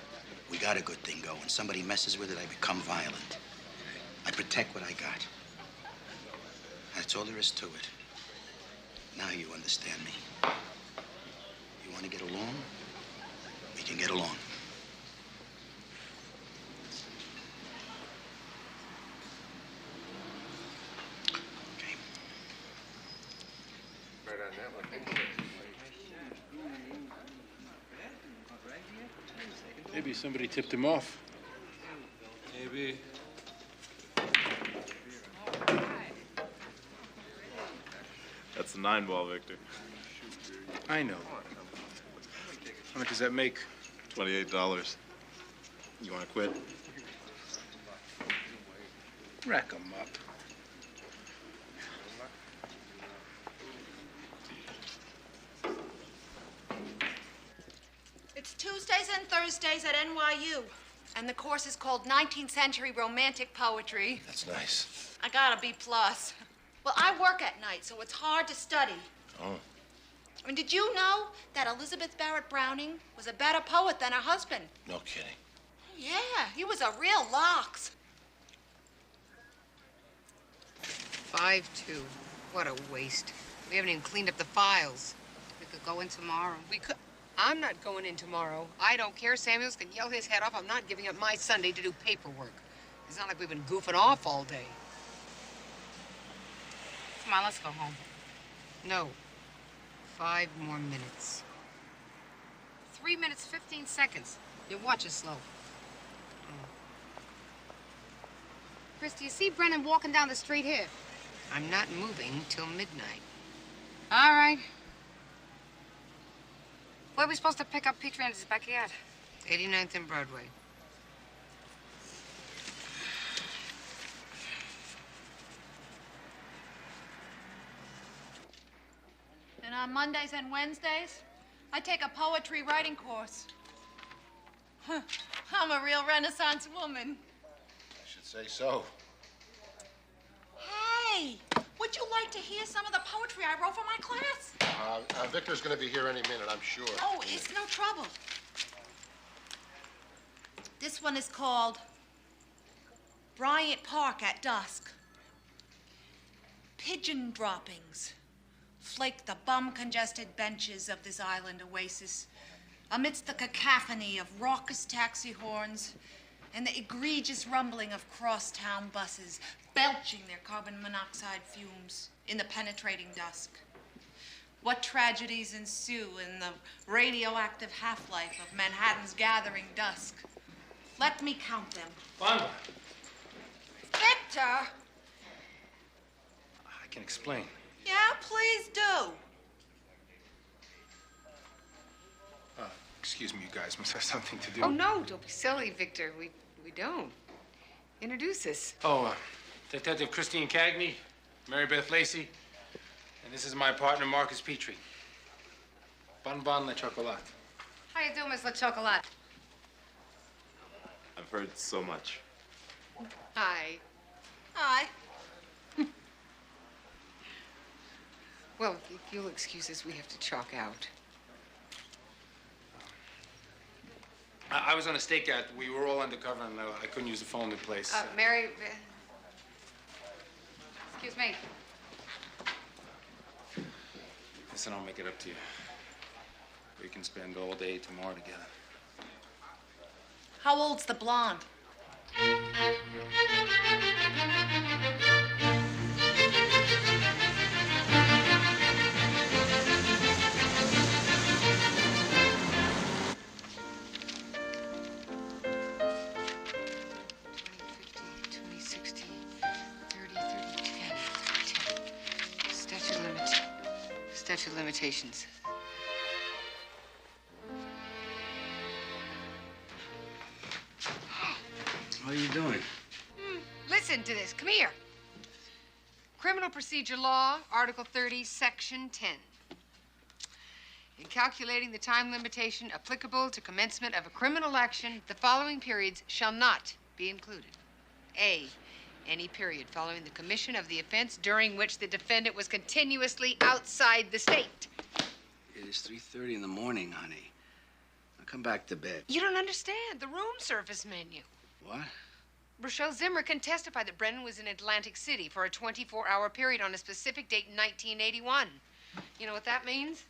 Speaker 3: We got a good thing going. Somebody messes with it, I become violent. I protect what I got. That's all there is to it. Now you understand me. You want to get along? We can get along. Okay.
Speaker 18: Right on that one.
Speaker 9: Maybe somebody tipped him off.
Speaker 5: Maybe. That's a 9-ball, Victor.
Speaker 9: I know. How much does that make?
Speaker 5: $28. You want to quit?
Speaker 9: Rack 'em up.
Speaker 11: It's Tuesdays and Thursdays at NYU. And the course is called 19th Century Romantic Poetry.
Speaker 6: That's nice.
Speaker 11: I got a B+. Well, I work at night, so it's hard to study.
Speaker 6: Oh.
Speaker 11: I mean, did you know that Elizabeth Barrett Browning was a better poet than her husband?
Speaker 6: No kidding.
Speaker 11: Oh, yeah, he was a real lox.
Speaker 1: 5-2. What a waste. We haven't even cleaned up the files.
Speaker 2: We could go in tomorrow.
Speaker 1: We could. I'm not going in tomorrow. I don't care. Samuels can yell his head off. I'm not giving up my Sunday to do paperwork. It's not like we've been goofing off all day.
Speaker 2: Come on, let's go home.
Speaker 1: No. 5 more minutes.
Speaker 2: 3 minutes, 15 seconds. Your watch is slow. Chris, do you see Brennan walking down the street here?
Speaker 1: I'm not moving till midnight.
Speaker 2: All right. Where are we supposed to pick up Petrie and his backyard?
Speaker 1: 89th and Broadway.
Speaker 11: And on Mondays and Wednesdays, I take a poetry writing course. Huh. I'm a real Renaissance woman.
Speaker 18: I should say so.
Speaker 11: Hey, would you like to hear some of the poetry I wrote for my class?
Speaker 18: Victor's going to be here any minute, I'm sure.
Speaker 11: Oh, it's no trouble. This one is called Bryant Park at Dusk. Pigeon droppings flake the bum-congested benches of this island oasis amidst the cacophony of raucous taxi horns and the egregious rumbling of crosstown buses belching their carbon monoxide fumes in the penetrating dusk. What tragedies ensue in the radioactive half-life of Manhattan's gathering dusk? Let me count them.
Speaker 9: Bonbon.
Speaker 11: Victor!
Speaker 9: I can explain.
Speaker 11: Yeah, please do.
Speaker 9: Excuse me, you guys must have something to do.
Speaker 1: Oh, no, don't be silly, Victor. We don't. Introduce us.
Speaker 9: Oh, Detective Christine Cagney, Mary Beth Lacey, and this is my partner, Marcus Petrie. Bonbon le chocolat.
Speaker 2: How you doing, Miss La Chocolat?
Speaker 5: I've heard so much.
Speaker 1: Hi.
Speaker 11: Hi.
Speaker 1: Well, if you'll excuse us, we have to chalk out.
Speaker 9: I was on a stakeout. We were all undercover, and I couldn't use the phone in place.
Speaker 1: Mary...
Speaker 2: Excuse me.
Speaker 9: Listen, I'll make it up to you. We can spend all day tomorrow together.
Speaker 11: How old's the blonde?
Speaker 1: Statute of limitations.
Speaker 10: What are you doing?
Speaker 1: Listen to this. Come here. Criminal Procedure Law, Article 30, Section 10. In calculating the time limitation applicable to commencement of a criminal action, the following periods shall not be included. A, any period following the commission of the offense during which the defendant was continuously outside the state.
Speaker 10: It is 3:30 in the morning, honey.
Speaker 7: Now come back to bed.
Speaker 1: You don't understand. The room service menu.
Speaker 7: What?
Speaker 1: Rochelle Zimmer can testify that Brennan was in Atlantic City for a 24-hour period on a specific date in 1981. You know what that means?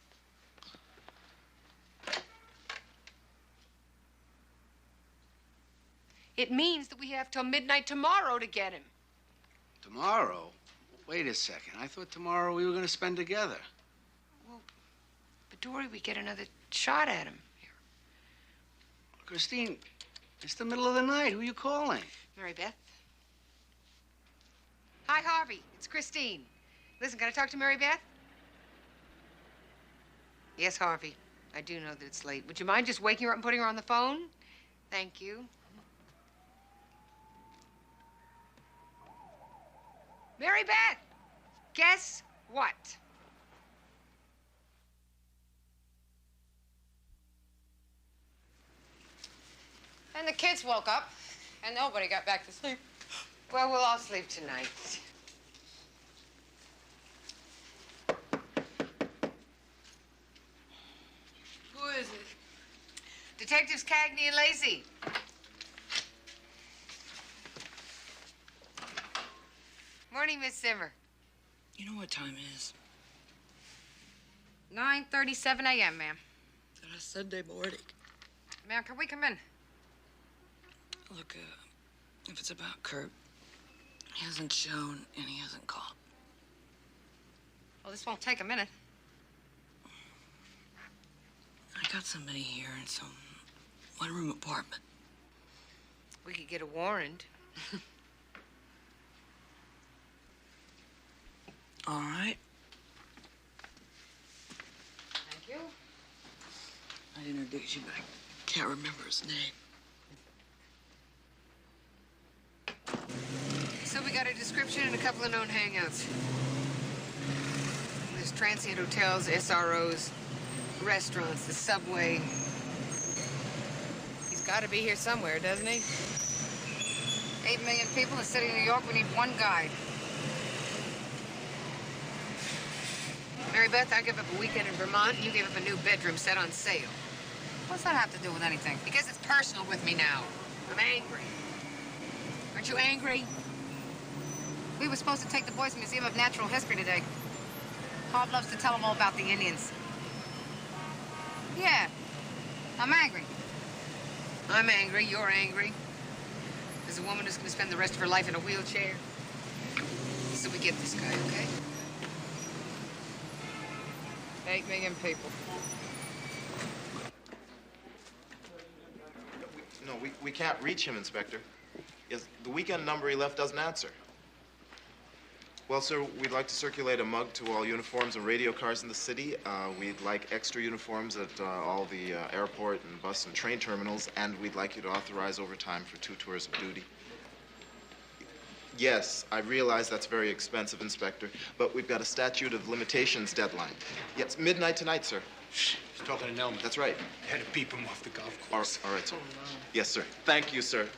Speaker 1: It means that we have till midnight tomorrow to get him.
Speaker 7: Tomorrow? Wait a second. I thought tomorrow we were going to spend together.
Speaker 1: But Dory, we get another shot at him.
Speaker 7: Christine, it's the middle of the night. Who are you calling?
Speaker 1: Mary Beth? Hi, Harvey. It's Christine. Listen, can I talk to Mary Beth? Yes, Harvey. I do know that it's late. Would you mind just waking her up and putting her on the phone? Thank you. Mary Beth, guess what?
Speaker 2: And the kids woke up, and nobody got back to sleep.
Speaker 1: Well, we'll all sleep tonight.
Speaker 2: Who is it?
Speaker 1: Detectives Cagney and Lacey. Morning, Miss Zimmer.
Speaker 19: You know what time it is?
Speaker 2: 9:37 a.m., ma'am.
Speaker 19: That's Sunday morning.
Speaker 2: Ma'am, can we come in?
Speaker 19: Look, if it's about Kurt, he hasn't shown and he hasn't called.
Speaker 2: Well, this won't take a minute.
Speaker 19: I got somebody here in some one-room apartment.
Speaker 1: We could get a warrant.
Speaker 19: All right.
Speaker 1: Thank you.
Speaker 19: I'd introduce you, but I can't remember his name.
Speaker 1: So we got a description and a couple of known hangouts. There's transient hotels, SROs, restaurants, the subway. He's got to be here somewhere, doesn't he?
Speaker 2: 8 million people in the city of New York. We need one guy.
Speaker 1: Mary Beth, I gave up a weekend in Vermont, and you gave up a new bedroom set on sale.
Speaker 2: What's that have to do with anything?
Speaker 1: Because it's personal with me now. I'm angry. Aren't you angry?
Speaker 2: We were supposed to take the boys to the Museum of Natural History today. Bob loves to tell them all about the Indians. Yeah, I'm angry.
Speaker 1: I'm angry. You're angry. There's a woman who's going to spend the rest of her life in a wheelchair. So we get this guy, okay?
Speaker 2: 8 million people.
Speaker 5: No, we can't reach him, Inspector. Yes, the weekend number he left doesn't answer. Well, sir, we'd like to circulate a mug to all uniforms and radio cars in the city. We'd like extra uniforms at all the airport and bus and train terminals, and we'd like you to authorize overtime for 2 tours of duty. Yes, I realize that's very expensive, Inspector, but we've got a statute of limitations deadline. Yes, midnight tonight, sir.
Speaker 9: Shh, he's talking to Nelman.
Speaker 5: That's right.
Speaker 9: Had to beep him off the golf course.
Speaker 5: All right, sir. Yes, sir. Thank you, sir.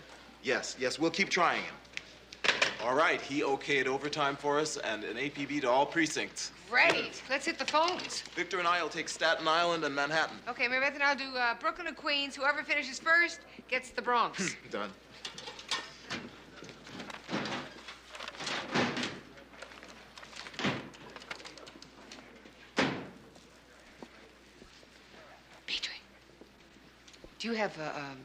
Speaker 5: Yes, we'll keep trying him. All right, he okayed overtime for us and an APB to all precincts.
Speaker 1: Great. Let's hit the phones.
Speaker 5: Victor and I will take Staten Island and Manhattan.
Speaker 1: Okay, Mary Beth and I'll do Brooklyn and Queens. Whoever finishes first gets the Bronx.
Speaker 5: Done.
Speaker 1: Do you have a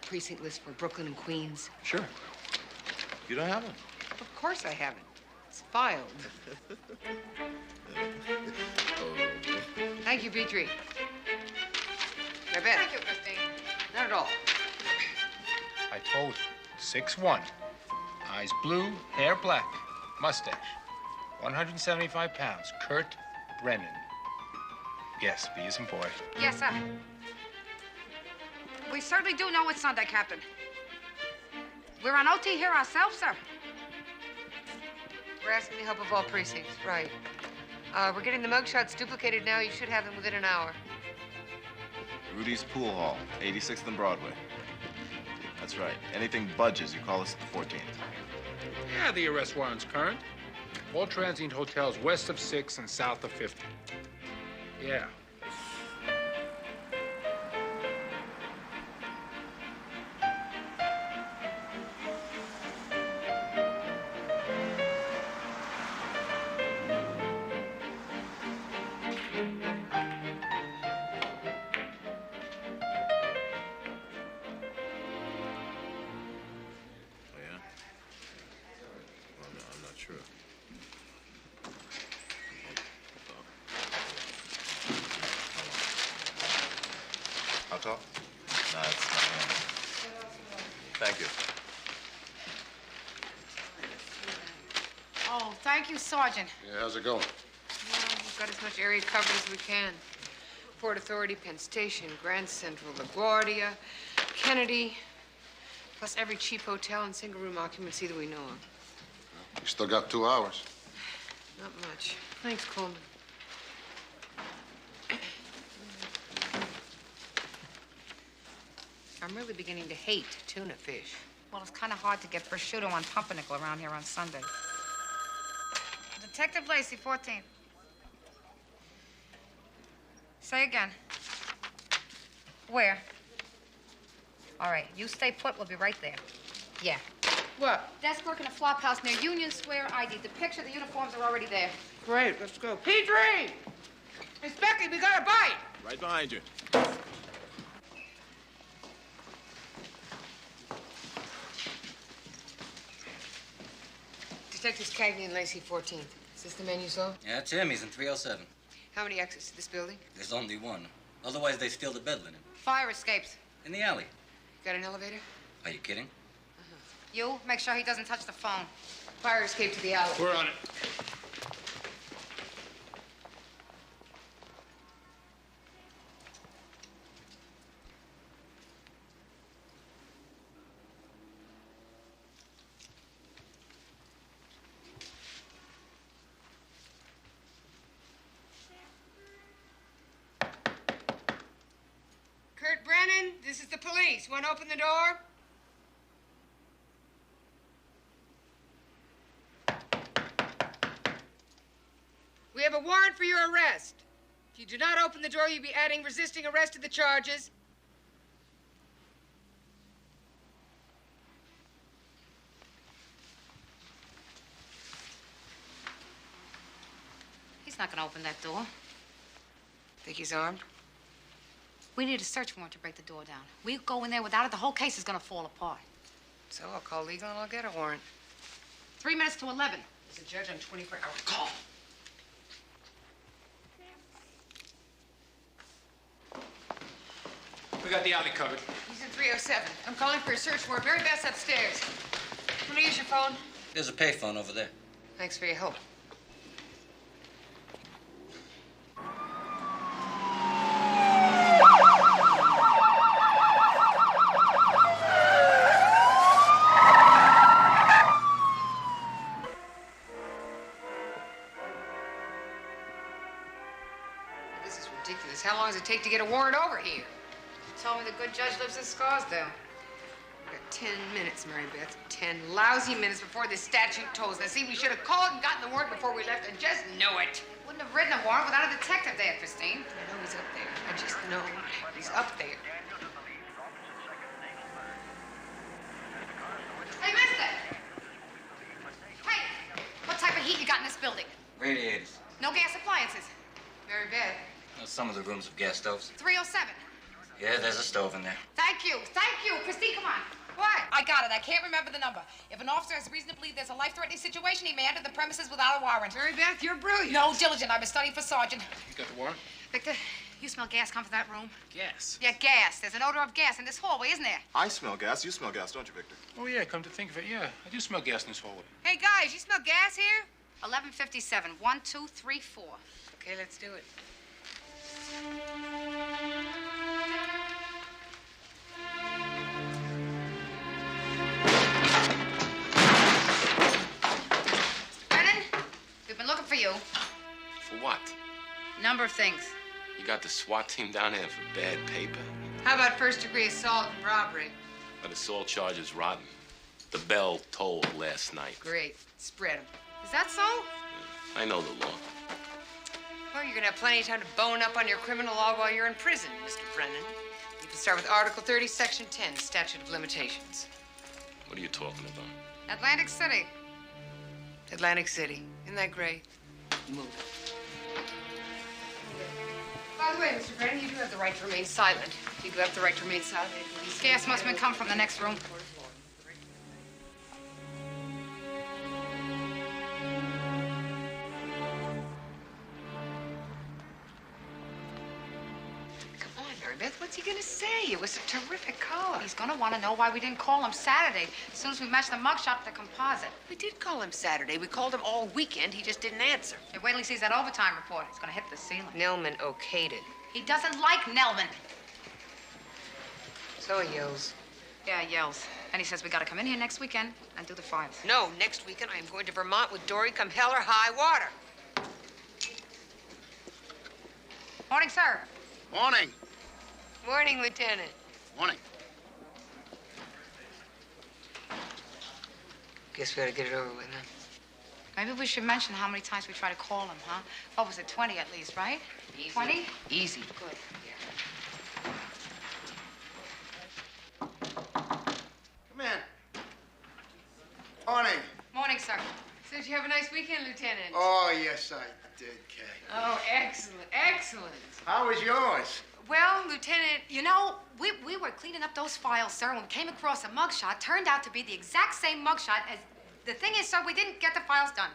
Speaker 1: precinct list for Brooklyn and Queens?
Speaker 5: Sure. You don't have one?
Speaker 1: Of course I haven't. It's filed. Thank you, Petrie. Mary Beth.
Speaker 2: Thank you, Christine.
Speaker 1: Not at all.
Speaker 9: I told you. 6'1". Eyes blue, hair black, mustache. 175 pounds. Kurt Brennan. Yes, be as in boy.
Speaker 2: Yes, sir. We certainly do know it's Sunday, Captain. We're on OT here ourselves, sir.
Speaker 1: We're asking the help of all precincts, right. We're getting the mugshots duplicated now. You should have them within an hour.
Speaker 5: Rudy's Pool Hall, 86th and Broadway. That's right. Anything budges, you call us at the 14th.
Speaker 9: Yeah, the arrest warrant's current. All transient hotels west of 6 and south of 50. Yeah.
Speaker 5: all? No, it's my hand. Thank you.
Speaker 1: Oh, thank you, Sergeant.
Speaker 18: Yeah, how's it going?
Speaker 1: Well, we've got as much area covered as we can. Port Authority, Penn Station, Grand Central, LaGuardia, Kennedy, plus every cheap hotel and single-room occupancy that we know of.
Speaker 18: You still got 2 hours.
Speaker 1: Not much. Thanks, Coleman. I'm really beginning to hate tuna fish.
Speaker 2: Well, it's kind of hard to get prosciutto on pumpernickel around here on Sunday. Detective Lacey, 14th. Say again. Where? All right, you stay put. We'll be right there. Yeah.
Speaker 1: What?
Speaker 2: Desk work in a flop house near Union Square. ID. The picture, the uniforms are already there.
Speaker 1: Great, let's go. Petrie! Miss Becky, we got a bite!
Speaker 5: Right behind you.
Speaker 1: Detectives Cagney and Lacey, 14th. Is this the man you saw?
Speaker 12: Yeah, that's him. He's in 307.
Speaker 1: How many exits to this building?
Speaker 12: There's only one. Otherwise, they steal the bed linen.
Speaker 2: Fire escapes.
Speaker 12: In the alley.
Speaker 1: Got an elevator?
Speaker 12: Are you kidding?
Speaker 2: You, make sure he doesn't touch the phone.
Speaker 1: Fire escape to the alley.
Speaker 9: We're on it.
Speaker 1: Kurt Brennan, this is the police. Want to open the door? We have a warrant for your arrest. If you do not open the door, you'll be adding resisting arrest to the charges.
Speaker 2: He's not gonna open that door.
Speaker 1: Think he's armed?
Speaker 2: We need a search warrant to break the door down. We go in there without it, the whole case is gonna fall apart.
Speaker 1: So I'll call legal and I'll get a warrant.
Speaker 2: 3 minutes to 11.
Speaker 1: There's a judge on 24-hour call.
Speaker 9: We got the alley covered.
Speaker 1: He's in 307. I'm calling for a search warrant. Very best upstairs. Want to use your phone?
Speaker 12: There's a payphone over there.
Speaker 1: Thanks for your help. This is ridiculous. How long does it take to get a warrant over here?
Speaker 2: Told me the good judge lives in Scarsdale.
Speaker 1: We've got 10 minutes, Mary Beth. 10 lousy minutes before this statute tolls. Now, see, we should have called and gotten the warrant before we left. I just know it.
Speaker 2: Wouldn't have written a warrant without a detective there, Christine.
Speaker 1: I know he's up there. I just know he's up there.
Speaker 2: Hey, mister! Hey, what type of heat you got in this building?
Speaker 12: Radiators.
Speaker 2: No gas appliances.
Speaker 1: Mary Beth.
Speaker 12: Some of the rooms have gas stoves.
Speaker 2: 307.
Speaker 12: Yeah, there's a stove in there.
Speaker 2: Thank you. Christine, come on. What? I got it. I can't remember the number. If an officer has reason to believe there's a life-threatening situation, he may enter the premises without a warrant.
Speaker 1: Mary Beth, you're brilliant.
Speaker 2: No, diligent. I've been studying for sergeant.
Speaker 9: You got the warrant?
Speaker 2: Victor, you smell gas come from that room?
Speaker 9: Gas.
Speaker 2: Yeah, gas. There's an odor of gas in this hallway, isn't there?
Speaker 5: I smell gas. You smell gas, don't you, Victor?
Speaker 9: Oh, yeah, come to think of it, yeah. I do smell gas in this hallway.
Speaker 1: Hey, guys, you smell gas here?
Speaker 2: 11:57. 1, 2, 3, 4.
Speaker 1: Okay, let's do it.
Speaker 2: Brennan, we've been looking for you.
Speaker 6: For what?
Speaker 2: Number of things.
Speaker 6: You got the SWAT team down here for bad paper?
Speaker 1: How about first-degree assault and robbery?
Speaker 6: But assault charge is rotten. The bell tolled last night.
Speaker 1: Great. Spread them.
Speaker 2: Is that so?
Speaker 6: I know the law.
Speaker 1: Well, you're gonna have plenty of time to bone up on your criminal law while you're in prison, Mr. Brennan. You can start with Article 30, Section 10, Statute of Limitations.
Speaker 6: What are you talking about?
Speaker 2: Atlantic City.
Speaker 1: Atlantic City. Isn't that great? Move. By the way, Mr. Brennan, you do have the right to remain silent. You do have the right to remain silent.
Speaker 2: Gas must have been come from the next room.
Speaker 1: Come on, Mary Beth. What's he gonna say? It was a terrific color.
Speaker 2: He's gonna want to know why we didn't call him Saturday, as soon as we matched the mugshot with the composite.
Speaker 1: We did call him Saturday. We called him all weekend. He just didn't answer.
Speaker 2: Hey, wait till he sees that overtime report. He's gonna hit the ceiling.
Speaker 1: Nillman okayed it.
Speaker 2: He doesn't like Nelman.
Speaker 1: So he yells.
Speaker 2: Yeah, he yells. And he says we gotta come in here next weekend and do the files.
Speaker 1: No, next weekend I am going to Vermont with Dory come hell or high water.
Speaker 2: Morning, sir.
Speaker 8: Morning.
Speaker 1: Morning, Lieutenant.
Speaker 8: Morning.
Speaker 1: Guess we ought to get it over with, huh?
Speaker 2: Maybe we should mention how many times we try to call him, huh? What was it, 20 at least, right?
Speaker 1: Easy.
Speaker 2: 20?
Speaker 1: Easy.
Speaker 2: Good.
Speaker 8: Come in. Morning.
Speaker 2: Morning, sir.
Speaker 1: So did you have a nice weekend, Lieutenant?
Speaker 8: Oh, yes, I did, Kay.
Speaker 1: Oh, excellent, excellent.
Speaker 8: How was yours?
Speaker 1: Well, Lieutenant,
Speaker 2: You know, we were cleaning up those files, sir, when we came across a mugshot. Turned out to be the exact same mugshot as... The thing is, sir, we didn't get the files done.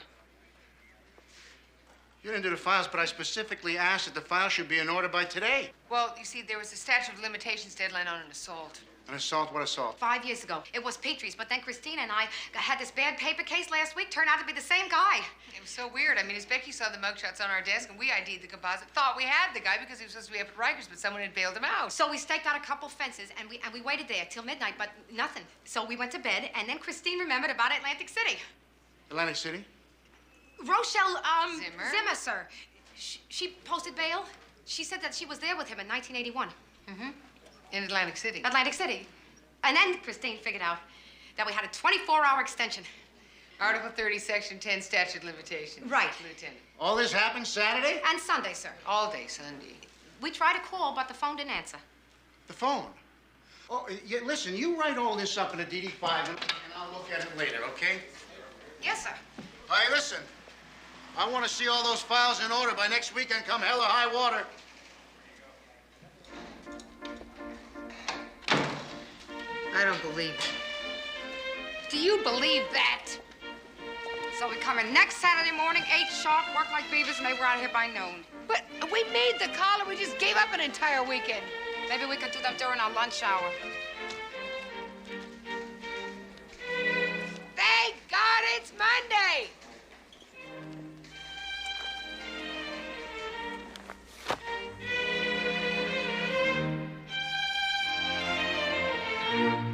Speaker 8: You didn't do the files, but I specifically asked that the files should be in order by today.
Speaker 1: well, you see, there was a statute of limitations deadline on an assault.
Speaker 8: An assault? What assault?
Speaker 2: 5 years ago. It was Petrie's, but then Christina and I had this bad paper case last week. Turned out to be the same guy.
Speaker 1: It was so weird. I mean, as Becky saw the mugshots on our desk and we ID'd the composite, thought we had the guy because he was supposed to be up at Rikers, but someone had bailed him out.
Speaker 2: So we staked out a couple fences, and we waited there till midnight, but nothing. So we went to bed, and then Christine remembered about Atlantic City.
Speaker 8: Atlantic City?
Speaker 2: Rochelle,
Speaker 1: Zimmer,
Speaker 2: sir. She posted bail. She said that she was there with him in 1981.
Speaker 1: Mm-hmm. In Atlantic City.
Speaker 2: Atlantic City. And then Christine figured out that we had a 24-hour extension.
Speaker 1: Article 30, Section 10, statute of limitations.
Speaker 2: Right.
Speaker 1: Lieutenant.
Speaker 8: All this happened Saturday?
Speaker 2: And Sunday, sir.
Speaker 1: All day Sunday.
Speaker 2: We tried to call, but the phone didn't answer.
Speaker 8: The phone? Oh, yeah, listen, you write all this up in a DD-5, and I'll look at it later, okay?
Speaker 2: Yes, sir.
Speaker 8: Hey, listen. I want to see all those files in order by next weekend, come hell or high water.
Speaker 1: I don't believe it. Do you believe that?
Speaker 2: So we come in next Saturday morning, 8 sharp, work like beavers, and they were out here by noon.
Speaker 1: But we made the call and we just gave up an entire weekend.
Speaker 2: Maybe we could do them during our lunch hour.
Speaker 1: Thank God it's Monday!
Speaker 16: Thank you.